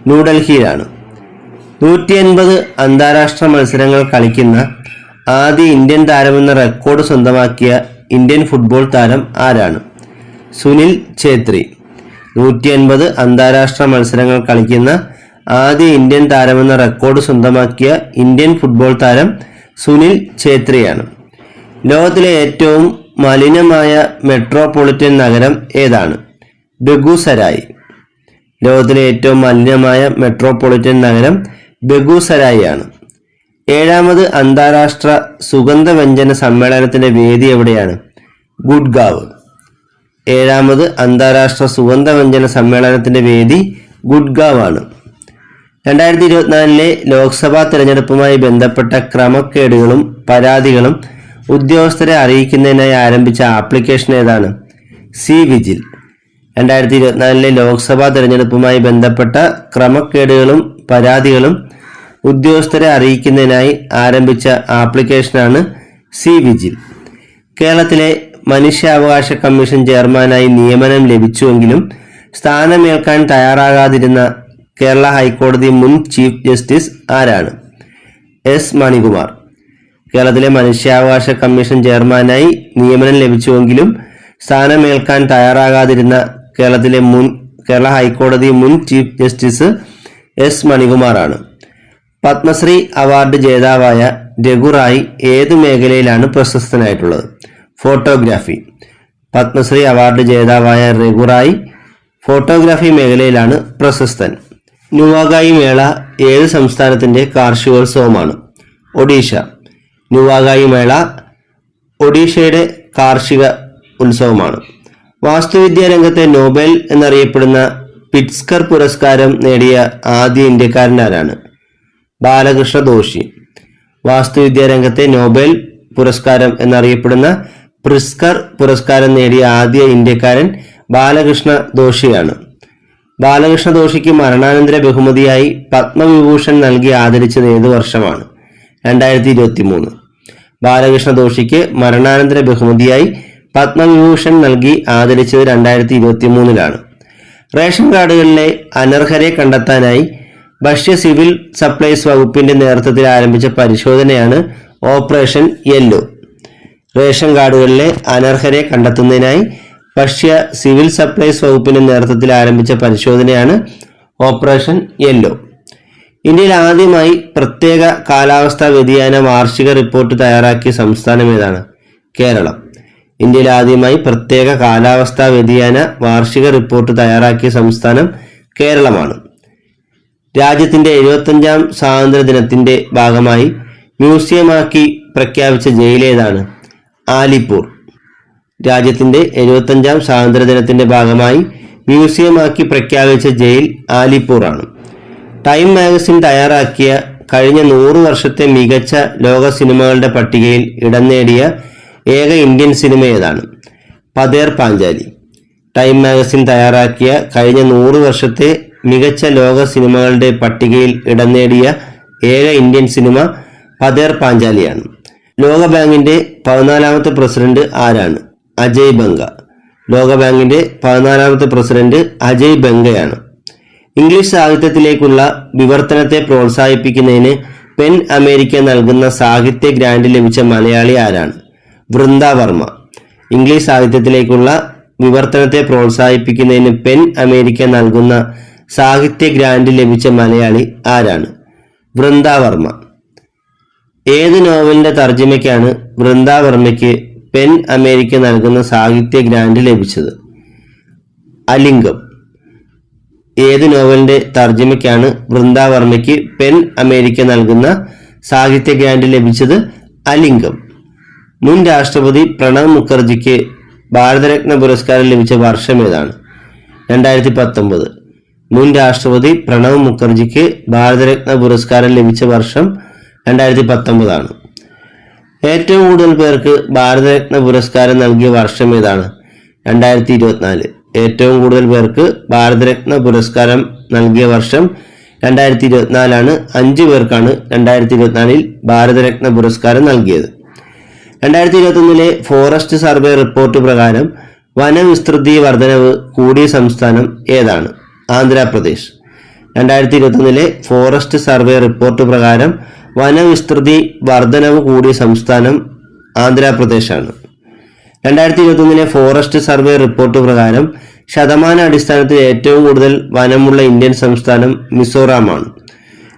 ന്യൂഡൽഹിയിലാണ്. 180 അന്താരാഷ്ട്ര മത്സരങ്ങൾ കളിക്കുന്ന ആദ്യ ഇന്ത്യൻ താരമെന്ന റെക്കോർഡ് സ്വന്തമാക്കിയ ഇന്ത്യൻ ഫുട്ബോൾ താരം ആരാണ്? സുനിൽ ഛേത്രി. 180 അന്താരാഷ്ട്ര മത്സരങ്ങൾ കളിക്കുന്ന ആദ്യ ഇന്ത്യൻ താരമെന്ന റെക്കോർഡ് സ്വന്തമാക്കിയ ഇന്ത്യൻ ഫുട്ബോൾ താരം സുനിൽ ഛേത്രിയാണ്. ലോകത്തിലെ ഏറ്റവും മലിനമായ മെട്രോപൊളിറ്റൻ നഗരം ഏതാണ്? ബെഗുസരായി. ലോകത്തിലെ ഏറ്റവും മലിനമായ മെട്രോപൊളിറ്റൻ നഗരം ബെഗുസരായി ആണ്. 7ാമത് അന്താരാഷ്ട്ര സുഗന്ധവ്യഞ്ജന സമ്മേളനത്തിന്റെ വേദി എവിടെയാണ്? ഗുഡ്ഗാവ്. 7ാമത് അന്താരാഷ്ട്ര സുഗന്ധവ്യഞ്ജന സമ്മേളനത്തിന്റെ വേദി ഗുഡ്ഗാവ് ആണ്. 2024 ലോക്സഭാ തെരഞ്ഞെടുപ്പുമായി ബന്ധപ്പെട്ട ക്രമക്കേടുകളും പരാതികളും ഉദ്യോഗസ്ഥരെ അറിയിക്കുന്നതിനായി ആരംഭിച്ച ആപ്ലിക്കേഷൻ ഏതാണ്? C vigil. 2024 ലോക്സഭാ തെരഞ്ഞെടുപ്പുമായി ബന്ധപ്പെട്ട ക്രമക്കേടുകളും പരാതികളും ഉദ്യോഗസ്ഥരെ അറിയിക്കുന്നതിനായി ആരംഭിച്ച ആപ്ലിക്കേഷനാണ് സി വിജിൽ. കേരളത്തിലെ മനുഷ്യാവകാശ കമ്മീഷൻ ചെയർമാനായി നിയമനം ലഭിച്ചുവെങ്കിലും സ്ഥാനമേൽക്കാൻ തയ്യാറാകാതിരുന്ന കേരള ഹൈക്കോടതി മുൻ ചീഫ് ജസ്റ്റിസ് ആരാണ്? എസ് മണികുമാർ. കേരളത്തിലെ മനുഷ്യാവകാശ കമ്മീഷൻ ചെയർമാനായി നിയമനം ലഭിച്ചുവെങ്കിലും സ്ഥാനമേൽക്കാൻ തയ്യാറാകാതിരുന്ന കേരള ഹൈക്കോടതി മുൻ ചീഫ് ജസ്റ്റിസ് എസ് മണികുമാറാണ്. പത്മശ്രീ അവാർഡ് ജേതാവായ രഘുറായി ഏതു മേഖലയിലാണ് പ്രശസ്തനായിട്ടുള്ളത്? ഫോട്ടോഗ്രാഫി. പത്മശ്രീ അവാർഡ് ജേതാവായ രഘുറായി ഫോട്ടോഗ്രാഫി മേഖലയിലാണ് പ്രശസ്തൻ. നുവാഗായി മേള ഏത് സംസ്ഥാനത്തിന്റെ കാർഷികോത്സവമാണ്? ഒഡീഷ. നുവാഗായി മേള ഒഡീഷയുടെ കാർഷിക ഉത്സവമാണ്. വാസ്തുവിദ്യാ രംഗത്തെ നോബൽ എന്നറിയപ്പെടുന്ന പിറ്റ്സ്കർ പുരസ്കാരം നേടിയ ആദ്യ ഇന്ത്യക്കാരനാരാണ്? ബാലകൃഷ്ണ ദോഷി. വാസ്തുവിദ്യാ രംഗത്തെ നോബൽ പുരസ്കാരം എന്നറിയപ്പെടുന്ന പ്രിസ്കർ പുരസ്കാരം നേടിയ ആദ്യ ഇന്ത്യക്കാരൻ ബാലകൃഷ്ണ ദോഷിയാണ്. ബാലകൃഷ്ണ ദോഷിക്ക് മരണാനന്തര ബഹുമതിയായി പത്മവിഭൂഷൺ നൽകി ആദരിച്ചത് ഏതു വർഷമാണ്? 2023. ബാലകൃഷ്ണ ദോഷിക്ക് മരണാനന്തര ബഹുമതിയായി പത്മവിഭൂഷൺ നൽകി ആദരിച്ചത് 2023 റേഷൻ കാർഡുകളിലെ അനർഹരെ കണ്ടെത്താനായി ഭക്ഷ്യ സിവിൽ സപ്ലൈസ് വകുപ്പിന്റെ നേതൃത്വത്തിൽ ആരംഭിച്ച പരിശോധനയാണ് ഓപ്പറേഷൻ യെല്ലോ. റേഷൻ കാർഡുകളിലെ അനർഹരെ കണ്ടെത്തുന്നതിനായി ഭക്ഷ്യ സിവിൽ സപ്ലൈസ് വകുപ്പിന്റെ നേതൃത്വത്തിൽ ആരംഭിച്ച പരിശോധനയാണ് ഓപ്പറേഷൻ യെല്ലോ. ഇന്ത്യയിൽ ആദ്യമായി പ്രത്യേക കാലാവസ്ഥാ വ്യതിയാന വാർഷിക റിപ്പോർട്ട് തയ്യാറാക്കിയ സംസ്ഥാനം ഏതാണ്? കേരളം. ഇന്ത്യയിൽ ആദ്യമായി പ്രത്യേക കാലാവസ്ഥാ വ്യതിയാന വാർഷിക റിപ്പോർട്ട് തയ്യാറാക്കിയ സംസ്ഥാനം കേരളമാണ്. രാജ്യത്തിന്റെ 75ാം സ്വാതന്ത്ര്യ ദിനത്തിന്റെ ഭാഗമായി മ്യൂസിയമാക്കി പ്രഖ്യാപിച്ച ജയിൽ ഏതാണ്? ആലിപ്പൂർ. രാജ്യത്തിന്റെ 75ാം സ്വാതന്ത്ര്യ ദിനത്തിന്റെ ഭാഗമായി മ്യൂസിയമാക്കി പ്രഖ്യാപിച്ച ജയിൽ ആലിപ്പൂർ ആണ്. ടൈം മാഗസിൻ തയ്യാറാക്കിയ കഴിഞ്ഞ 100 വർഷത്തെ മികച്ച ലോക സിനിമകളുടെ പട്ടികയിൽ ഇടം നേടിയ ഏക ഇന്ത്യൻ സിനിമ ഏതാണ്? പതേർ പാഞ്ചാലി. ടൈം മാഗസിൻ തയ്യാറാക്കിയ കഴിഞ്ഞ 100 വർഷത്തെ മികച്ച ലോക സിനിമകളുടെ പട്ടികയിൽ ഇടം നേടിയ ഏക ഇന്ത്യൻ സിനിമ പതേർ പാഞ്ചാലിയാണ്. ലോകബാങ്കിന്റെ 14ാമത്തെ പ്രസിഡന്റ് ആരാണ്? അജയ് ബംഗ. ലോകബാങ്കിന്റെ 14ാമത്തെ പ്രസിഡന്റ് അജയ് ബംഗയാണ്. ഇംഗ്ലീഷ് സാഹിത്യത്തിലേക്കുള്ള വിവർത്തനത്തെ പ്രോത്സാഹിപ്പിക്കുന്നതിന് പെൻ അമേരിക്ക നൽകുന്ന സാഹിത്യ ഗ്രാന്റ് ലഭിച്ച മലയാളി ആരാണ്? വൃന്ദ വർമ്മ. ഇംഗ്ലീഷ് സാഹിത്യത്തിലേക്കുള്ള വിവർത്തനത്തെ പ്രോത്സാഹിപ്പിക്കുന്നതിന് പെൻ അമേരിക്ക നൽകുന്ന സാഹിത്യ ഗ്രാന്റ് ലഭിച്ച മലയാളി ആരാണ്? വൃന്ദ വർമ്മ. ഏത് നോവലിന്റെ തർജ്ജിമയ്ക്കാണ് വൃന്ദ വർമ്മയ്ക്ക് പെൻ അമേരിക്ക നൽകുന്ന സാഹിത്യ ഗ്രാന്റ് ലഭിച്ചത്? അലിംഗം. ഏത് നോവലിന്റെ തർജ്ജിമയ്ക്കാണ് വൃന്ദ വർമ്മയ്ക്ക് പെൻ അമേരിക്ക നൽകുന്ന സാഹിത്യ ഗ്രാന്റ് ലഭിച്ചത്? അലിംഗം. മുൻ രാഷ്ട്രപതി പ്രണബ് മുഖർജിക്ക് ഭാരതരത്ന പുരസ്കാരം ലഭിച്ച വർഷം ഏതാണ്? 2019. മുൻ രാഷ്ട്രപതി പ്രണബ് മുഖർജിക്ക് ഭാരതരത്ന പുരസ്കാരം ലഭിച്ച വർഷം 2019 ആണ്. ഏറ്റവും കൂടുതൽ പേർക്ക് ഭാരതരത്ന പുരസ്കാരം നൽകിയ വർഷം ഏതാണ്? 2024. ഏറ്റവും കൂടുതൽ പേർക്ക് ഭാരതരത്ന പുരസ്കാരം നൽകിയ വർഷം 2024 ആണ്. 5 പേർക്കാണ് 2024 ഭാരതരത്ന പുരസ്കാരം നൽകിയത്. 2021 ഫോറസ്റ്റ് സർവേ റിപ്പോർട്ട് പ്രകാരം വനവിസ്തൃതി വർധനവ് കൂടിയ സംസ്ഥാനം ഏതാണ്? ആന്ധ്രാപ്രദേശ്. 2021 ഫോറസ്റ്റ് സർവേ റിപ്പോർട്ട് പ്രകാരം വനവിസ്തൃതി വർധനവ് കൂടിയ സംസ്ഥാനം ആന്ധ്രാപ്രദേശാണ്. 2021 ഫോറസ്റ്റ് സർവേ റിപ്പോർട്ട് പ്രകാരം ശതമാന അടിസ്ഥാനത്തിൽ ഏറ്റവും കൂടുതൽ വനമുള്ള ഇന്ത്യൻ സംസ്ഥാനം മിസോറാമാണ്.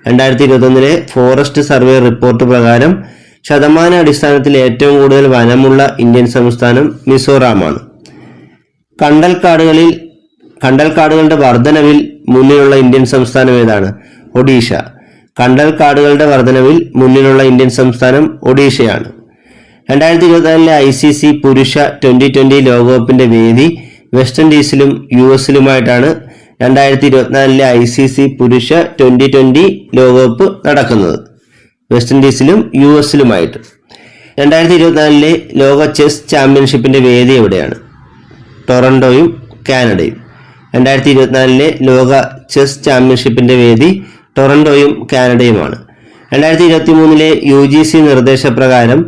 2021 ഫോറസ്റ്റ് സർവേ റിപ്പോർട്ട് പ്രകാരം ശതമാന അടിസ്ഥാനത്തിൽ ഏറ്റവും കൂടുതൽ വനമുള്ള ഇന്ത്യൻ സംസ്ഥാനം മിസോറാമാണ്. കണ്ടൽക്കാടുകളുടെ വർധനവിൽ മുന്നിലുള്ള ഇന്ത്യൻ സംസ്ഥാനം ഏതാണ്? ഒഡീഷ. കണ്ടൽക്കാടുകളുടെ വർധനവിൽ മുന്നിലുള്ള ഇന്ത്യൻ സംസ്ഥാനം ഒഡീഷയാണ്. 2024 ICC പുരുഷ T20 ലോകകപ്പിന്റെ വേദി വെസ്റ്റ് ഇൻഡീസിലും US-ലുമായിട്ടാണ് 2024 ICC പുരുഷ T20 ലോകകപ്പ് നടക്കുന്നത്. വെസ്റ്റ് ഇൻഡീസിലും US-ലുമായിട്ട്. 2024 ലോക ചെസ് ചാമ്പ്യൻഷിപ്പിന്റെ വേദി എവിടെയാണ്? ടൊറന്റോയും കാനഡയും. 2024 ലോക ചെസ് ചാമ്പ്യൻഷിപ്പിന്റെ വേദി ടൊറന്റോയും കാനഡയുമാണ്. 2023 UGC നിർദ്ദേശപ്രകാരം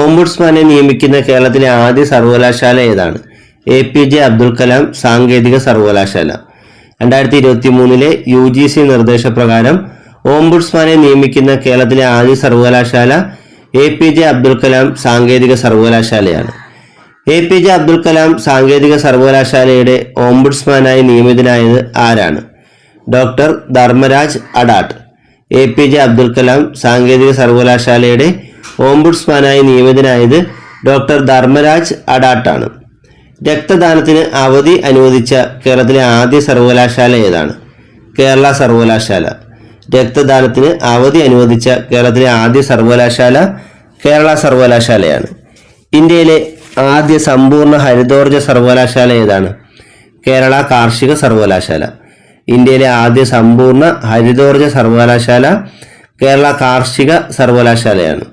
ഓംബുഡ്സ്മാനെ നിയമിക്കുന്ന കേരളത്തിലെ ആദ്യ സർവകലാശാല ഏതാണ്? APJ അബ്ദുൽ കലാം സാങ്കേതിക സർവകലാശാല. 2023 UGC നിർദ്ദേശപ്രകാരം ഓംബുഡ്സ്മാനെ നിയമിക്കുന്ന കേരളത്തിലെ ആദ്യ സർവകലാശാല APJ അബ്ദുൽ കലാം സാങ്കേതിക സർവകലാശാലയാണ്. APJ അബ്ദുൽ കലാം സാങ്കേതിക സർവകലാശാലയുടെ ഓംബുഡ്സ്മാനായി നിയമിതനായത് ആരാണ്? ഡോക്ടർ ധർമ്മരാജ് അഡാട്ട്. APJ അബ്ദുൽ കലാം സാങ്കേതിക സർവകലാശാലയുടെ ഓംബുഡ്സ്മാനായി നിയമിതനായത് ഡോക്ടർ ധർമ്മരാജ് അഡാട്ടാണ്. രക്തദാനത്തിന് അവധി അനുവദിച്ച കേരളത്തിലെ ആദ്യ സർവകലാശാല ഏതാണ്? കേരള സർവകലാശാല. രക്തദാനത്തിന് അവധി അനുവദിച്ച കേരളത്തിലെ ആദ്യ സർവകലാശാല കേരള സർവകലാശാലയാണ്. ഇന്ത്യയിലെ ആദ്യ സമ്പൂർണ്ണ ഹരിതോർജ്ജ സർവകലാശാല ഏതാണ്? കേരള കാർഷിക സർവകലാശാല. ഇന്ത്യയിലെ ആദ്യ സമ്പൂർണ്ണ ഹരിതോർജ്ജ സർവകലാശാല കേരള കാർഷിക സർവകലാശാലയാണ്.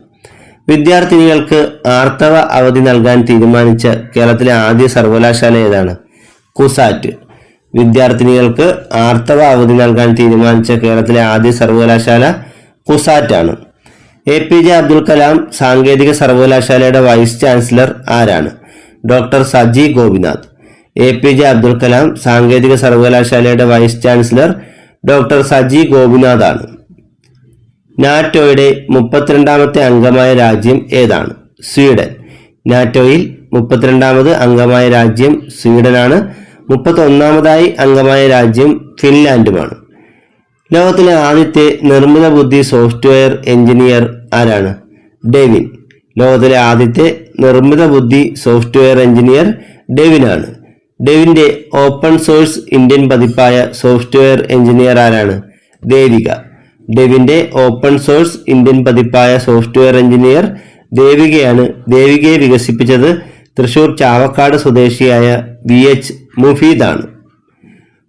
വിദ്യാർത്ഥിനികൾക്ക് ആർത്തവ അവധി നൽകാൻ തീരുമാനിച്ച കേരളത്തിലെ ആദ്യ സർവകലാശാല ഏതാണ്? കുസാറ്റ്. വിദ്യാർത്ഥിനികൾക്ക് ആർത്തവ അവധി നൽകാൻ തീരുമാനിച്ച കേരളത്തിലെ ആദ്യ സർവകലാശാല കുസാറ്റ് ആണ്. APJ അബ്ദുൽ കലാം സാങ്കേതിക സർവകലാശാലയുടെ വൈസ് ചാൻസലർ ആരാണ്? ഡോക്ടർ സജി ഗോപിനാഥ്. APJ അബ്ദുൽ കലാം സാങ്കേതിക സർവകലാശാലയുടെ vice chancellor doctor Saji Gopinath ആണ്. നാറ്റോയുടെ 32ാമത്തെ അംഗമായ രാജ്യം ഏതാണ്? സ്വീഡൻ. നാറ്റോയിൽ 32ാമത് അംഗമായ രാജ്യം സ്വീഡനാണ്. 31ാമതായി അംഗമായ രാജ്യം ഫിൻലാൻഡുമാണ്. ലോകത്തിലെ ആദ്യത്തെ നിർമ്മിത ബുദ്ധി സോഫ്റ്റ്വെയർ എഞ്ചിനീയർ ആരാണ്? ഡെവിൻ. ലോകത്തിലെ ആദ്യത്തെ നിർമ്മിത ബുദ്ധി സോഫ്റ്റ്വെയർ എഞ്ചിനീയർ ഡെവിനാണ്. ഡെവിന്റെ ഓപ്പൺ സോഴ്സ് ഇന്ത്യൻ പതിപ്പായ സോഫ്റ്റ്വെയർ എഞ്ചിനീയർ ആരാണ്? ദേവിക. ഡെവിന്റെ ഓപ്പൺ സോഴ്സ് ഇന്ത്യൻ പതിപ്പായ സോഫ്റ്റ്വെയർ എഞ്ചിനീയർ ദേവികയാണ്. ദേവികയെ വികസിപ്പിച്ചത് തൃശൂർ ചാവക്കാട് സ്വദേശിയായ VH മുഫീദാണ്.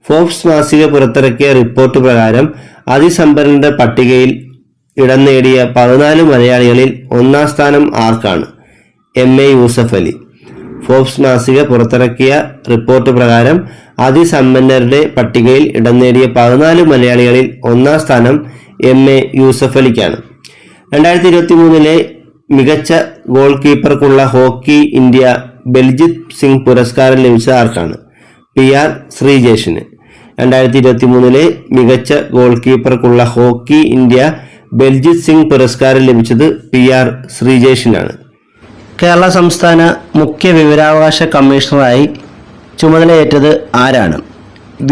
ഫോബ്സ് മാസിക പുറത്തിറക്കിയ റിപ്പോർട്ട് പ്രകാരം അതിസമ്പന്നരുടെ പട്ടികയിൽ ഇടം നേടിയ 14 മലയാളികളിൽ ഒന്നാം സ്ഥാനം ആർക്കാണ്? MA യൂസഫ് അലി. ഫോബ്സ് മാസിക പുറത്തിറക്കിയ റിപ്പോർട്ട് പ്രകാരം അതിസമ്പന്നരുടെ പട്ടികയിൽ ഇടം നേടിയ 14 മലയാളികളിൽ ഒന്നാം സ്ഥാനം MA യൂസഫ് അലിക്കാണ്. 2023 മികച്ച ഗോൾ കീപ്പർക്കുള്ള ഹോക്കി ഇന്ത്യ ബൽജിത് സിംഗ് പുരസ്കാരം ലഭിച്ചത് ആർക്കാണ്? PR ശ്രീജേഷിന്. 2023 മികച്ച ഗോൾ കീപ്പർക്കുള്ള ഹോക്കി ഇന്ത്യ ബൽജിത് സിംഗ് പുരസ്കാരം ലഭിച്ചത് PR ശ്രീജേഷിനാണ്. കേരള സംസ്ഥാന മുഖ്യ വിവരാവകാശ കമ്മീഷണറായി ചുമതലയേറ്റത് ആരാണ്? V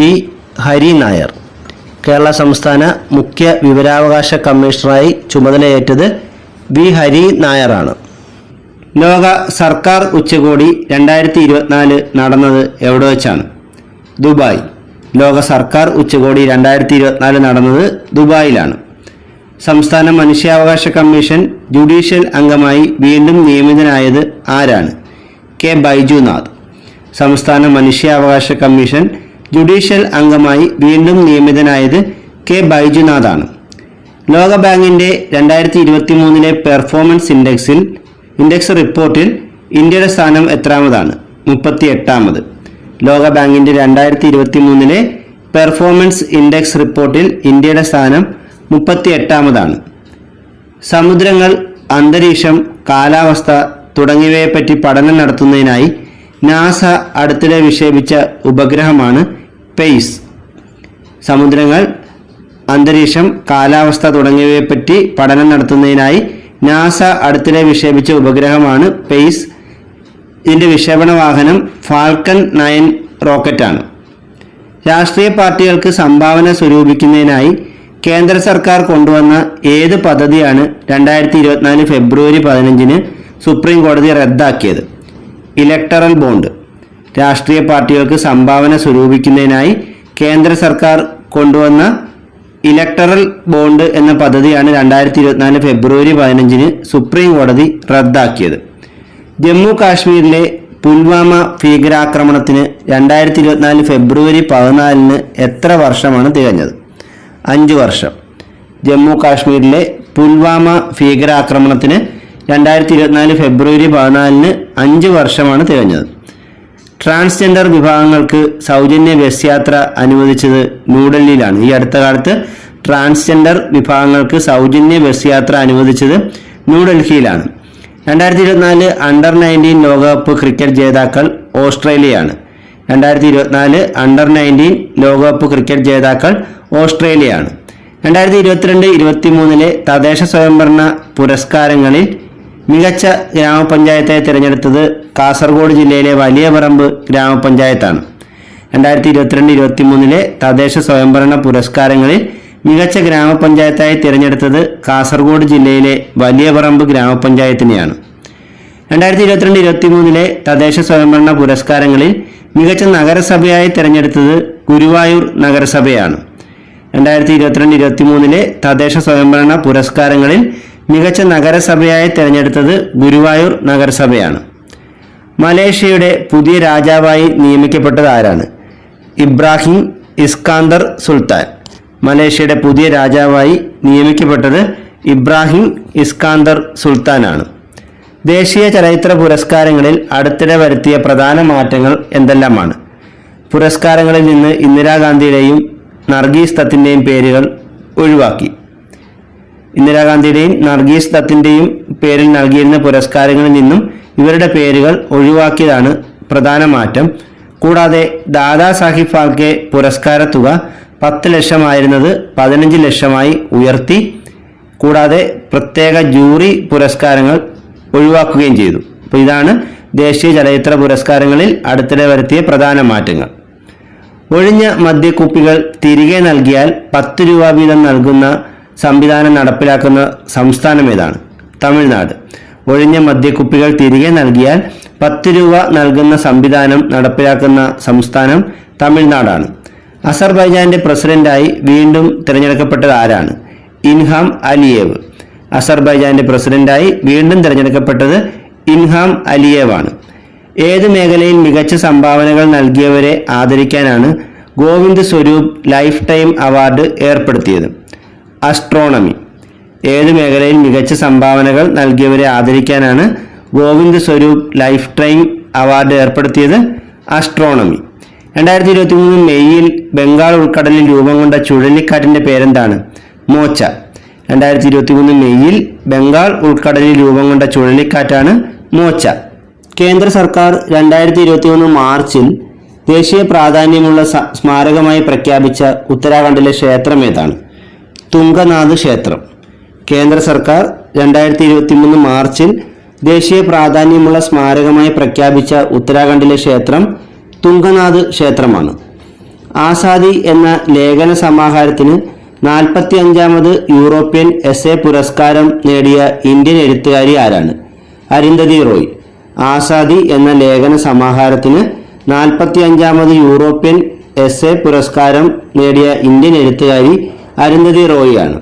ഹരി നായർ. കേരള സംസ്ഥാന മുഖ്യ വിവരാവകാശ കമ്മീഷണറായി ചുമതലയേറ്റത് V ഹരി നായറാണ്. ലോക സർക്കാർ ഉച്ചകോടി 2024 നടന്നത് എവിടെ വെച്ചാണ്? ദുബായ്. ലോക സർക്കാർ ഉച്ചകോടി 2024 നടന്നത് ദുബായിലാണ്. സംസ്ഥാന മനുഷ്യാവകാശ കമ്മീഷൻ ജുഡീഷ്യൽ അംഗമായി വീണ്ടും നിയമിതനായത് ആരാണ്? കെ ബൈജുനാഥ്. സംസ്ഥാന മനുഷ്യാവകാശ കമ്മീഷൻ ജുഡീഷ്യൽ അംഗമായി വീണ്ടും നിയമിതനായത് കെ ബൈജുനാഥാണ്. ലോകബാങ്കിന്റെ 2023 പെർഫോമൻസ് ഇൻഡെക്സ് റിപ്പോർട്ടിൽ ഇന്ത്യയുടെ സ്ഥാനം എത്രാമതാണ്? 38ാമത്. ലോകബാങ്കിന്റെ 2023 പെർഫോമൻസ് ഇൻഡെക്സ് റിപ്പോർട്ടിൽ ഇന്ത്യയുടെ സ്ഥാനം 38ാമതാണ്. സമുദ്രങ്ങൾ, അന്തരീക്ഷം, കാലാവസ്ഥ തുടങ്ങിയവയെപ്പറ്റി പഠനം നടത്തുന്നതിനായി നാസ അടുത്തിടെ വിക്ഷേപിച്ച ഉപഗ്രഹമാണ് പെയ്സ്. സമുദ്രങ്ങൾ, അന്തരീക്ഷം, കാലാവസ്ഥ തുടങ്ങിയവയെപ്പറ്റി പഠനം നടത്തുന്നതിനായി നാസ അടുത്തിടെ വിക്ഷേപിച്ച ഉപഗ്രഹമാണ് പെയ്സ്. ഇതിൻ്റെ വിക്ഷേപണ വാഹനം ഫാൽക്കൺ 9 റോക്കറ്റാണ്. രാഷ്ട്രീയ പാർട്ടികൾക്ക് സംഭാവന സ്വരൂപിക്കുന്നതിനായി കേന്ദ്ര സർക്കാർ കൊണ്ടുവന്ന ഏത് പദ്ധതിയാണ് 2024 ഫെബ്രുവരി 15 സുപ്രീം കോടതി റദ്ദാക്കിയത്? Electoral bond. രാഷ്ട്രീയ പാർട്ടികൾക്ക് സംഭാവന സ്വരൂപിക്കുന്നതിനായി കേന്ദ്ര സർക്കാർ കൊണ്ടുവന്ന ഇലക്ടറൽ ബോണ്ട് എന്ന പദ്ധതിയാണ് 2024 ഫെബ്രുവരി 15 സുപ്രീം കോടതി റദ്ദാക്കിയത്. ജമ്മു കാശ്മീരിലെ പുൽവാമ ഭീകരാക്രമണത്തിന് 2024 ഫെബ്രുവരി 14 എത്ര വർഷമാണ് തികഞ്ഞത്? 5 വർഷം. ജമ്മു കാശ്മീരിലെ പുൽവാമ ഭീകരാക്രമണത്തിന് 2024 ഫെബ്രുവരി 14 5 വർഷമാണ് തികഞ്ഞത്. ട്രാൻസ്ജെൻഡർ വിഭാഗങ്ങൾക്ക് സൗജന്യ ബസ് യാത്ര അനുവദിച്ചത് ന്യൂഡൽഹിയിലാണ്. ഈ അടുത്ത കാലത്ത് ട്രാൻസ്ജെൻഡർ വിഭാഗങ്ങൾക്ക് സൗജന്യ ബസ് യാത്ര അനുവദിച്ചത് ന്യൂഡൽഹിയിലാണ്. 2024 അണ്ടർ 19 ലോകകപ്പ് ക്രിക്കറ്റ് ജേതാക്കൾ ഓസ്ട്രേലിയയാണ്. 2024 അണ്ടർ 19 ലോകകപ്പ് ക്രിക്കറ്റ് ജേതാക്കൾ ഓസ്ട്രേലിയയാണ്. 2022-23 തദ്ദേശ സ്വയംഭരണ പുരസ്കാരങ്ങളിൽ മികച്ച ഗ്രാമപഞ്ചായത്തായി തിരഞ്ഞെടുത്തത് കാസർഗോഡ് ജില്ലയിലെ വലിയ പറമ്പ് ഗ്രാമപഞ്ചായത്താണ്. 2022-23 തദ്ദേശ സ്വയംഭരണ പുരസ്കാരങ്ങളിൽ മികച്ച ഗ്രാമപഞ്ചായത്തായി തിരഞ്ഞെടുത്തത് കാസർഗോഡ് ജില്ലയിലെ വലിയ പറമ്പ് ഗ്രാമപഞ്ചായത്തിനെയാണ്. 2022-23 തദ്ദേശ സ്വയംഭരണ പുരസ്കാരങ്ങളിൽ മികച്ച നഗരസഭയായി തിരഞ്ഞെടുത്തത് ഗുരുവായൂർ നഗരസഭയാണ്. 2022-23 തദ്ദേശ സ്വയംഭരണ പുരസ്കാരങ്ങളിൽ മികച്ച നഗരസഭയായി തിരഞ്ഞെടുത്തത് ഗുരുവായൂർ നഗരസഭയാണ്. മലേഷ്യയുടെ പുതിയ രാജാവായി നിയമിക്കപ്പെട്ടത് ആരാണ്? ഇബ്രാഹിം ഇസ്കാന്ദർ സുൽത്താൻ. മലേഷ്യയുടെ പുതിയ രാജാവായി നിയമിക്കപ്പെട്ടത് ഇബ്രാഹിം ഇസ്കാന്ദർ സുൽത്താനാണ്. ദേശീയ ചലച്ചിത്ര പുരസ്കാരങ്ങളിൽ അടുത്തിടെ വരുത്തിയ പ്രധാന മാറ്റങ്ങൾ എന്തെല്ലാമാണ്? പുരസ്കാരങ്ങളിൽ നിന്ന് ഇന്ദിരാഗാന്ധിയുടെയും നർഗീസ് ദത്തിൻ്റെയും പേരുകൾ ഒഴിവാക്കി. ഇന്ദിരാഗാന്ധിയുടെയും നർഗീസ് ദത്തിൻ്റെയും പേരിൽ നൽകിയിരുന്ന പുരസ്കാരങ്ങളിൽ നിന്നും ഇവരുടെ പേരുകൾ ഒഴിവാക്കിയതാണ് പ്രധാന മാറ്റം. കൂടാതെ ദാദാ സാഹിബ് ഫാൽക്കെ പുരസ്കാര തുക 10 ലക്ഷമായിരുന്നത് 15 ലക്ഷമായി ഉയർത്തി. കൂടാതെ പ്രത്യേക ജൂറി പുരസ്കാരങ്ങൾ ഒഴിവാക്കുകയും ചെയ്തു. അപ്പോൾ ഇതാണ് ദേശീയ ചലച്ചിത്ര പുരസ്കാരങ്ങളിൽ അടുത്തിടെ വരുത്തിയ പ്രധാന മാറ്റങ്ങൾ. ഒഴിഞ്ഞ മദ്യക്കുപ്പികൾ തിരികെ നൽകിയാൽ 10 രൂപ വീതം നൽകുന്ന സംവിധാനം നടപ്പിലാക്കുന്ന സംസ്ഥാനം ഏതാണ്? തമിഴ്നാട്. ഒഴിഞ്ഞ മദ്യക്കുപ്പികൾ തിരികെ നൽകിയാൽ 10 രൂപ നൽകുന്ന സംവിധാനം നടപ്പിലാക്കുന്ന സംസ്ഥാനം തമിഴ്നാടാണ്. അസർബൈജാന്റെ പ്രസിഡന്റായി വീണ്ടും തിരഞ്ഞെടുക്കപ്പെട്ടത് ആരാണ്? ഇൽഹാം അലിയേവ്. അസർബൈജാന്റെ പ്രസിഡന്റായി വീണ്ടും തിരഞ്ഞെടുക്കപ്പെട്ടത് ഇൽഹാം അലിയേവ് ആണ്. ഏത് മേഖലയിൽ മികച്ച സംഭാവനകൾ നൽകിയവരെ ആദരിക്കാനാണ് Govind Swarup lifetime award ഏർപ്പെടുത്തിയത്? അസ്ട്രോണമി. ഏത് മേഖലയിൽ മികച്ച സംഭാവനകൾ നൽകിയവരെ ആദരിക്കാനാണ് Govind Swarup lifetime award ഏർപ്പെടുത്തിയത്? അസ്ട്രോണമി. 2023 മെയ്യിൽ ബംഗാൾ ഉൾക്കടലിൽ രൂപം കൊണ്ട ചുഴലിക്കാറ്റിന്റെ പേരെന്താണ്? മോച്ച. 2023 മെയ്യിൽ ബംഗാൾ ഉൾക്കടലിൽ രൂപം കൊണ്ട ചുഴലിക്കാറ്റാണ് മോച്ച. കേന്ദ്ര സർക്കാർ 2023 മാർച്ചിൽ ദേശീയ പ്രാധാന്യമുള്ള സ്മാരകമായി പ്രഖ്യാപിച്ച ഉത്തരാഖണ്ഡിലെ ക്ഷേത്രം ഏതാണ്? തുംഗനാഥ് ക്ഷേത്രം. കേന്ദ്ര സർക്കാർ 2023 മാർച്ചിൽ ദേശീയ പ്രാധാന്യമുള്ള സ്മാരകമായി പ്രഖ്യാപിച്ച ഉത്തരാഖണ്ഡിലെ ക്ഷേത്രം തുംഗനാഥ് ക്ഷേത്രമാണ്. ആസാദി എന്ന ലേഖന സമാഹാരത്തിന് 45ാമത് യൂറോപ്യൻ എസ്സേ പുരസ്കാരം നേടിയ ഇന്ത്യൻ എഴുത്തുകാരി ആരാണ്? അരുന്ധതി റോയ്. ആസാദി എന്ന ലേഖന സമാഹാരത്തിന് 45ാമത് യൂറോപ്യൻ എസ്സേ പുരസ്കാരം നേടിയ ഇന്ത്യൻ എഴുത്തുകാരി അരുന്ധതി റോയ് ആണ്.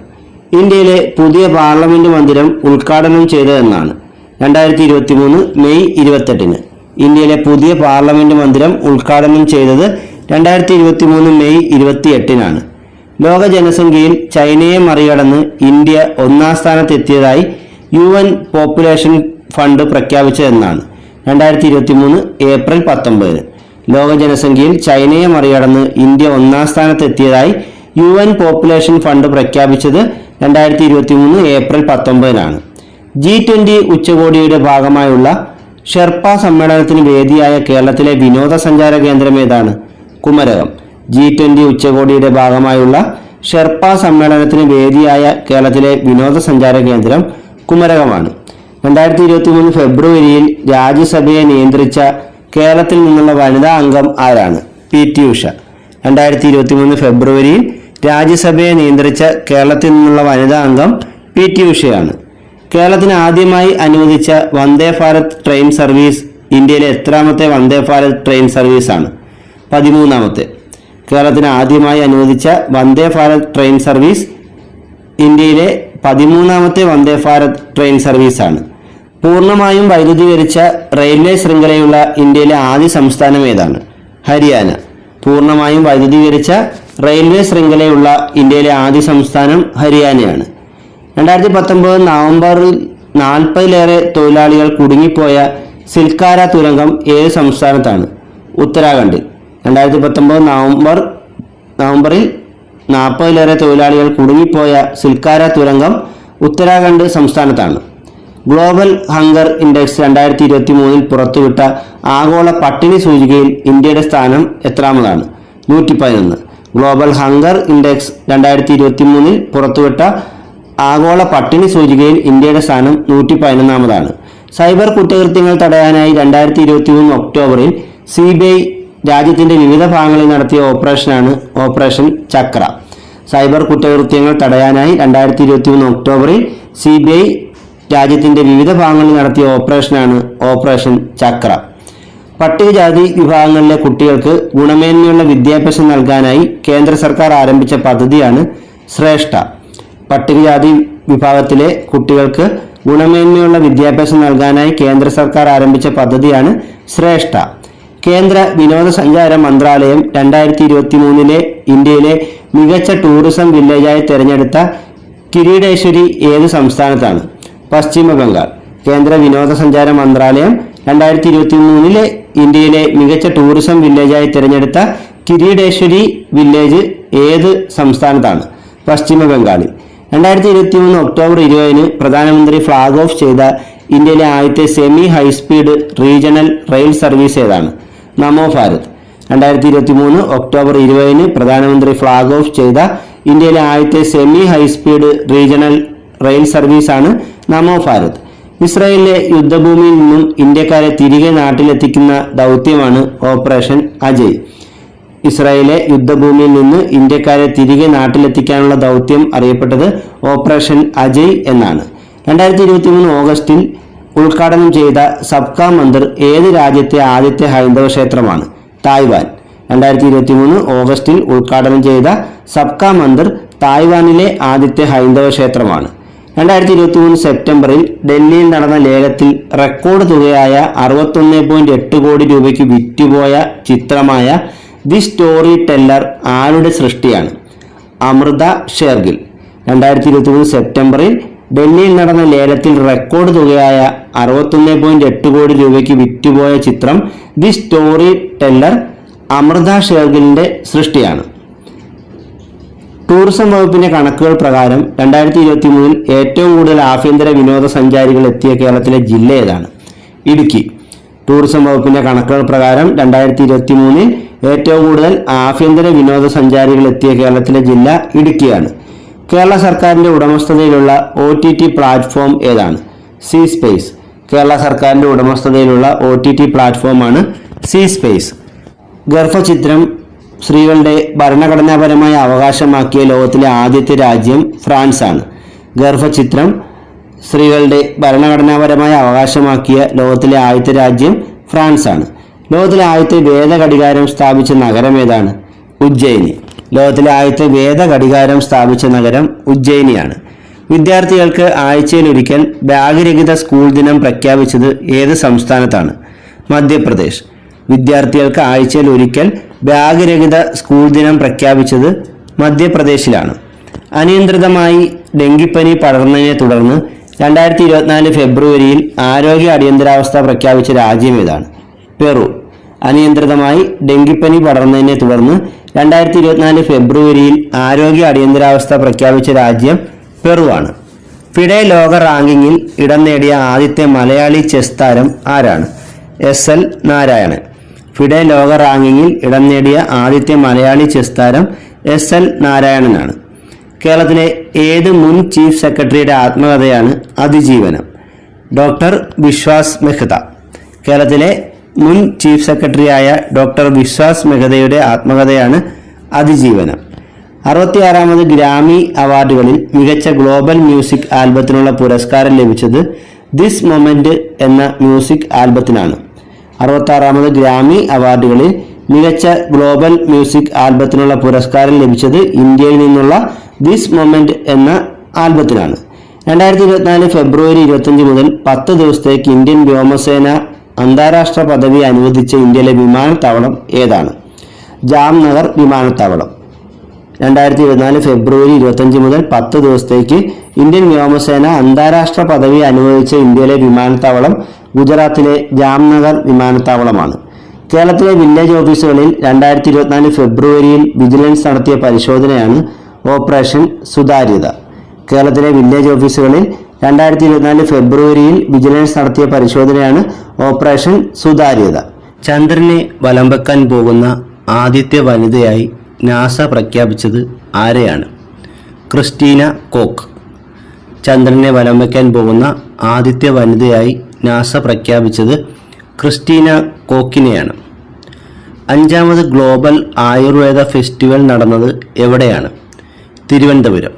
ഇന്ത്യയിലെ പുതിയ പാർലമെന്റ് മന്ദിരം ഉദ്ഘാടനം ചെയ്തതെന്നാണ്? 2023 മെയ് 28. ഇന്ത്യയിലെ പുതിയ പാർലമെന്റ് മന്ദിരം ഉദ്ഘാടനം ചെയ്തത് 2023 മെയ് 28. ലോക ജനസംഖ്യയിൽ ചൈനയെ മറികടന്ന് ഇന്ത്യ ഒന്നാം സ്ഥാനത്തെത്തിയതായി UN പോപ്പുലേഷൻ ഫണ്ട് പ്രഖ്യാപിച്ചതെന്നാണ്? 2023 ഏപ്രിൽ 19. ലോക ജനസംഖ്യയിൽ ചൈനയെ മറികടന്ന് ഇന്ത്യ ഒന്നാം സ്ഥാനത്തെത്തിയതായി UN പോപ്പുലേഷൻ ഫണ്ട് പ്രഖ്യാപിച്ചത് 2023 ഏപ്രിൽ 19. G20 ഉച്ചകോടിയുടെ ഭാഗമായുള്ള ഷെർപ്പ സമ്മേളനത്തിന് വേദിയായ കേരളത്തിലെ വിനോദസഞ്ചാര കേന്ദ്രം ഏതാണ്? കുമരകം. G20 ഉച്ചകോടിയുടെ ഭാഗമായുള്ള ഷെർപ്പ സമ്മേളനത്തിന് വേദിയായ കേരളത്തിലെ വിനോദസഞ്ചാര കേന്ദ്രം കുമരകമാണ്. 2023 ഫെബ്രുവരിയിൽ രാജ്യസഭയെ നിയന്ത്രിച്ച കേരളത്തിൽ നിന്നുള്ള വനിതാ അംഗം ആരാണ്? PT ഉഷ. 2023 ഫെബ്രുവരിയിൽ രാജ്യസഭയെ നിയന്ത്രിച്ച കേരളത്തിൽ നിന്നുള്ള വനിതാ അംഗം PT ഉഷയാണ്. കേരളത്തിന് ആദ്യമായി അനുവദിച്ച വന്ദേ ഭാരത് ട്രെയിൻ സർവീസ് ഇന്ത്യയിലെ എത്രാമത്തെ വന്ദേ ഭാരത് ട്രെയിൻ സർവീസാണ്? 13ാമത്തെ. കേരളത്തിന് ആദ്യമായി അനുവദിച്ച വന്ദേ ഭാരത് ട്രെയിൻ സർവീസ് ഇന്ത്യയിലെ 13ാമത്തെ വന്ദേ ഭാരത് ട്രെയിൻ സർവീസാണ്. പൂർണ്ണമായും വൈദ്യുതീകരിച്ച റെയിൽവേ ശൃംഖലയുള്ള ഇന്ത്യയിലെ ആദ്യ സംസ്ഥാനം ഏതാണ്? ഹരിയാന. പൂർണ്ണമായും വൈദ്യുതീകരിച്ച റെയിൽവേ ശൃംഖലയുള്ള ഇന്ത്യയിലെ ആദ്യ സംസ്ഥാനം ഹരിയാനയാണ്. 2019 നവംബറിൽ 40ലേറെ തൊഴിലാളികൾ കുടുങ്ങിപ്പോയ സിൽക്കാര തുരങ്കം ഏത് സംസ്ഥാനത്താണ്? ഉത്തരാഖണ്ഡിൽ. 2019 നവംബറിൽ 40ലേറെ തൊഴിലാളികൾ കുടുങ്ങിപ്പോയ സിൽക്കാര തുരങ്കം ഉത്തരാഖണ്ഡ് സംസ്ഥാനത്താണ്. ഗ്ലോബൽ ഹങ്കർ ഇൻഡെക്സ് 2023 പുറത്തുവിട്ട ആഗോള പട്ടിണി സൂചികയിൽ ഇന്ത്യയുടെ സ്ഥാനം എത്രാമതാണ്? 111. ഗ്ലോബൽ ഹങ്കർ ഇൻഡെക്സ് 2023 പുറത്തുവിട്ട ആഗോള പട്ടിണി സൂചികയിൽ ഇന്ത്യയുടെ സ്ഥാനം 111ാമതാണ്. സൈബർ കുറ്റകൃത്യങ്ങൾ തടയാനായി 2023 ഒക്ടോബറിൽ CBI രാജ്യത്തിന്റെ വിവിധ ഭാഗങ്ങളിൽ നടത്തിയ ഓപ്പറേഷനാണ് ഓപ്പറേഷൻ ചക്ര. സൈബർ കുറ്റകൃത്യങ്ങൾ തടയാനായി 2023 ഒക്ടോബറിൽ CBI രാജ്യത്തിന്റെ വിവിധ ഭാഗങ്ങളിൽ നടത്തിയ ഓപ്പറേഷനാണ് ഓപ്പറേഷൻ ചക്ര. പട്ടികജാതി വിഭാഗങ്ങളിലെ കുട്ടികൾക്ക് ഗുണമേന്മയുള്ള വിദ്യാഭ്യാസം നൽകാനായി കേന്ദ്ര സർക്കാർ ആരംഭിച്ച പദ്ധതിയാണ് ശ്രേഷ്ഠ. പട്ടികജാതി വിഭാഗത്തിലെ കുട്ടികൾക്ക് ഗുണമേന്മയുള്ള വിദ്യാഭ്യാസം നൽകാനായി കേന്ദ്ര സർക്കാർ ആരംഭിച്ച പദ്ധതിയാണ് ശ്രേഷ്ഠ. കേന്ദ്ര വിനോദസഞ്ചാര മന്ത്രാലയം 2023 ഇന്ത്യയിലെ മികച്ച ടൂറിസം വില്ലേജായി തെരഞ്ഞെടുത്ത കിരീടേശ്വരി ഏത് സംസ്ഥാനത്താണ്? പശ്ചിമ ബംഗാൾ. കേന്ദ്ര വിനോദസഞ്ചാര മന്ത്രാലയം 2023 ഇന്ത്യയിലെ മികച്ച ടൂറിസം വില്ലേജായി തിരഞ്ഞെടുത്ത കിരീടേശ്വരി വില്ലേജ് ഏത് സംസ്ഥാനത്താണ്? പശ്ചിമ ബംഗാളിൽ. 2023 ഒക്ടോബർ 20 പ്രധാനമന്ത്രി ഫ്ലാഗ് ഓഫ് ചെയ്ത ഇന്ത്യയിലെ ആദ്യത്തെ semi high speed regional rail service ഏതാണ്? നമോ ഭാരത്. 2023 ഒക്ടോബർ 20 പ്രധാനമന്ത്രി ഫ്ലാഗ് ഓഫ് ചെയ്ത ഇന്ത്യയിലെ ആദ്യത്തെ സെമി ഹൈസ്പീഡ് റീജിയണൽ റെയിൽ സർവീസാണ് നമോ ഭാരത്. ഇസ്രായേലിലെ യുദ്ധഭൂമിയിൽ നിന്നും ഇന്ത്യക്കാരെ തിരികെ നാട്ടിലെത്തിക്കുന്ന ദൗത്യമാണ് ഓപ്പറേഷൻ അജയ്. ഇസ്രായേലിലെ യുദ്ധഭൂമിയിൽ നിന്ന് ഇന്ത്യക്കാരെ തിരികെ നാട്ടിലെത്തിക്കാനുള്ള ദൗത്യം അറിയപ്പെട്ടത് ഓപ്പറേഷൻ അജയ് എന്നാണ്. 2023 ഓഗസ്റ്റിൽ ഉദ്ഘാടനം ചെയ്ത സബ്കാ മന്ദിർ ഏത് രാജ്യത്തെ ആദ്യത്തെ ഹൈന്ദവ ക്ഷേത്രമാണ്? തായ്വാൻ. 2023 ഓഗസ്റ്റിൽ ഉദ്ഘാടനം ചെയ്ത സബ്കാ മന്ദിർ തായ്വാനിലെ ആദ്യത്തെ ഹൈന്ദവ ക്ഷേത്രമാണ്. 2023 സെപ്റ്റംബറിൽ ഡൽഹിയിൽ നടന്ന ലേലത്തിൽ റെക്കോർഡ് തുകയായ 61.8 കോടി രൂപയ്ക്ക് വിറ്റുപോയ ചിത്രമായ ദി സ്റ്റോറി ടെല്ലർ ആരുടെ സൃഷ്ടിയാണ്? അമൃത ഷേർഗിൽ. 2023 സെപ്റ്റംബറിൽ ഡൽഹിയിൽ നടന്ന ലേലത്തിൽ റെക്കോർഡ് തുകയായ 61.8 കോടി രൂപയ്ക്ക് വിറ്റുപോയ ചിത്രം ദി സ്റ്റോറി ടെല്ലർ അമൃത ഷേർഗിലിന്റെ സൃഷ്ടിയാണ്. ടൂറിസം വകുപ്പിന്റെ കണക്കുകൾ പ്രകാരം 2023 ഏറ്റവും കൂടുതൽ ആഭ്യന്തര വിനോദസഞ്ചാരികൾ എത്തിയ കേരളത്തിലെ ജില്ല ഏതാണ്? ഇടുക്കി. ടൂറിസം വകുപ്പിന്റെ കണക്കുകൾ പ്രകാരം 2023 ഏറ്റവും കൂടുതൽ ആഭ്യന്തര വിനോദസഞ്ചാരികൾ എത്തിയ കേരളത്തിലെ ജില്ല ഇടുക്കിയാണ്. കേരള സർക്കാരിന്റെ ഉടമസ്ഥതയിലുള്ള OTT പ്ലാറ്റ്ഫോം ഏതാണ്? C space. കേരള സർക്കാരിന്റെ ഉടമസ്ഥതയിലുള്ള OTT പ്ലാറ്റ്ഫോമാണ് സി സ്പേസ്. ഗർഭചിത്രം സ്ത്രീകളുടെ ഭരണഘടനാപരമായ അവകാശമാക്കിയ ലോകത്തിലെ ആദ്യത്തെ രാജ്യം ഫ്രാൻസാണ്. ഗർഭചിത്രം സ്ത്രീകളുടെ ഭരണഘടനാപരമായ അവകാശമാക്കിയ ലോകത്തിലെ ആദ്യത്തെ രാജ്യം ഫ്രാൻസാണ്. ലോകത്തിലെ ആദ്യത്തെ വേദഘടികാരം സ്ഥാപിച്ച നഗരം ഏതാണ്? ഉജ്ജയിനി. ലോകത്തിലെ ആദ്യത്തെ വേദഘടികാരം സ്ഥാപിച്ച നഗരം ഉജ്ജയിനിയാണ്. വിദ്യാർത്ഥികൾക്ക് ആഴ്ചയിലൊരിക്കൽ ബാഗ് രഹിത സ്കൂൾ ദിനം പ്രഖ്യാപിച്ചത് ഏത് സംസ്ഥാനത്താണ്? മധ്യപ്രദേശ്. വിദ്യാർത്ഥികൾക്ക് ആഴ്ചയിൽ ഒരിക്കൽ ബാഗ് രഹിത സ്കൂൾ ദിനം പ്രഖ്യാപിച്ചത് മധ്യപ്രദേശിലാണ്. അനിയന്ത്രിതമായി ഡെങ്കിപ്പനി പടർന്നതിനെ തുടർന്ന് 2024 ഫെബ്രുവരിയിൽ ആരോഗ്യ അടിയന്തരാവസ്ഥ പ്രഖ്യാപിച്ച രാജ്യം ഏതാണ്? പെറു. അനിയന്ത്രിതമായി ഡെങ്കിപ്പനി പടർന്നതിനെ തുടർന്ന് 2024 ഫെബ്രുവരിയിൽ ആരോഗ്യ അടിയന്തരാവസ്ഥ പ്രഖ്യാപിച്ച രാജ്യം പെറു ആണ്. ഫിഡെ ലോക റാങ്കിങ്ങിൽ ഇടം നേടിയ ആദ്യത്തെ മലയാളി ചെസ് താരം ആരാണ്? SL നാരായണൻ. ഫിഡെ ലോക റാങ്കിങ്ങിൽ ഇടം നേടിയ ആദ്യത്തെ മലയാളി ചെസ് താരം SL നാരായണനാണ്. കേരളത്തിലെ ഏത് മുൻ ചീഫ് സെക്രട്ടറിയുടെ ആത്മകഥയാണ് അതിജീവനം? ഡോക്ടർ വിശ്വാസ് മെഹ്ത. കേരളത്തിലെ മുൻ ചീഫ് സെക്രട്ടറിയായ ഡോക്ടർ വിശ്വാസ് മെഹ്തയുടെ ആത്മകഥയാണ് അതിജീവനം. 66ാമത് ഗ്രാമി അവാർഡുകളിൽ മികച്ച ഗ്ലോബൽ മ്യൂസിക് ആൽബത്തിനുള്ള പുരസ്കാരം ലഭിച്ചത് ദിസ് മൊമെന്റ് എന്ന മ്യൂസിക് ആൽബത്തിനാണ്. 66ാമത് ഗ്രാമി അവാർഡുകളിൽ മികച്ച ഗ്ലോബൽ മ്യൂസിക് ആൽബത്തിനുള്ള പുരസ്കാരം ലഭിച്ചത് ഇന്ത്യയിൽ നിന്നുള്ള ദിസ് മൊമെന്റ് എന്ന ആൽബത്തിനാണ്. 2024 ഫെബ്രുവരി 25 മുതൽ 10 ദിവസത്തേക്ക് ഇന്ത്യൻ വ്യോമസേന അന്താരാഷ്ട്ര പദവി അനുവദിച്ച ഇന്ത്യയിലെ വിമാനത്താവളം ഏതാണ്? ജാംനഗർ വിമാനത്താവളം. 2024 ഫെബ്രുവരി 25 മുതൽ 10 ദിവസത്തേക്ക് ഇന്ത്യൻ വ്യോമസേന അന്താരാഷ്ട്ര പദവി അനുവദിച്ച ഇന്ത്യയിലെ വിമാനത്താവളം ഗുജറാത്തിലെ ജാംനഗർ വിമാനത്താവളമാണ്. കേരളത്തിലെ വില്ലേജ് ഓഫീസുകളിൽ 2024 ഫെബ്രുവരിയിൽ വിജിലൻസ് നടത്തിയ പരിശോധനയാണ് ഓപ്പറേഷൻ സുതാര്യത. കേരളത്തിലെ വില്ലേജ് ഓഫീസുകളിൽ 2024 ഫെബ്രുവരിയിൽ വിജിലൻസ് നടത്തിയ പരിശോധനയാണ് ഓപ്പറേഷൻ സുതാര്യത. ചന്ദ്രനെ വലം വെക്കാൻ പോകുന്ന ആദ്യത്തെ വനിതയായി നാസ പ്രഖ്യാപിച്ചത് ആരെയാണ്? Christina Koch. ചന്ദ്രനെ വലം വയ്ക്കാൻ പോകുന്ന ആദ്യത്തെ വനിതയായി നാസ പ്രഖ്യാപിച്ചത് ക്രിസ്റ്റീന കോക്കിനെയാണ്. 5ാമത് ഗ്ലോബൽ ആയുർവേദ ഫെസ്റ്റിവൽ നടന്നത് എവിടെയാണ്? തിരുവനന്തപുരം.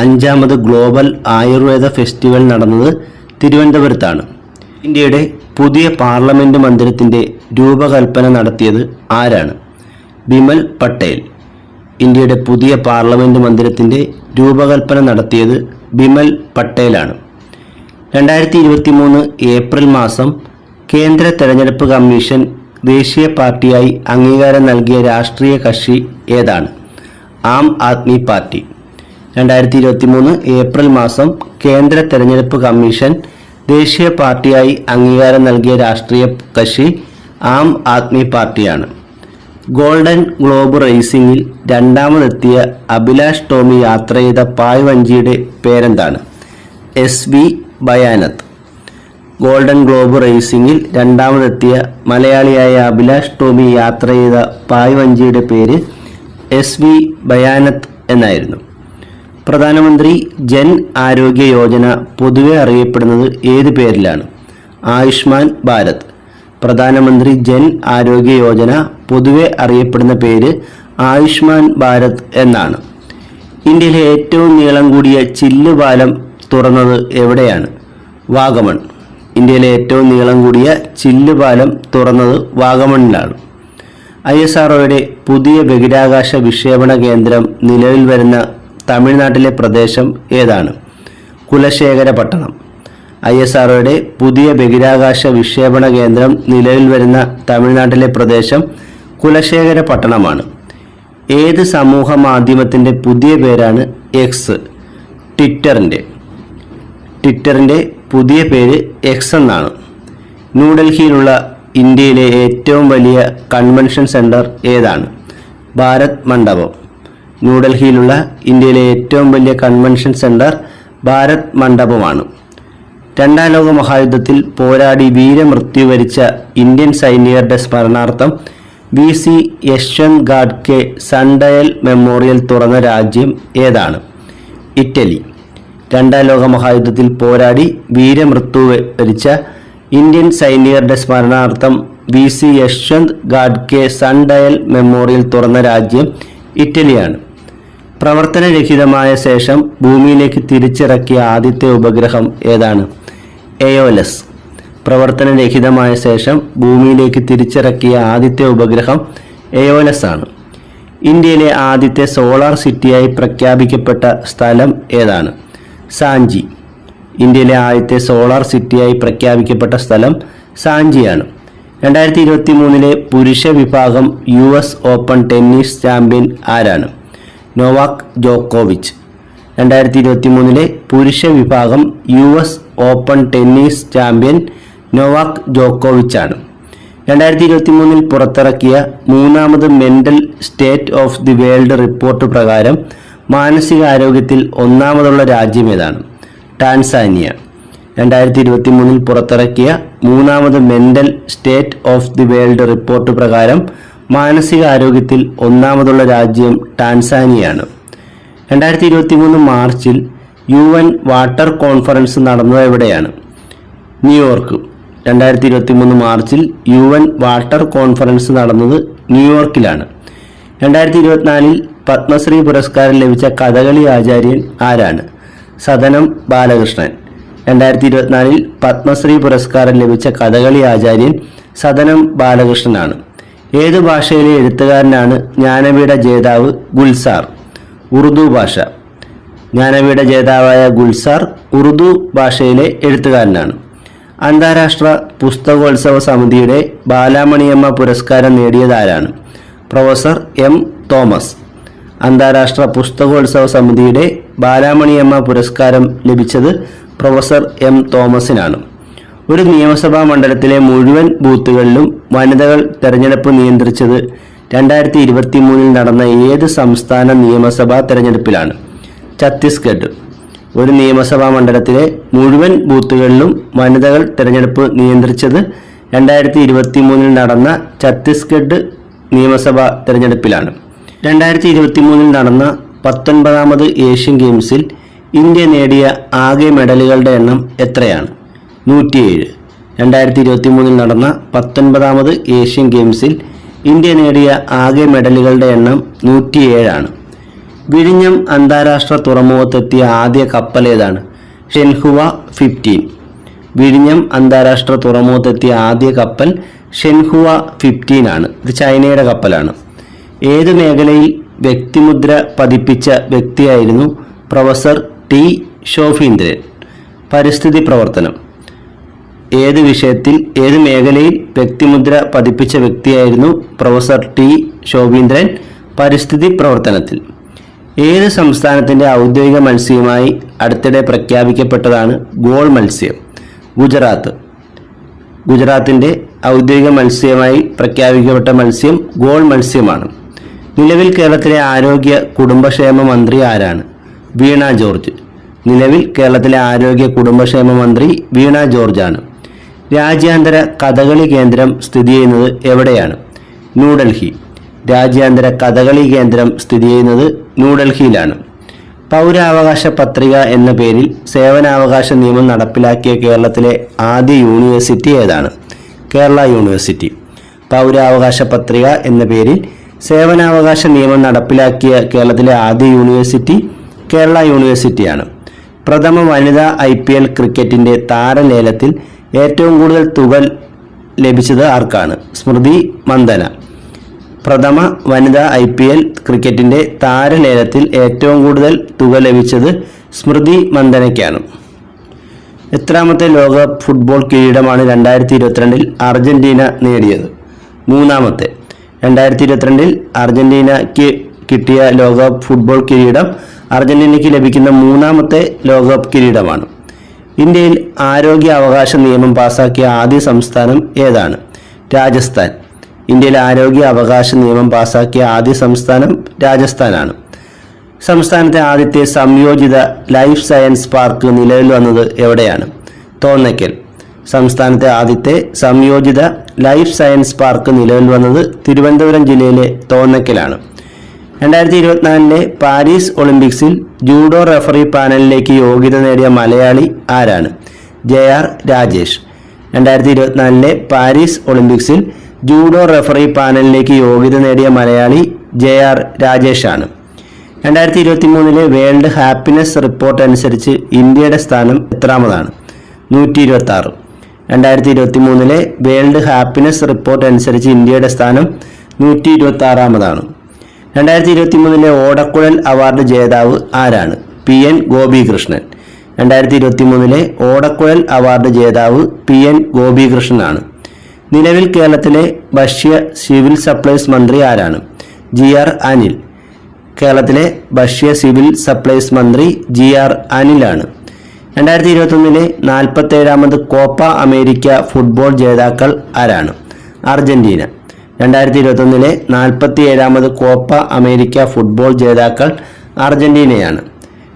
5ാമത് ഗ്ലോബൽ ആയുർവേദ ഫെസ്റ്റിവൽ നടന്നത് തിരുവനന്തപുരത്താണ്. ഇന്ത്യയുടെ പുതിയ പാർലമെന്റ് മന്ദിരത്തിന്റെ രൂപകൽപ്പന നടത്തിയത് ആരാണ്? ബിമൽ പട്ടേൽ. ഇന്ത്യയുടെ പുതിയ പാർലമെന്റ് മന്ദിരത്തിന്റെ രൂപകൽപ്പന നടത്തിയത് ബിമൽ പട്ടേലാണ്. 2023 ഏപ്രിൽ മാസം കേന്ദ്ര തെരഞ്ഞെടുപ്പ് കമ്മീഷൻ ദേശീയ പാർട്ടിയായി അംഗീകാരം നൽകിയ രാഷ്ട്രീയ കക്ഷി ഏതാണ്? ആം ആദ്മി പാർട്ടി. 2023 ഏപ്രിൽ മാസം കേന്ദ്ര തെരഞ്ഞെടുപ്പ് കമ്മീഷൻ ദേശീയ പാർട്ടിയായി അംഗീകാരം നൽകിയ രാഷ്ട്രീയ കക്ഷി ആം ആദ്മി പാർട്ടിയാണ്. ഗോൾഡൻ ഗ്ലോബ് റേസിംഗിൽ രണ്ടാമതെത്തിയ അഭിലാഷ് ടോമി യാത്ര ചെയ്ത പായ്വഞ്ചിയുടെ പേരെന്താണ്? SV ബയാനത്ത്. ഗോൾഡൻ ഗ്ലോബ് റേസിംഗിൽ രണ്ടാമതെത്തിയ മലയാളിയായ അഭിലാഷ് ടോമി യാത്ര ചെയ്ത പായ്വഞ്ചിയുടെ പേര് SV ബയാനത്ത് എന്നായിരുന്നു. പ്രധാനമന്ത്രി ജൻ ആരോഗ്യ യോജന പൊതുവെ അറിയപ്പെടുന്നത് ഏത് പേരിലാണ്? ആയുഷ്മാൻ ഭാരത്. പ്രധാനമന്ത്രി ജൻ ആരോഗ്യ യോജന പൊതുവെ അറിയപ്പെടുന്ന പേര് ആയുഷ്മാൻ ഭാരത് എന്നാണ്. ഇന്ത്യയിലെ ഏറ്റവും നീളം കൂടിയ ചില്ല് പാലം തുറന്നത് എവിടെയാണ്? വാഗമൺ. ഇന്ത്യയിലെ ഏറ്റവും നീളം കൂടിയ ചില്ല് പാലം തുറന്നത് വാഗമണിലാണ്. ISROയുടെ പുതിയ ബഹിരാകാശ വിക്ഷേപണ കേന്ദ്രം നിലവിൽ വരുന്ന തമിഴ്നാട്ടിലെ പ്രദേശം ഏതാണ്? കുലശേഖരപട്ടണം. ISROയുടെ പുതിയ ബഹിരാകാശ വിക്ഷേപണ കേന്ദ്രം നിലവിൽ വരുന്ന തമിഴ്നാട്ടിലെ പ്രദേശം കുലശേഖരപട്ടണമാണ്. ഏത് സമൂഹ മാധ്യമത്തിൻ്റെ പുതിയ പേരാണ് X? ട്വിറ്ററിൻ്റെ പുതിയ പേര് X എന്നാണ്. ന്യൂഡൽഹിയിലുള്ള ഇന്ത്യയിലെ ഏറ്റവും വലിയ കൺവെൻഷൻ സെൻറ്റർ ഏതാണ്? ഭാരത് മണ്ഡപം. ന്യൂഡൽഹിയിലുള്ള ഇന്ത്യയിലെ ഏറ്റവും വലിയ കൺവെൻഷൻ സെൻറ്റർ ഭാരത് മണ്ഡപമാണ്. 2ാം ലോക മഹായുദ്ധത്തിൽ പോരാടി വീരമൃത്യു വരിച്ച ഇന്ത്യൻ സൈനികരുടെ സ്മരണാർത്ഥം VC യശ്വന്ത് ഗാഡ്കെ സൺഡയൽ മെമ്മോറിയൽ തുറന്ന രാജ്യം ഏതാണ്? ഇറ്റലി. 2ാം ലോക മഹായുദ്ധത്തിൽ പോരാടി വീരമൃത്യു വരിച്ച ഇന്ത്യൻ സൈനികരുടെ സ്മരണാർത്ഥം VC യശ്വന്ത് ഗാഡ്കെ സൺഡയൽ മെമ്മോറിയൽ തുറന്ന രാജ്യം ഇറ്റലിയാണ്. പ്രവർത്തനരഹിതമായ ശേഷം ഭൂമിയിലേക്ക് തിരിച്ചിറക്കിയ ആദ്യത്തെ ഉപഗ്രഹം ഏതാണ്? എയോലസ്. പ്രവർത്തനരഹിതമായ ശേഷം ഭൂമിയിലേക്ക് തിരിച്ചിറക്കിയ ആദ്യത്തെ ഉപഗ്രഹം എയോലസ് ആണ്. ഇന്ത്യയിലെ ആദ്യത്തെ സോളാർ സിറ്റിയായി പ്രഖ്യാപിക്കപ്പെട്ട സ്ഥലം ഏതാണ്? സാഞ്ചി. ഇന്ത്യയിലെ ആദ്യത്തെ സോളാർ സിറ്റിയായി പ്രഖ്യാപിക്കപ്പെട്ട സ്ഥലം സാഞ്ചിയാണ്. 2023 പുരുഷ വിഭാഗം US ഓപ്പൺ ടെന്നീസ് ചാമ്പ്യൻ ആരാണ്? നൊവാക് ജോക്കോവിച്ച്. 2023 പുരുഷ വിഭാഗം US open tennis champion Novak ജോക്കോവിച്ച് ആണ്. 2023 പുറത്തിറക്കിയ മൂന്നാമത് mental state of the world report പ്രകാരം മാനസികാരോഗ്യത്തിൽ ഒന്നാമതുള്ള രാജ്യം ഏതാണ്? ടാൻസാനിയ. 2023 പുറത്തിറക്കിയ മൂന്നാമത് mental state of the world report പ്രകാരം മാനസികാരോഗ്യത്തിൽ ഒന്നാമതുള്ള രാജ്യം ടാൻസാനിയാണ്. 2023 മാർച്ചിൽ UN വാട്ടർ കോൺഫറൻസ് നടന്നത് എവിടെയാണ്? ന്യൂയോർക്ക്. 2023 മാർച്ചിൽ UN വാട്ടർ കോൺഫറൻസ് നടന്നത് ന്യൂയോർക്കിലാണ്. 2024 പത്മശ്രീ പുരസ്കാരം ലഭിച്ച കഥകളി ആചാര്യൻ ആരാണ്? സദനം ബാലകൃഷ്ണൻ. 2024 പത്മശ്രീ പുരസ്കാരം ലഭിച്ച കഥകളി ആചാര്യൻ സദനം ബാലകൃഷ്ണനാണ്. ഏതു ഭാഷയിലെ എഴുത്തുകാരനാണ് ജ്ഞാനപീഠ ജേതാവ് ഗുൽസാർ? ഉറുദു ഭാഷ. ജ്ഞാനപീഠ ജേതാവായ ഗുൽസാർ ഉറുദു ഭാഷയിലെ എഴുത്തുകാരനാണ്. അന്താരാഷ്ട്ര പുസ്തകോത്സവ സമിതിയുടെ ബാലാമണിയമ്മ പുരസ്കാരം നേടിയതാരാണ്? Professor M. തോമസ്. അന്താരാഷ്ട്ര പുസ്തകോത്സവ സമിതിയുടെ ബാലാമണിയമ്മ പുരസ്കാരം ലഭിച്ചത് പ്രൊഫസർ M. തോമസിനാണ്. ഒരു നിയമസഭാ മണ്ഡലത്തിലെ മുഴുവൻ ബൂത്തുകളിലും വനിതകൾ തെരഞ്ഞെടുപ്പ് നിയന്ത്രിച്ചത് 2023 നടന്ന ഏത് സംസ്ഥാന നിയമസഭാ തെരഞ്ഞെടുപ്പിലാണ്? ഛത്തീസ്ഗഡ്. ഒരു നിയമസഭാ മണ്ഡലത്തിലെ മുഴുവൻ ബൂത്തുകളിലും വനിതകൾ തെരഞ്ഞെടുപ്പ് നിയന്ത്രിച്ചത് 2023 നടന്ന ഛത്തീസ്ഗഡ് നിയമസഭാ തെരഞ്ഞെടുപ്പിലാണ്. 2023 നടന്ന 19ാമത് ഏഷ്യൻ ഗെയിംസിൽ ഇന്ത്യ നേടിയ ആകെ മെഡലുകളുടെ എണ്ണം എത്രയാണ്? 107. 2023 നടന്ന 19ാമത് ഏഷ്യൻ ഗെയിംസിൽ ഇന്ത്യ നേടിയ ആകെ മെഡലുകളുടെ എണ്ണം 107 ആണ്. വിഴിഞ്ഞം അന്താരാഷ്ട്ര തുറമുഖത്തെത്തിയ ആദ്യ കപ്പൽ ഏതാണ്? ഷെൻഹുവ 15. വിഴിഞ്ഞം അന്താരാഷ്ട്ര തുറമുഖത്തെത്തിയ ആദ്യ കപ്പൽ ഷെൻഹുവ 15 ആണ്. ഇത് ചൈനയുടെ കപ്പലാണ്. ഏത് മേഖലയിൽ വ്യക്തിമുദ്ര പതിപ്പിച്ച വ്യക്തിയായിരുന്നു പ്രൊഫസർ T. ശോഭീന്ദ്രൻ? പരിസ്ഥിതി പ്രവർത്തനം. ഏത് വിഷയത്തിൽ ഏത് മേഖലയിൽ വ്യക്തിമുദ്ര പതിപ്പിച്ച വ്യക്തിയായിരുന്നു പ്രൊഫസർ T. ശോഭീന്ദ്രൻ? പരിസ്ഥിതി പ്രവർത്തനത്തിൽ. ഏത് സംസ്ഥാനത്തിൻ്റെ ഔദ്യോഗിക മത്സ്യമായി അടുത്തിടെ പ്രഖ്യാപിക്കപ്പെട്ടതാണ് ഗോൾ മത്സ്യം? ഗുജറാത്ത്. ഗുജറാത്തിൻ്റെ ഔദ്യോഗിക മത്സ്യമായി പ്രഖ്യാപിക്കപ്പെട്ട മത്സ്യം ഗോൾ മത്സ്യമാണ്. നിലവിൽ കേരളത്തിലെ ആരോഗ്യ കുടുംബക്ഷേമ മന്ത്രി ആരാണ്? വീണ ജോർജ്. നിലവിൽ കേരളത്തിലെ ആരോഗ്യ കുടുംബക്ഷേമ മന്ത്രി വീണ ജോർജ് ആണ്. രാജ്യാന്തര കഥകളി കേന്ദ്രം സ്ഥിതി ചെയ്യുന്നത് എവിടെയാണ്? ന്യൂഡൽഹി. രാജ്യാന്തര കഥകളി കേന്ദ്രം സ്ഥിതി ചെയ്യുന്നത് ന്യൂഡൽഹിയിലാണ്. പൗരാവകാശ പത്രിക എന്ന പേരിൽ സേവനാവകാശ നിയമം നടപ്പിലാക്കിയ കേരളത്തിലെ ആദ്യ യൂണിവേഴ്സിറ്റി ഏതാണ്? കേരള യൂണിവേഴ്സിറ്റി. പൗരാവകാശ പത്രിക എന്ന പേരിൽ സേവനാവകാശ നിയമം നടപ്പിലാക്കിയ കേരളത്തിലെ ആദ്യ യൂണിവേഴ്സിറ്റി കേരള യൂണിവേഴ്സിറ്റിയാണ്. പ്രഥമ വനിതാ IPL ക്രിക്കറ്റിൻ്റെ താരലേലത്തിൽ ഏറ്റവും കൂടുതൽ തുക ലഭിച്ചത് ആർക്കാണ്? സ്മൃതി മന്ദന. പ്രഥമ വനിതാ IPL ക്രിക്കറ്റിൻ്റെ താരലേലത്തിൽ ഏറ്റവും കൂടുതൽ തുക ലഭിച്ചത് സ്മൃതി മന്ദനയ്ക്കാണ്. എത്രാമത്തെ ലോകകപ്പ് ഫുട്ബോൾ കിരീടമാണ് 2022 അർജന്റീന നേടിയത്? മൂന്നാമത്തെ. 2022 അർജന്റീനയ്ക്ക് കിട്ടിയ ലോകകപ്പ് ഫുട്ബോൾ കിരീടം അർജന്റീനയ്ക്ക് ലഭിക്കുന്ന മൂന്നാമത്തെ ലോകകപ്പ് കിരീടമാണ്. ഇന്ത്യയിൽ ആരോഗ്യ അവകാശ നിയമം പാസാക്കിയ ആദ്യ സംസ്ഥാനം ഏതാണ്? രാജസ്ഥാൻ. ഇന്ത്യയിൽ ആരോഗ്യ അവകാശ നിയമം പാസാക്കിയ ആദ്യ സംസ്ഥാനം രാജസ്ഥാനാണ്. സംസ്ഥാനത്തെ ആദ്യത്തെ സംയോജിത ലൈഫ് സയൻസ് പാർക്ക് നിലവിൽ വന്നത് എവിടെയാണ്? തോന്നയ്ക്കൽ. സംസ്ഥാനത്തെ ആദ്യത്തെ സംയോജിത ലൈഫ് സയൻസ് പാർക്ക് നിലവിൽ വന്നത് തിരുവനന്തപുരം ജില്ലയിലെ തോന്നയ്ക്കലാണ്. 2024 പാരീസ് ഒളിമ്പിക്സിൽ ജൂഡോ റഫറി പാനലിലേക്ക് യോഗ്യത നേടിയ മലയാളി ആരാണ്? JR രാജേഷ്. 2024 പാരീസ് ഒളിമ്പിക്സിൽ ജൂഡോ റഫറി പാനലിലേക്ക് യോഗ്യത നേടിയ മലയാളി JR രാജേഷ് ആണ്. 2023 വേൾഡ് ഹാപ്പിനെസ് റിപ്പോർട്ട് അനുസരിച്ച് ഇന്ത്യയുടെ സ്ഥാനം എത്രാമതാണ്? 126. 2023 വേൾഡ് ഹാപ്പിനെസ് റിപ്പോർട്ട് അനുസരിച്ച് ഇന്ത്യയുടെ സ്ഥാനം 126ാമതാണ്. 2023 ഓടക്കുഴൽ അവാർഡ് ജേതാവ് ആരാണ്? PN ഗോപികൃഷ്ണൻ. 2023 ഓടക്കുഴൽ അവാർഡ് ജേതാവ് PN ഗോപികൃഷ്ണനാണ്. നിലവിൽ കേരളത്തിലെ ഭക്ഷ്യ സിവിൽ സപ്ലൈസ് മന്ത്രി ആരാണ്? GR അനിൽ. കേരളത്തിലെ ഭക്ഷ്യ സിവിൽ സപ്ലൈസ് മന്ത്രി GR അനിലാണ്. 2021 47ാമത് കോപ്പ അമേരിക്ക ഫുട്ബോൾ ജേതാക്കൾ ആരാണ്? അർജന്റീന. 2021 47ാമത് കോപ്പ അമേരിക്ക ഫുട്ബോൾ ജേതാക്കൾ അർജന്റീനയാണ്.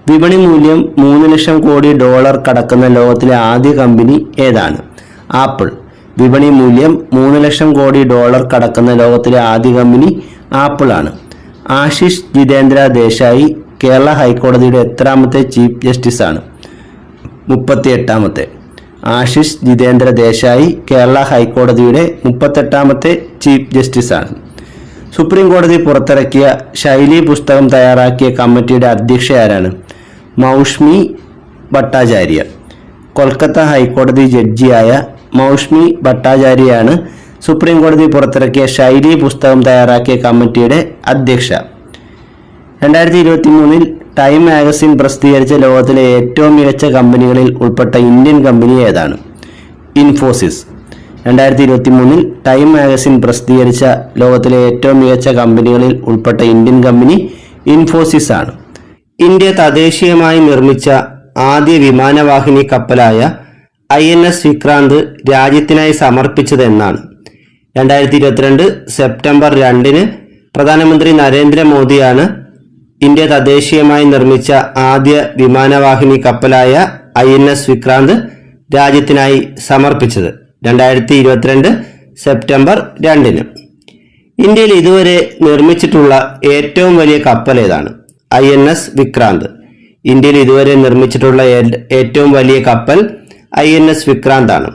വിപണി മൂല്യം $3 ലക്ഷം കോടി കടക്കുന്ന ലോകത്തിലെ ആദ്യ കമ്പനി ഏതാണ്? ആപ്പിൾ. വിപണി മൂല്യം $3 ലക്ഷം കോടി കടക്കുന്ന ലോകത്തിലെ ആദ്യ കമ്പനി ആപ്പിൾ ആണ്. ആശിഷ് ജിതേന്ദ്ര ദേശായി കേരള ഹൈക്കോടതിയുടെ എത്രാമത്തെ ചീഫ് ജസ്റ്റിസ് ആണ്? 38ാമത്തെ. ആശിഷ് ജിതേന്ദ്ര ദേശായി കേരള ഹൈക്കോടതിയുടെ 38ാമത്തെ ചീഫ് ജസ്റ്റിസ് ആണ്. സുപ്രീം കോടതി പുറത്തിറക്കിയ ശൈലി പുസ്തകം തയ്യാറാക്കിയ കമ്മിറ്റിയുടെ അധ്യക്ഷ ആരാണ്? മൗഷ്മി ഭട്ടാചാര്യ. കൊൽക്കത്ത ഹൈക്കോടതി ജഡ്ജിയായ മൗഷ്മി ഭട്ടാചാര്യയാണ് സുപ്രീം കോടതി പുറത്തിറക്കിയ ശൈലി പുസ്തകം തയ്യാറാക്കിയ കമ്മിറ്റിയുടെ അധ്യക്ഷ. 2023 ടൈം മാഗസിൻ പ്രസിദ്ധീകരിച്ച ലോകത്തിലെ ഏറ്റവും മികച്ച കമ്പനികളിൽ ഉൾപ്പെട്ട ഇന്ത്യൻ കമ്പനി ഏതാണ്? ഇൻഫോസിസ്. 2023 ടൈം മാഗസിൻ പ്രസിദ്ധീകരിച്ച ലോകത്തിലെ ഏറ്റവും മികച്ച കമ്പനികളിൽ ഉൾപ്പെട്ട ഇന്ത്യൻ കമ്പനി ഇൻഫോസിസ് ആണ്. ഇന്ത്യ തദ്ദേശീയമായി നിർമ്മിച്ച ആദ്യ വിമാനവാഹിനി കപ്പലായ INS വിക്രാന്ത് രാജ്യത്തിനായി സമർപ്പിച്ചത് എന്നാണ്? 2022 സെപ്റ്റംബർ 2 പ്രധാനമന്ത്രി നരേന്ദ്രമോദിയാണ് ഇന്ത്യ തദ്ദേശീയമായി നിർമ്മിച്ച ആദ്യ വിമാനവാഹിനി കപ്പലായ INS വിക്രാന്ത് രാജ്യത്തിനായി സമർപ്പിച്ചത്. 2022 സെപ്റ്റംബർ 2. ഇന്ത്യയിൽ ഇതുവരെ നിർമ്മിച്ചിട്ടുള്ള ഏറ്റവും വലിയ കപ്പൽ ഏതാണ്? INS വിക്രാന്ത്. ഇന്ത്യയിൽ ഇതുവരെ നിർമ്മിച്ചിട്ടുള്ള ഏറ്റവും വലിയ കപ്പൽ INS വിക്രാന്ത് ആണ്.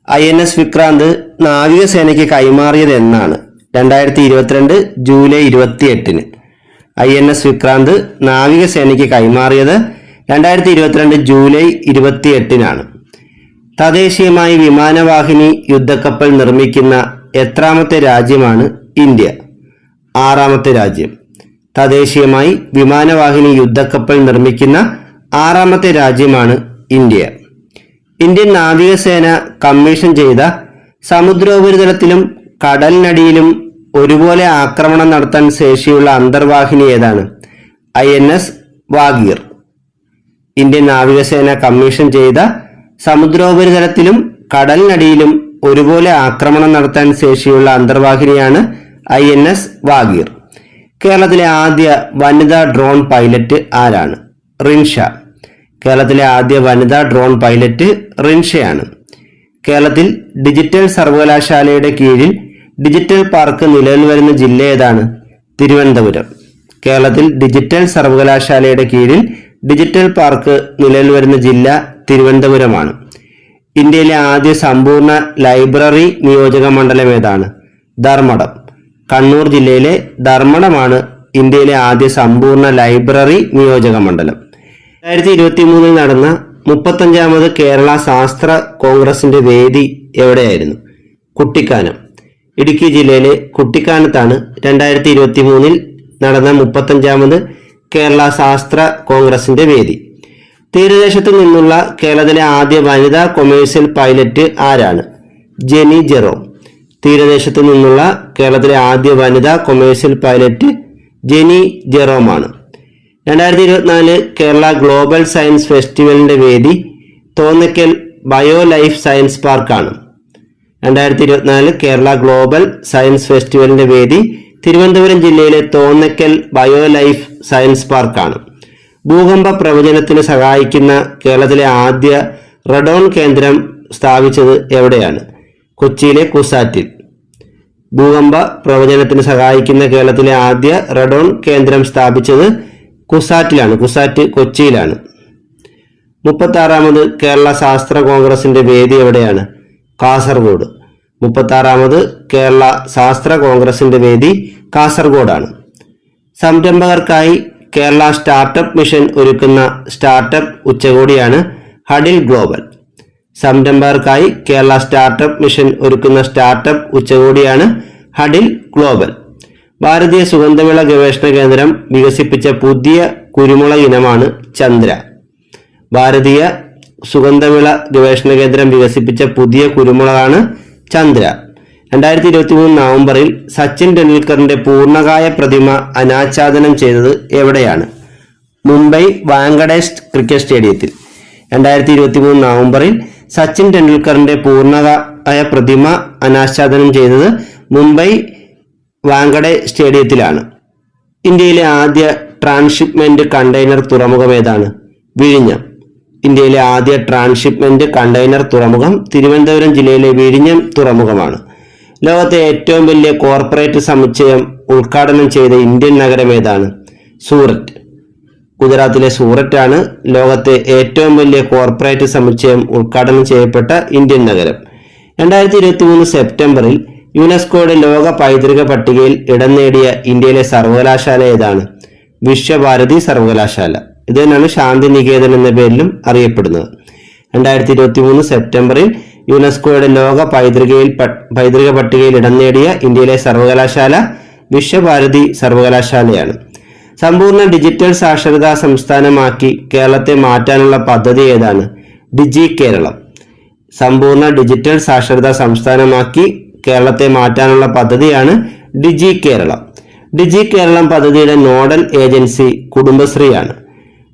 INS വിക്രാന്ത് നാവികസേനയ്ക്ക് കൈമാറിയത് എന്നാണ്? 2022 ജൂലൈ 28. INS വിക്രാന്ത് നാവികസേനയ്ക്ക് കൈമാറിയത് 2022 ജൂലൈ 28 തദ്ദേശീയമായി വിമാനവാഹിനി യുദ്ധക്കപ്പൽ നിർമ്മിക്കുന്ന എത്രാമത്തെ രാജ്യമാണ് ഇന്ത്യ? 6ാമത്തെ രാജ്യം. തദ്ദേശീയമായി വിമാനവാഹിനി യുദ്ധക്കപ്പൽ നിർമ്മിക്കുന്ന 6ാമത്തെ രാജ്യമാണ് ഇന്ത്യ. ഇന്ത്യൻ നാവികസേന കമ്മീഷൻ ചെയ്ത സമുദ്രോപരിതലത്തിലും കടലിനടിയിലും ഒരുപോലെ ആക്രമണം നടത്താൻ ശേഷിയുള്ള അന്തർവാഹിനി ഏതാണ്? INS വാഗീർ. ഇന്ത്യൻ നാവികസേന കമ്മീഷൻ ചെയ്ത സമുദ്രോപരിതലത്തിലും കടലിനടിയിലും ഒരുപോലെ ആക്രമണം നടത്താൻ ശേഷിയുള്ള അന്തർവാഹിനിയാണ് INS വാഗീർ. കേരളത്തിലെ ആദ്യ വനിതാ ഡ്രോൺ പൈലറ്റ് ആരാണ്? റിൻഷ. കേരളത്തിലെ ആദ്യ വനിതാ ഡ്രോൺ പൈലറ്റ് റിൻഷയാണ്. കേരളത്തിൽ ഡിജിറ്റൽ സർവകലാശാലയുടെ കീഴിൽ ഡിജിറ്റൽ പാർക്ക് നിലവിൽ വരുന്ന ജില്ല ഏതാണ്? തിരുവനന്തപുരം. കേരളത്തിൽ ഡിജിറ്റൽ സർവകലാശാലയുടെ കീഴിൽ ഡിജിറ്റൽ പാർക്ക് നിലവിൽ വരുന്ന ജില്ല തിരുവനന്തപുരമാണ്. ഇന്ത്യയിലെ ആദ്യ സമ്പൂർണ്ണ ലൈബ്രറി നിയോജക മണ്ഡലം ഏതാണ്? ധർമ്മടം. കണ്ണൂർ ജില്ലയിലെ ധർമ്മടമാണ് ഇന്ത്യയിലെ ആദ്യ സമ്പൂർണ്ണ ലൈബ്രറി നിയോജക മണ്ഡലം. 2023 നടന്ന 35ാമത് കേരള ശാസ്ത്ര കോൺഗ്രസിന്റെ വേദി എവിടെയായിരുന്നു? കുട്ടിക്കാനം. ഇടുക്കി ജില്ലയിലെ കുട്ടിക്കാനത്താണ് 2023 നടന്ന 35ാമത് കേരള ശാസ്ത്ര കോൺഗ്രസിന്റെ വേദി. തീരദേശത്തു നിന്നുള്ള കേരളത്തിലെ ആദ്യ വനിതാ കൊമേഴ്സ്യൽ പൈലറ്റ് ആരാണ്? ജെനി ജെറോം. തീരദേശത്തു നിന്നുള്ള കേരളത്തിലെ ആദ്യ വനിതാ കൊമേഴ്സ്യൽ പൈലറ്റ് ജെനി ജെറോമാണ്. 2024 കേരള ഗ്ലോബൽ സയൻസ് ഫെസ്റ്റിവലിന്റെ വേദി തോന്നയ്ക്കൽ ബയോ ലൈഫ് സയൻസ് പാർക്കാണ്. 2024 കേരള ഗ്ലോബൽ സയൻസ് ഫെസ്റ്റിവലിന്റെ വേദി തിരുവനന്തപുരം ജില്ലയിലെ തോന്നയ്ക്കൽ ബയോ ലൈഫ് സയൻസ് പാർക്കാണ്. ഭൂകമ്പ പ്രവചനത്തിന് സഹായിക്കുന്ന കേരളത്തിലെ ആദ്യ റഡോൺ കേന്ദ്രം സ്ഥാപിച്ചത് എവിടെയാണ്? കൊച്ചിയിലെ കുസാറ്റിൽ. ഭൂകമ്പ പ്രവചനത്തിന് സഹായിക്കുന്ന കേരളത്തിലെ ആദ്യ റഡോൺ കേന്ദ്രം സ്ഥാപിച്ചത് കുസാറ്റിലാണ്. കുസാറ്റ് കൊച്ചിയിലാണ്. 36ാമത് കേരള ശാസ്ത്ര കോൺഗ്രസിന്റെ വേദി എവിടെയാണ്? കാസർഗോഡ്. 36ാമത് കേരള ശാസ്ത്ര കോൺഗ്രസിന്റെ വേദി കാസർഗോഡാണ്. സംരംഭകർക്കായി കേരള സ്റ്റാർട്ടപ്പ് മിഷൻ ഒരുക്കുന്ന സ്റ്റാർട്ടപ്പ് ഉച്ചകോടിയാണ് ഹഡിൽ ഗ്ലോബൽ. സംരംഭകർക്കായി കേരള സ്റ്റാർട്ടപ്പ് മിഷൻ ഒരുക്കുന്ന സ്റ്റാർട്ടപ്പ് ഉച്ചകോടിയാണ് ഹഡിൽ ഗ്ലോബൽ. ഭാരതീയ സുഗന്ധവിള ഗവേഷണ കേന്ദ്രം വികസിപ്പിച്ച പുതിയ കുരുമുളക് ഇനമാണ് ചന്ദ്ര. ഭാരതീയ സുഗന്ധവിള ഗവേഷണ കേന്ദ്രം വികസിപ്പിച്ച പുതിയ കുരുമുളകാണ് ചന്ദ്ര. 2023 നവംബറിൽ സച്ചിൻ ടെണ്ടുൽക്കറിന്റെ പൂർണ്ണകായ പ്രതിമ അനാച്ഛാദനം ചെയ്തത് എവിടെയാണ്? മുംബൈ വാങ്കഡേഷ് ക്രിക്കറ്റ് സ്റ്റേഡിയത്തിൽ. 2023 നവംബറിൽ സച്ചിൻ ടെണ്ടുൽക്കറിന്റെ പൂർണ്ണകായ പ്രതിമ അനാച്ഛാദനം ചെയ്തത് മുംബൈ വാങ്കഡെ സ്റ്റേഡിയത്തിലാണ്. ഇന്ത്യയിലെ ആദ്യ ട്രാൻസ്ഷിപ്മെന്റ് കണ്ടെയ്നർ തുറമുഖം ഏതാണ്? വിഴിഞ്ഞം. ഇന്ത്യയിലെ ആദ്യ ട്രാൻസ്ഷിപ്മെന്റ് കണ്ടെയ്നർ തുറമുഖം തിരുവനന്തപുരം ജില്ലയിലെ വിഴിഞ്ഞം തുറമുഖമാണ്. ലോകത്തെ ഏറ്റവും വലിയ കോർപ്പറേറ്റ് സമുച്ചയം ഉദ്ഘാടനം ചെയ്ത ഇന്ത്യൻ നഗരം ഏതാണ്? സൂററ്റ്. ഗുജറാത്തിലെ സൂററ്റ് ആണ് ലോകത്തെ ഏറ്റവും വലിയ കോർപ്പറേറ്റ് സമുച്ചയം ഉദ്ഘാടനം ചെയ്യപ്പെട്ട ഇന്ത്യൻ നഗരം. 2023 സെപ്റ്റംബറിൽ യുനെസ്കോയുടെ ലോക പൈതൃക പട്ടികയിൽ ഇടം നേടിയ ഇന്ത്യയിലെ സർവകലാശാല ഏതാണ്? വിശ്വഭാരതി സർവകലാശാല. ഇത് തന്നെയാണ് ശാന്തിനികേതൻ എന്ന പേരിലും അറിയപ്പെടുന്നത്. 2023 സെപ്റ്റംബറിൽ യുനെസ്കോയുടെ ലോക പൈതൃക പട്ടികയിൽ ഇടം നേടിയ ഇന്ത്യയിലെ സർവകലാശാല വിശ്വഭാരതി സർവകലാശാലയാണ്. സമ്പൂർണ്ണ ഡിജിറ്റൽ സാക്ഷരതാ സംസ്ഥാനമാക്കി കേരളത്തെ മാറ്റാനുള്ള പദ്ധതി ഏതാണ്? ഡിജി കേരളം. സമ്പൂർണ്ണ ഡിജിറ്റൽ സാക്ഷരതാ സംസ്ഥാനമാക്കി കേരളത്തെ മാറ്റാനുള്ള പദ്ധതിയാണ് ഡിജി കേരളം. ഡിജി കേരളം പദ്ധതിയുടെ നോഡൽ ഏജൻസി കുടുംബശ്രീയാണ്.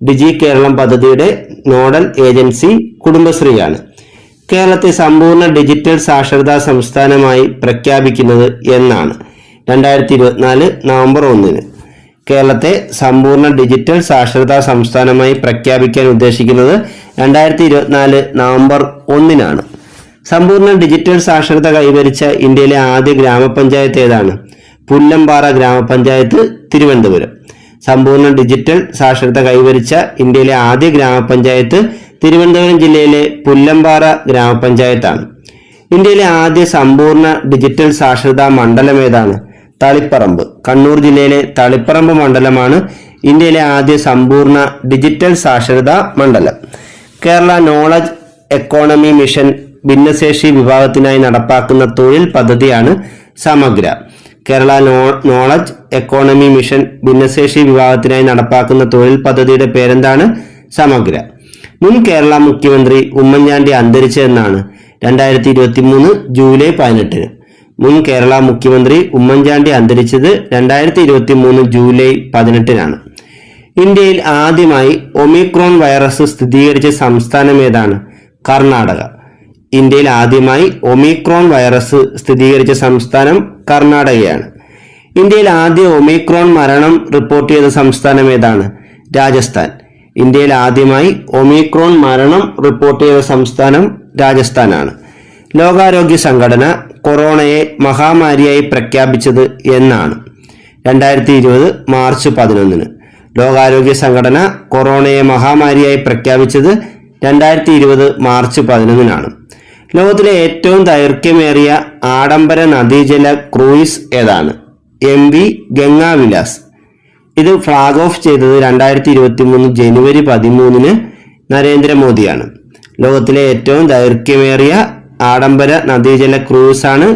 ഡിജി കേരളം പദ്ധതിയുടെ നോഡൽ ഏജൻസി കുടുംബശ്രീയാണ്. കേരളത്തെ സമ്പൂർണ്ണ ഡിജിറ്റൽ സാക്ഷരതാ സംസ്ഥാനമായി പ്രഖ്യാപിക്കുന്നത് എന്നാണ്? 2024 നവംബർ 1. കേരളത്തെ സമ്പൂർണ്ണ ഡിജിറ്റൽ സാക്ഷരതാ സംസ്ഥാനമായി പ്രഖ്യാപിക്കാൻ ഉദ്ദേശിക്കുന്നത് 2024 നവംബർ 1. സമ്പൂർണ്ണ ഡിജിറ്റൽ സാക്ഷരത കൈവരിച്ച ഇന്ത്യയിലെ ആദ്യ ഗ്രാമപഞ്ചായത്ത് ഏതാണ്? പുല്ലമ്പാറ ഗ്രാമപഞ്ചായത്ത്, തിരുവനന്തപുരം. സമ്പൂർണ്ണ ഡിജിറ്റൽ സാക്ഷരത കൈവരിച്ച ഇന്ത്യയിലെ ആദ്യ ഗ്രാമപഞ്ചായത്ത് തിരുവനന്തപുരം ജില്ലയിലെ പുല്ലമ്പാറ ഗ്രാമപഞ്ചായത്താണ്. ഇന്ത്യയിലെ ആദ്യ സമ്പൂർണ്ണ ഡിജിറ്റൽ സാക്ഷരതാ മണ്ഡലം ഏതാണ്? തളിപ്പറമ്പ്. കണ്ണൂർ ജില്ലയിലെ തളിപ്പറമ്പ് മണ്ഡലമാണ് ഇന്ത്യയിലെ ആദ്യ സമ്പൂർണ്ണ ഡിജിറ്റൽ സാക്ഷരതാ മണ്ഡലം. കേരള നോളജ് എക്കോണമി മിഷൻ ഭിന്നശേഷി വിഭാഗത്തിനായി നടപ്പാക്കുന്ന തൊഴിൽ പദ്ധതിയാണ് സമഗ്ര. കേരള നോളജ് എക്കോണമി മിഷൻ ഭിന്നശേഷി വിഭാഗത്തിനായി നടപ്പാക്കുന്ന തൊഴിൽ പദ്ധതിയുടെ പേരെന്താണ്? സമഗ്ര. മുൻ കേരള മുഖ്യമന്ത്രി ഉമ്മൻചാണ്ടി അന്തരിച്ചതെന്നാണ്? 2023 ജൂലൈ 18. മുൻ കേരള മുഖ്യമന്ത്രി ഉമ്മൻചാണ്ടി അന്തരിച്ചത് 2023 ജൂലൈ 18. ഇന്ത്യയിൽ ആദ്യമായി ഒമിക്രോൺ വൈറസ് സ്ഥിരീകരിച്ച സംസ്ഥാനം ഏതാണ്? കർണാടക. ഇന്ത്യയിൽ ആദ്യമായി ഒമിക്രോൺ വൈറസ് സ്ഥിരീകരിച്ച സംസ്ഥാനം കർണാടകയാണ്. ഇന്ത്യയിൽ ആദ്യ ഒമിക്രോൺ മരണം റിപ്പോർട്ട് ചെയ്ത സംസ്ഥാനം ഏതാണ്? രാജസ്ഥാൻ. ഇന്ത്യയിൽ ആദ്യമായി ഒമിക്രോൺ മരണം റിപ്പോർട്ട് ചെയ്ത സംസ്ഥാനം രാജസ്ഥാനാണ്. ലോകാരോഗ്യ സംഘടന കൊറോണയെ മഹാമാരിയായി പ്രഖ്യാപിച്ചത് എന്നാണ്? 2020 മാർച്ച് 11. ലോകാരോഗ്യ സംഘടന കൊറോണയെ മഹാമാരിയായി പ്രഖ്യാപിച്ചത് 2020 മാർച്ച് 11. ലോകത്തിലെ ഏറ്റവും ദൈർഘ്യമേറിയ ആഡംബര നദീജല ക്രൂയിസ് ഏതാണ്? MV ഗംഗാ വിലാസ്. ഇത് ഫ്ലാഗ് ഓഫ് ചെയ്തത് 2023 ജനുവരി 13 നരേന്ദ്രമോദിയാണ്. ലോകത്തിലെ ഏറ്റവും ദൈർഘ്യമേറിയ ആഡംബര നദീജല ക്രൂയിസ് ആണ്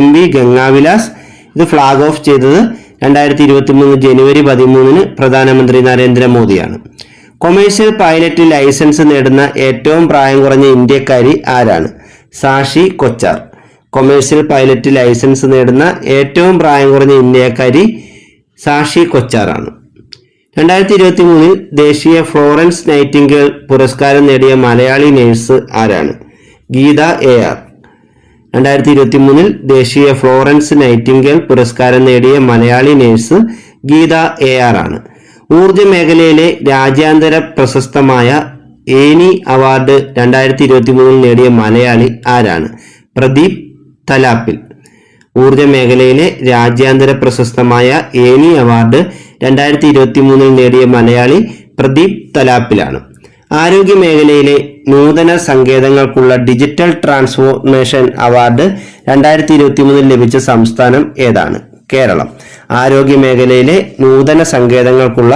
MV ഗംഗാ വിലാസ്. ഇത് ഫ്ലാഗ് ഓഫ് ചെയ്തത് 2023 ജനുവരി 13 പ്രധാനമന്ത്രി നരേന്ദ്രമോദിയാണ്. കൊമേഴ്ഷ്യൽ പൈലറ്റ് ലൈസൻസ് നേടുന്ന ഏറ്റവും പ്രായം കുറഞ്ഞ ഇന്ത്യക്കാരി ആരാണ്? സാക്ഷി കൊച്ചാർ. കൊമേഴ്ഷ്യൽ പൈലറ്റ് ലൈസൻസ് നേടുന്ന ഏറ്റവും പ്രായം കുറഞ്ഞ ഇന്ത്യക്കാരി സാക്ഷി കൊച്ചാറാണ്. 2023 ദേശീയ ഫ്ലോറൻസ് നൈറ്റിംഗേൽ പുരസ്കാരം നേടിയ മലയാളി നേഴ്സ് ആരാണ്? ഗീത AR. 2023 ദേശീയ ഫ്ലോറൻസ് നൈറ്റിംഗേൽ പുരസ്കാരം നേടിയ മലയാളി നേഴ്സ് ഗീത AR ആണ്. ഊർജ മേഖലയിലെ രാജ്യാന്തര പ്രശസ്തമായ ഏനി അവാർഡ് 2023 നേടിയ മലയാളി ആരാണ്? പ്രദീപ് തലാപ്പിൽ. ഊർജ മേഖലയിലെ രാജ്യാന്തര പ്രശസ്തമായ ഏനി അവാർഡ് 2023 നേടിയ മലയാളി പ്രദീപ് തലാപ്പിലാണ്. ആരോഗ്യ മേഖലയിലെ നൂതന സങ്കേതങ്ങൾക്കുള്ള ഡിജിറ്റൽ ട്രാൻസ്ഫോർമേഷൻ അവാർഡ് 2023 ലഭിച്ച സംസ്ഥാനം ഏതാണ്? കേരളം. ആരോഗ്യ മേഖലയിലെ നൂതന സങ്കേതങ്ങൾക്കുള്ള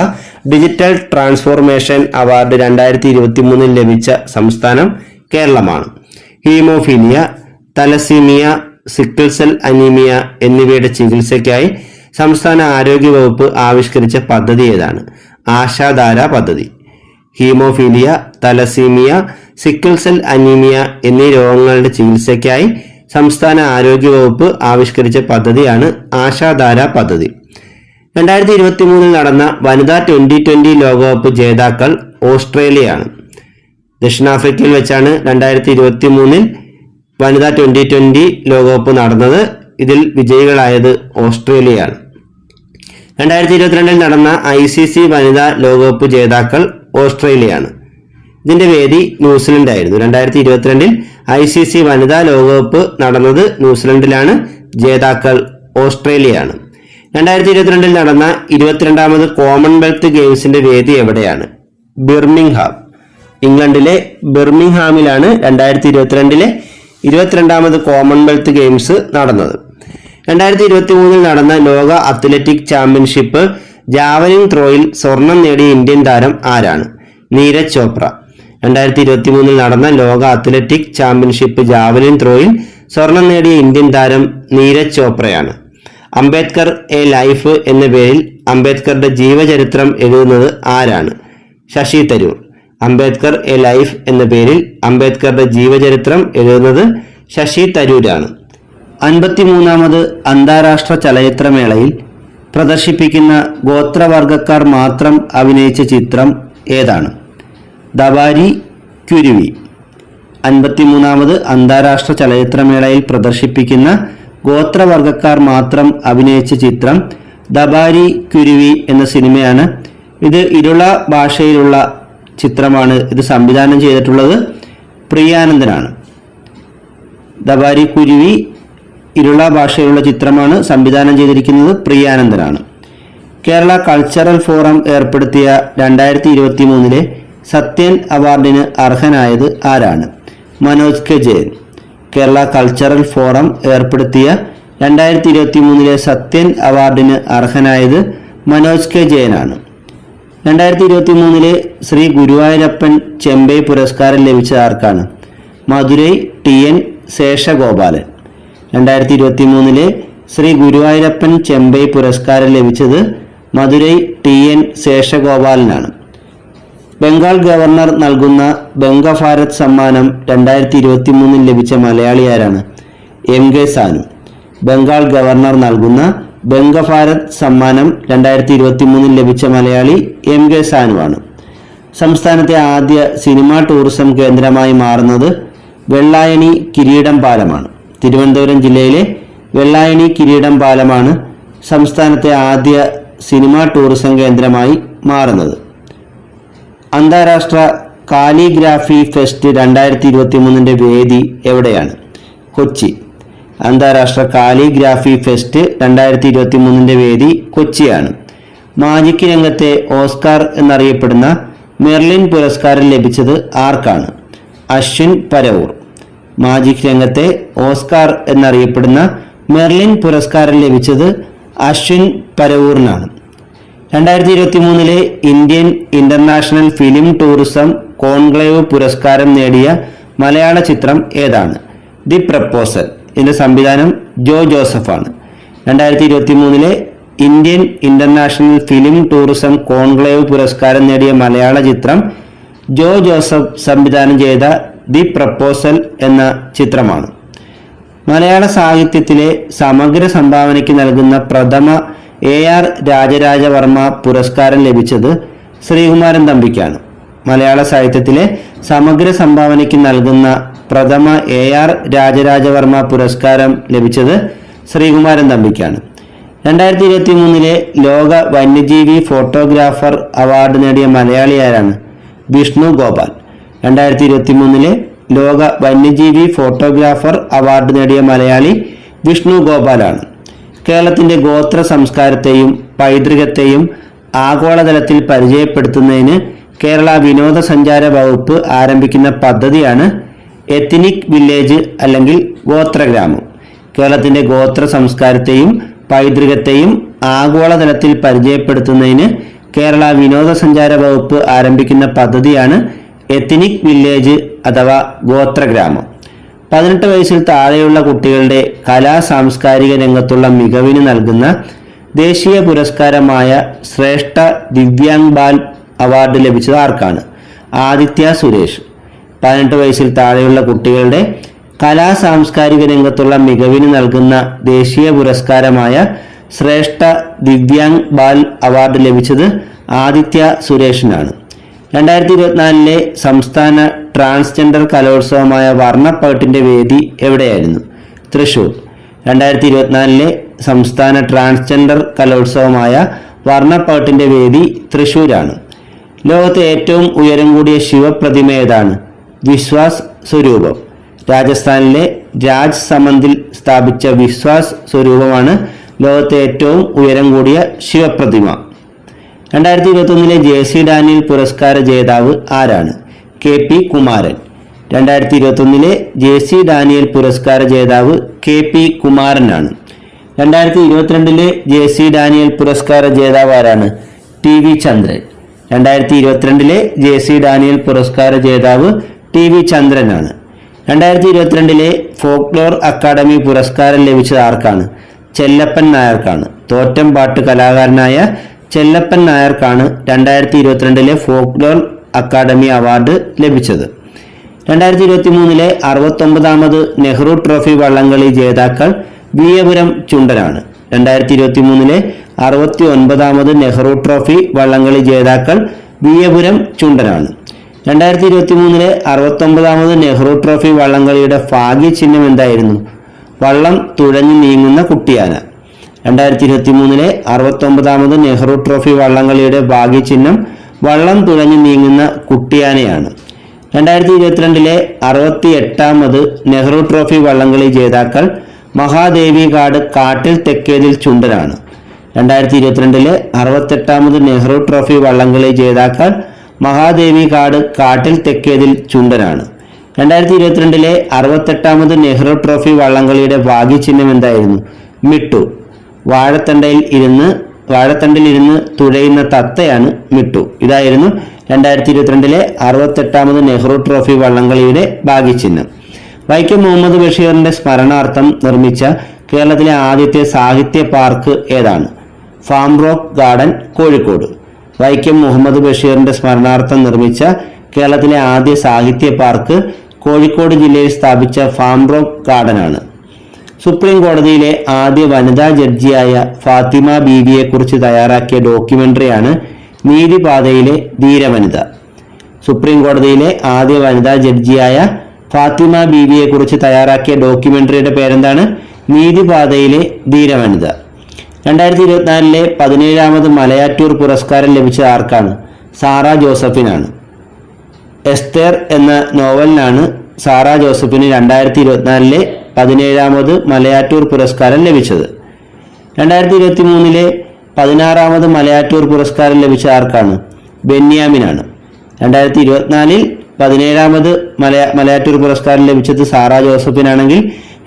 ഡിജിറ്റൽ ട്രാൻസ്ഫോർമേഷൻ അവാർഡ് 2023 ലഭിച്ച സംസ്ഥാനം കേരളമാണ്. Haemophilia, thalassaemia, sickle cell anaemia എന്നിവയുടെ ചികിത്സയ്ക്കായി സംസ്ഥാന ആരോഗ്യ വകുപ്പ് ആവിഷ്കരിച്ച പദ്ധതി ഏതാണ്? ആശാധാര പദ്ധതി. Haemophilia, thalassaemia, sickle cell anaemia എന്നീ രോഗങ്ങളുടെ ചികിത്സയ്ക്കായി സംസ്ഥാന ആരോഗ്യ വകുപ്പ് ആവിഷ്കരിച്ച പദ്ധതിയാണ് ആശാധാര പദ്ധതി. 2023 നടന്ന വനിതാ T20 ലോകകപ്പ് ജേതാക്കൾ ഓസ്ട്രേലിയയാണ്. ദക്ഷിണാഫ്രിക്കയിൽ വെച്ചാണ് 2023 വനിതാ T20 ലോകകപ്പ് നടന്നത്. ഇതിൽ വിജയികളായത് ഓസ്ട്രേലിയയാണ്. 2022 നടന്ന ICC വനിതാ ലോകകപ്പ് ജേതാക്കൾ ഓസ്ട്രേലിയയാണ്. ഇതിന്റെ വേദി ന്യൂസിലൻഡ് ആയിരുന്നു. 2022 ICC വനിതാ ലോകകപ്പ് നടന്നത് ന്യൂസിലൻഡിലാണ്. ജേതാക്കൾ ഓസ്ട്രേലിയയാണ്. 2022 നടന്ന 22ാമത് കോമൺവെൽത്ത് ഗെയിംസിന്റെ വേദി എവിടെയാണ്? ബിർമിംഗ്ഹാം. ഇംഗ്ലണ്ടിലെ ബിർമിംഗ്ഹാമിലാണ് 2022 22ാമത് കോമൺവെൽത്ത് ഗെയിംസ് നടന്നത്. 2023 നടന്ന ലോക അത്ലറ്റിക് ചാമ്പ്യൻഷിപ്പ് ജാവലിൻ ത്രോയിൽ സ്വർണം നേടിയ ഇന്ത്യൻ താരം ആരാണ്? നീരജ് ചോപ്ര. 2023 നടന്ന ലോക അത്ലറ്റിക് ചാമ്പ്യൻഷിപ്പ് ജാവലിൻ ത്രോയിൽ സ്വർണം നേടിയ ഇന്ത്യൻ താരം നീരജ് ചോപ്രയാണ്. അംബേദ്കർ എ ലൈഫ് എന്ന പേരിൽ അംബേദ്കറുടെ ജീവചരിത്രം എഴുതുന്നത് ആരാണ്? ശശി തരൂർ. അംബേദ്കർ എ ലൈഫ് എന്ന പേരിൽ അംബേദ്കറുടെ ജീവചരിത്രം എഴുതുന്നത് ശശി തരൂരാണ്. 53ാമത് അന്താരാഷ്ട്ര ചലച്ചിത്രമേളയിൽ പ്രദർശിപ്പിക്കുന്ന ഗോത്രവർഗക്കാർ മാത്രം അഭിനയിച്ച ചിത്രം ഏതാണ്? ദബാരി കുരുവി. 53ാമത് അന്താരാഷ്ട്ര ചലച്ചിത്രമേളയിൽ പ്രദർശിപ്പിക്കുന്ന ഗോത്രവർഗക്കാർ മാത്രം അഭിനയിച്ച ചിത്രം ദബാരി കുരുവി എന്ന സിനിമയാണ്. ഇത് ഇരുള ഭാഷയിലുള്ള ചിത്രമാണ്. ഇത് സംവിധാനം ചെയ്തിട്ടുള്ളത് പ്രിയാനന്ദനാണ്. ദബാരി കുരുവി ഇരുള ഭാഷയിലുള്ള ചിത്രമാണ്. സംവിധാനം ചെയ്തിരിക്കുന്നത് പ്രിയാനന്ദനാണ്. കേരള കൾച്ചറൽ ഫോറം ഏർപ്പെടുത്തിയ 2023 സത്യൻ അവാർഡിന് അർഹനായത് ആരാണ്? Manoj K Jayan. Kerala cultural forum ഏർപ്പെടുത്തിയ 2023 സത്യൻ അവാർഡിന് അർഹനായത് മനോജ് കെ ജയനാണ്. 2023 ശ്രീ ഗുരുവായൂരപ്പൻ ചെമ്പൈ പുരസ്കാരം ലഭിച്ചത് ആർക്കാണ്? മധുരൈ TN ശേഷഗോപാലൻ. 2023 ശ്രീ ഗുരുവായൂരപ്പൻ ചെമ്പൈ പുരസ്കാരം ലഭിച്ചത് മധുരൈ TN ശേഷഗോപാലനാണ്. ബംഗാൾ ഗവർണർ നൽകുന്ന ബംഗഭാരത് സമ്മാനം 2023 ലഭിച്ച മലയാളി ആരാണ്? MK സാനു. ബംഗാൾ ഗവർണർ നൽകുന്ന ബംഗഭാരത് സമ്മാനം 2023 ലഭിച്ച മലയാളി MK സാനുവാണ്. സംസ്ഥാനത്തെ ആദ്യ സിനിമാ ടൂറിസം കേന്ദ്രമായി മാറുന്നത് വെള്ളായണി കിരീടം പാലമാണ്. തിരുവനന്തപുരം ജില്ലയിലെ വെള്ളായണി കിരീടം പാലമാണ് സംസ്ഥാനത്തെ ആദ്യ സിനിമാ ടൂറിസം കേന്ദ്രമായി മാറുന്നത്. അന്താരാഷ്ട്ര കാലിഗ്രാഫി ഫെസ്റ്റ് 2023 വേദി എവിടെയാണ്? കൊച്ചി. അന്താരാഷ്ട്ര കാലിഗ്രാഫി ഫെസ്റ്റ് 2023 വേദി കൊച്ചിയാണ്. മാജിക് രംഗത്തെ ഓസ്കാർ എന്നറിയപ്പെടുന്ന മെർലിൻ പുരസ്കാരം ലഭിച്ചത് ആർക്കാണ്? അശ്വിൻ പരവൂർ. മാജിക് രംഗത്തെ ഓസ്കാർ എന്നറിയപ്പെടുന്ന മെർലിൻ പുരസ്കാരം ലഭിച്ചത് അശ്വിൻ പരവൂറിനാണ്. 2023 Indian international film tourism conclave പുരസ്കാരം നേടിയ മലയാള ചിത്രം ഏതാണ്? The proposal. ഇതിന്റെ സംവിധാനം ജോ ജോസഫാണ്. 2023 Indian international film tourism conclave പുരസ്കാരം നേടിയ മലയാള ചിത്രം ജോ ജോസഫ് സംവിധാനം ചെയ്ത ദി പ്രപ്പോസൽ എന്ന ചിത്രമാണ്. മലയാള സാഹിത്യത്തിലെ സമഗ്ര സംഭാവനയ്ക്ക് നൽകുന്ന പ്രഥമ AR രാജരാജവർമ്മ പുരസ്കാരം ലഭിച്ചത് ശ്രീകുമാരൻ തമ്പിക്കാണ്. മലയാള സാഹിത്യത്തിലെ സമഗ്ര സംഭാവനയ്ക്ക് നൽകുന്ന പ്രഥമ AR രാജരാജവർമ്മ പുരസ്കാരം ലഭിച്ചത് ശ്രീകുമാരൻ തമ്പിക്കാണ്. 2023 ലോക വന്യജീവി ഫോട്ടോഗ്രാഫർ അവാർഡ് നേടിയ മലയാളി ആരാണ്? വിഷ്ണു ഗോപാൽ. 2023 ലോക വന്യജീവി ഫോട്ടോഗ്രാഫർ അവാർഡ് നേടിയ മലയാളി വിഷ്ണു ഗോപാലാണ്. കേരളത്തിന്റെ ഗോത്ര സംസ്കാരത്തെയും പൈതൃകത്തെയും ആഗോളതലത്തിൽ പരിചയപ്പെടുത്തുന്നതിന് കേരള വിനോദസഞ്ചാര വകുപ്പ് ആരംഭിക്കുന്ന പദ്ധതിയാണ് എത്നിക് വില്ലേജ് അല്ലെങ്കിൽ ഗോത്രഗ്രാമം. കേരളത്തിന്റെ ഗോത്ര സംസ്കാരത്തെയും പൈതൃകത്തെയും ആഗോളതലത്തിൽ പരിചയപ്പെടുത്തുന്നതിന് കേരള വിനോദസഞ്ചാര വകുപ്പ് ആരംഭിക്കുന്ന പദ്ധതിയാണ് എത്നിക് വില്ലേജ് അഥവാ ഗോത്രഗ്രാമം. 18 വയസ്സിൽ താഴെയുള്ള കുട്ടികളുടെ കലാ സാംസ്കാരിക രംഗത്തുള്ള മികവിന് നൽകുന്ന ദേശീയ പുരസ്കാരമായ ശ്രേഷ്ഠ ദിവ്യാംഗ് ബാൽ അവാർഡ് ലഭിച്ചത് ആർക്കാണ്? ആദിത്യ സുരേഷ്. 18 വയസ്സിൽ താഴെയുള്ള കുട്ടികളുടെ കലാ സാംസ്കാരിക രംഗത്തുള്ള മികവിന് നൽകുന്ന ദേശീയ പുരസ്കാരമായ ശ്രേഷ്ഠ ദിവ്യാംഗ് ബാൽ അവാർഡ് ലഭിച്ചത് ആദിത്യ സുരേഷിനാണ്. 2024 സംസ്ഥാന ട്രാൻസ്ജെൻഡർ കലോത്സവമായ വർണ്ണപ്പകിട്ടിന്റെ വേദി എവിടെയായിരുന്നു? തൃശൂർ. 2024 സംസ്ഥാന ട്രാൻസ്ജെൻഡർ കലോത്സവമായ വർണ്ണപ്പകിട്ടിന്റെ വേദി തൃശൂരാണ്. ലോകത്തെ ഏറ്റവും ഉയരം കൂടിയ ശിവപ്രതിമ ഏതാണ്? വിശ്വാസ് സ്വരൂപം. രാജസ്ഥാനിലെ രാജ് സമന്തിൽ സ്ഥാപിച്ച വിശ്വാസ് സ്വരൂപമാണ് ലോകത്തെ ഏറ്റവും ഉയരം കൂടിയ ശിവപ്രതിമ. 2021 ജെ.സി. ഡാനിയൽ പുരസ്കാര ജേതാവ് ആരാണ്? കെ.പി. കുമാരൻ. 2021 ജെ.സി. ഡാനിയൽ പുരസ്കാര ജേതാവ് കെ.പി. കുമാരനാണ്. 2022 ജെ.സി. ഡാനിയൽ പുരസ്കാര ജേതാവ് ആരാണ്? ടി.വി. ചന്ദ്രൻ. 2022 ജെ.സി. ഡാനിയൽ പുരസ്കാര ജേതാവ് ടി.വി. ചന്ദ്രനാണ്. 2022 ഫോക്ലോർ അക്കാദമി പുരസ്കാരം ലഭിച്ചത് ആർക്കാണ്? ചെല്ലപ്പൻ നായർക്കാണ്. തോറ്റം പാട്ട് കലാകാരനായ ചെല്ലപ്പൻ നായർക്കാണ് 2022 ഫോക്ലോർ അക്കാദമി അവാർഡ് ലഭിച്ചത്. 2023 69ാമത് നെഹ്റു ട്രോഫി വള്ളംകളി ജേതാക്കൾ വിയപുരം ചുണ്ടനാണ്. 2023 69ാമത് നെഹ്റു ട്രോഫി വള്ളംകളി ജേതാക്കൾ വിയപുരം ചുണ്ടനാണ്. 2023 69ാമത് നെഹ്റു ട്രോഫി വള്ളംകളിയുടെ ഭാഗ്യചിഹ്നം എന്തായിരുന്നു? വള്ളം തുഴഞ്ഞു നീങ്ങുന്ന കുട്ടിയാന. 2023 69ാമത് നെഹ്റു ട്രോഫി വള്ളംകളിയുടെ ഭാഗ്യചിഹ്നം വള്ളം തുഴഞ്ഞു നീങ്ങുന്ന കുട്ടിയാനയാണ്. 2022 68ാമത് നെഹ്റു ട്രോഫി വള്ളംകളി ജേതാക്കൾ മഹാദേവി കാട് കാട്ടിൽ തെക്കേതിൽ ചുണ്ടനാണ്. 2022 68ാമത് നെഹ്റു ട്രോഫി വള്ളംകളി ജേതാക്കൾ മഹാദേവി കാട് കാട്ടിൽ തെക്കേതിൽ ചുണ്ടനാണ്. 2022 68ാമത് നെഹ്റു ട്രോഫി വള്ളംകളിയുടെ ഭാഗ്യചിഹ്നം എന്തായിരുന്നു? മിട്ടു. വാഴത്തണ്ടിൽ ഇരുന്ന് തുഴയുന്ന തത്തയാണ് മിട്ടു. ഇതായിരുന്നു 2022 68ാമത് നെഹ്റു ട്രോഫി വള്ളംകളിയുടെ ഭാഗ്യചിഹ്നം. വൈക്കം മുഹമ്മദ് ബഷീറിന്റെ സ്മരണാർത്ഥം നിർമ്മിച്ച കേരളത്തിലെ ആദ്യത്തെ സാഹിത്യ പാർക്ക് ഏതാണ്? Farm rock garden, Kozhikode. Vaikom Muhammad ബഷീറിന്റെ സ്മരണാർത്ഥം നിർമ്മിച്ച കേരളത്തിലെ ആദ്യ സാഹിത്യ പാർക്ക് കോഴിക്കോട് ജില്ലയിൽ സ്ഥാപിച്ച ഫാം റോക്ക് ഗാർഡനാണ്. സുപ്രീം കോടതിയിലെ ആദ്യ വനിതാ ജഡ്ജിയായ ഫാത്തിമ ബീവിയെ കുറിച്ച് തയ്യാറാക്കിയ ഡോക്യുമെന്ററിയാണ് നീതിപാതയിലെ ധീരവനിത. സുപ്രീം കോടതിയിലെ ആദ്യ വനിതാ ജഡ്ജിയായ ഫാത്തിമ ബീവിയെ കുറിച്ച് തയ്യാറാക്കിയ ഡോക്യുമെന്ററിയുടെ പേരെന്താണ്? നീതിപാതയിലെ ധീരവനിത. 2024 17ാമത് മലയാറ്റൂർ പുരസ്കാരം ലഭിച്ച ആർക്കാണ്? സാറ ജോസഫിനാണ്. എസ്തേർ എന്ന നോവലിനാണ് സാറ ജോസഫിന് 2024 17ാമത് മലയാറ്റൂർ പുരസ്കാരം ലഭിച്ചത്. 2023 16ാമത് മലയാറ്റൂർ പുരസ്കാരം ലഭിച്ച ആർക്കാണ്? ബെന്യാമിനാണ്. 2024 17ാമത് മലയാറ്റൂർ പുരസ്കാരം ലഭിച്ചത് സാറ ജോസഫിനാണെങ്കിൽ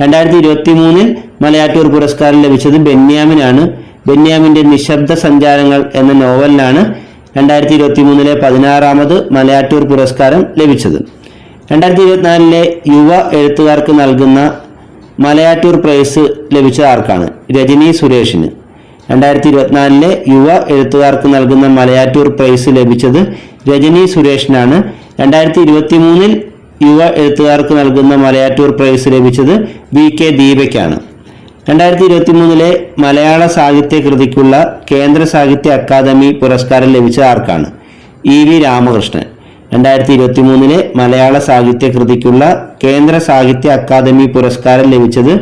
2023 മലയാറ്റൂർ പുരസ്കാരം ലഭിച്ചത് ബെന്യാമിനാണ്. ബെന്യാമിന്റെ നിശബ്ദ സഞ്ചാരങ്ങൾ എന്ന നോവലിനാണ് 2023 16ാമത് മലയാറ്റൂർ പുരസ്കാരം ലഭിച്ചത്. 2024 യുവ എഴുത്തുകാർക്ക് നൽകുന്ന മലയാറ്റൂർ പ്രൈസ് ലഭിച്ച ആർക്കാണ്? രജനി സുരേഷിന്. 2024 യുവ എഴുത്തുകാർക്ക് നൽകുന്ന മലയാറ്റൂർ പ്രൈസ് ലഭിച്ചത് രജനി സുരേഷിനാണ്. 2023 യുവ എഴുത്തുകാർക്ക് നൽകുന്ന മലയാറ്റൂർ പ്രൈസ് ലഭിച്ചത് വി.കെ. ദീപയ്ക്കാണ്. 2023 മലയാള സാഹിത്യ കൃതിക്കുള്ള കേന്ദ്ര സാഹിത്യ അക്കാദമി പുരസ്കാരം ലഭിച്ച ആർക്കാണ്? ഇ.വി. രാമകൃഷ്ണൻ. 2023 മലയാള സാഹിത്യ കൃതിക്കുള്ള കേന്ദ്ര സാഹിത്യ അക്കാദമി പുരസ്കാരം ലഭിച്ചത്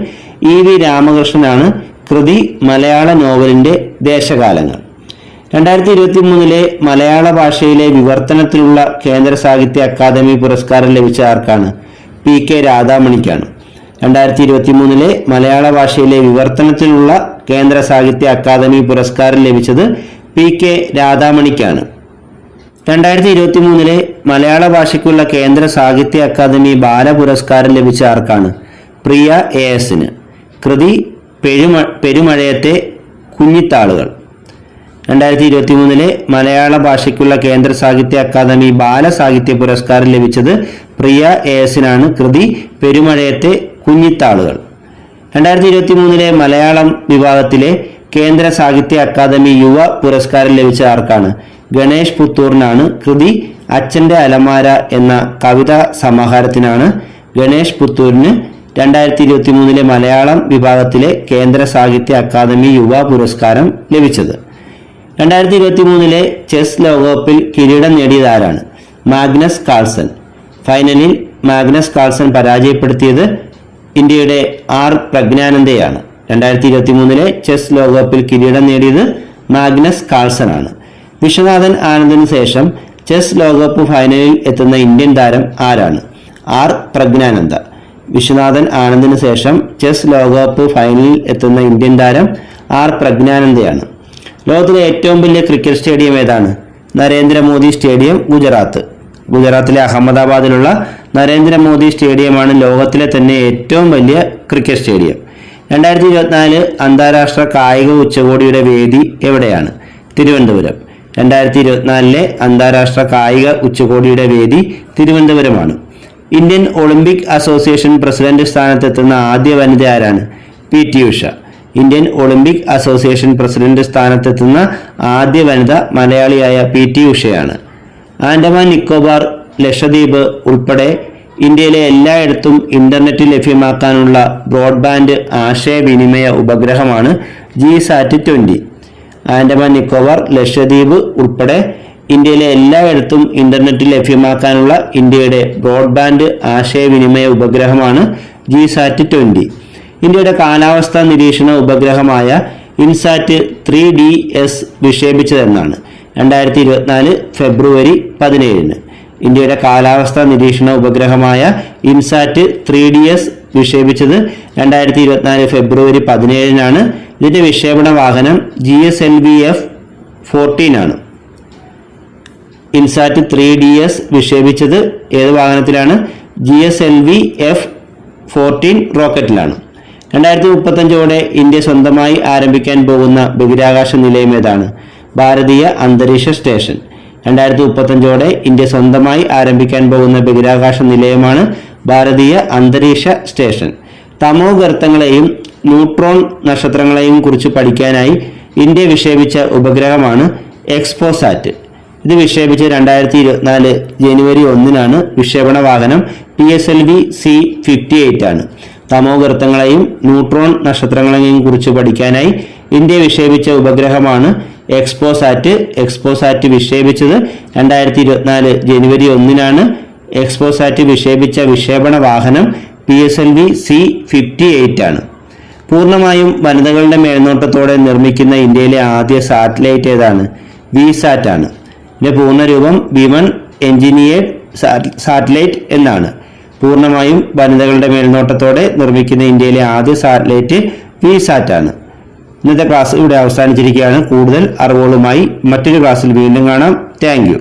ഇ.വി. രാമകൃഷ്ണനാണ്. കൃതി മലയാള നോവലിന്റെ ദേശകാലങ്ങൾ. 2023 മലയാള ഭാഷയിലെ വിവർത്തനത്തിലുള്ള കേന്ദ്ര സാഹിത്യ അക്കാദമി പുരസ്കാരം ലഭിച്ച ആർക്കാണ്? പി.കെ. രാധാമണിക്കാണ്. 2023 മലയാള ഭാഷയിലെ വിവർത്തനത്തിലുള്ള കേന്ദ്ര സാഹിത്യ അക്കാദമി പുരസ്കാരം ലഭിച്ചത് പി.കെ. രാധാമണിക്കാണ്. 2023 മലയാള ഭാഷയ്ക്കുള്ള കേന്ദ്ര സാഹിത്യ അക്കാദമി ബാലപുരസ്കാരം ലഭിച്ച ആർക്കാണ്? പ്രിയ എ.എസിന്. കൃതി പെരുമഴയത്തെ കുഞ്ഞിത്താളുകൾ. 2023 മലയാള ഭാഷയ്ക്കുള്ള കേന്ദ്ര സാഹിത്യ അക്കാദമി ബാലസാഹിത്യ പുരസ്കാരം ലഭിച്ചത് പ്രിയ എ.എസിനാണ്. കൃതി പെരുമഴയത്തെ കുഞ്ഞിത്താളുകൾ. 2023 മലയാളം വിഭാഗത്തിലെ കേന്ദ്ര സാഹിത്യ അക്കാദമി യുവ പുരസ്കാരം ലഭിച്ച ആർക്കാണ്? ഗണേഷ് പുത്തൂറിനാണ്. കൃതി അച്ഛൻ്റെ അലമാര എന്ന കവിതാ സമാഹാരത്തിനാണ് ഗണേഷ് പുത്തൂരിന് 2023 മലയാളം വിഭാഗത്തിലെ കേന്ദ്ര സാഹിത്യ അക്കാദമി യുവ പുരസ്കാരം ലഭിച്ചത്. 2023 ചെസ് ലോകകപ്പിൽ കിരീടം നേടിയതാരാണ്? Magnus Carlsen. ഫൈനലിൽ മാഗ്നസ് കാൾസൺ പരാജയപ്പെടുത്തിയത് ഇന്ത്യയുടെ ആർ പ്രജ്ഞാനന്ദയാണ്. 2023 ചെസ് ലോകകപ്പിൽ കിരീടം നേടിയത് മാഗ്നസ് കാൾസൺ ആണ്. വിശ്വനാഥൻ ആനന്ദിന് ശേഷം ചെസ് ലോകകപ്പ് ഫൈനലിൽ എത്തുന്ന ഇന്ത്യൻ താരം ആരാണ്? ആർ പ്രജ്ഞാനന്ദ. വിശ്വനാഥൻ ആനന്ദിന് ശേഷം ചെസ് ലോകകപ്പ് ഫൈനലിൽ എത്തുന്ന ഇന്ത്യൻ താരം ആർ പ്രജ്ഞാനന്ദയാണ്. ലോകത്തിലെ ഏറ്റവും വലിയ ക്രിക്കറ്റ് സ്റ്റേഡിയം ഏതാണ്? നരേന്ദ്രമോദി സ്റ്റേഡിയം, ഗുജറാത്ത്. ഗുജറാത്തിലെ അഹമ്മദാബാദിലുള്ള നരേന്ദ്രമോദി സ്റ്റേഡിയമാണ് ലോകത്തിലെ തന്നെ ഏറ്റവും വലിയ ക്രിക്കറ്റ് സ്റ്റേഡിയം. 2024 അന്താരാഷ്ട്ര കായിക ഉച്ചകോടിയുടെ വേദി എവിടെയാണ്? തിരുവനന്തപുരം. 2024 അന്താരാഷ്ട്ര കായിക ഉച്ചകോടിയുടെ വേദി തിരുവനന്തപുരമാണ്. ഇന്ത്യൻ ഒളിമ്പിക് അസോസിയേഷൻ പ്രസിഡന്റ് സ്ഥാനത്തെത്തുന്ന ആദ്യ വനിത ആരാണ്? PT Usha. Indian Olympic association president സ്ഥാനത്തെത്തുന്ന ആദ്യ വനിത മലയാളിയായ PT ഉഷയാണ്. ആൻഡമാൻ നിക്കോബാർ, ലക്ഷദ്വീപ് ഉൾപ്പെടെ ഇന്ത്യയിലെ എല്ലായിടത്തും ഇന്റർനെറ്റ് ലഭ്യമാക്കാനുള്ള ബ്രോഡ്ബാൻഡ് ആശയവിനിമയ ഉപഗ്രഹമാണ് GSAT-20. ആൻഡമാൻ നിക്കോബാർ, ലക്ഷദ്വീപ് ഉൾപ്പെടെ ഇന്ത്യയിലെ എല്ലായിടത്തും ഇന്റർനെറ്റ് ലഭ്യമാക്കാനുള്ള ഇന്ത്യയുടെ ബ്രോഡ്ബാൻഡ് ആശയവിനിമയ ഉപഗ്രഹമാണ് GSAT-20. ഇന്ത്യയുടെ കാലാവസ്ഥാ നിരീക്ഷണ ഉപഗ്രഹമായ ഇൻസാറ്റ് 3DS വിക്ഷേപിച്ചതെന്നാണ്? 2024 ഫെബ്രുവരി 17. ഇന്ത്യയുടെ കാലാവസ്ഥാ നിരീക്ഷണ ഉപഗ്രഹമായ ഇൻസാറ്റ് 3DS വിക്ഷേപിച്ചത് 2024 ഫെബ്രുവരി 17 ഇതിന്റെ വിക്ഷേപണ വാഹനം GSLV F-14 ആണ്. ഇൻസാറ്റ് 3DS വിക്ഷേപിച്ചത് ഏത് വാഹനത്തിലാണ്? GSLV F-14 റോക്കറ്റിലാണ്. 2035 ഇന്ത്യ സ്വന്തമായി ആരംഭിക്കാൻ പോകുന്ന ബഹിരാകാശ നിലയം ഏതാണ്? ഭാരതീയ അന്തരീക്ഷ സ്റ്റേഷൻ. 2035 ഇന്ത്യ സ്വന്തമായി ആരംഭിക്കാൻ പോകുന്ന ബഹിരാകാശ നിലയമാണ് ഭാരതീയ അന്തരീക്ഷ സ്റ്റേഷൻ. തമോ ഗർത്തങ്ങളെയും ന്യൂട്രോൺ നക്ഷത്രങ്ങളെയും കുറിച്ച് പഠിക്കാനായി ഇന്ത്യ വിക്ഷേപിച്ച ഉപഗ്രഹമാണ് എക്സ്പോസാറ്റ്. ഇത് വിക്ഷേപിച്ച് 2024 ജനുവരി 1 വിക്ഷേപണ വാഹനം PSLV C-58 ആണ്. തമോ ഗർത്തങ്ങളെയും ന്യൂട്രോൺ നക്ഷത്രങ്ങളെയും കുറിച്ച് പഠിക്കാനായി ഇന്ത്യ വിക്ഷേപിച്ച ഉപഗ്രഹമാണ് എക്സ്പോസാറ്റ്. എക്സ്പോസാറ്റ് വിക്ഷേപിച്ചത് 2024 ജനുവരി 1 എക്സ്പോസാറ്റ് വിക്ഷേപിച്ച വിക്ഷേപണ വാഹനം PSLV C-58 ആണ്. പൂർണ്ണമായും വനിതകളുടെ മേൽനോട്ടത്തോടെ നിർമ്മിക്കുന്ന ഇന്ത്യയിലെ ആദ്യ സാറ്റലൈറ്റ് ഏതാണ്? VSAT ആണ്. ഇതിന്റെ പൂർണ്ണരൂപം വിമൺ എഞ്ചിനീയർഡ് സാറ്റലൈറ്റ് എന്നാണ്. പൂർണ്ണമായും വനിതകളുടെ മേൽനോട്ടത്തോടെ നിർമ്മിക്കുന്ന ഇന്ത്യയിലെ ആദ്യ സാറ്റലൈറ്റ് VSAT ആണ്. ഇന്നത്തെ ക്ലാസ് ഇവിടെ അവസാനിച്ചിരിക്കുകയാണ്. കൂടുതൽ അറിവുകളുമായി മറ്റൊരു ക്ലാസ്സിൽ വീണ്ടും കാണാം. Thank you.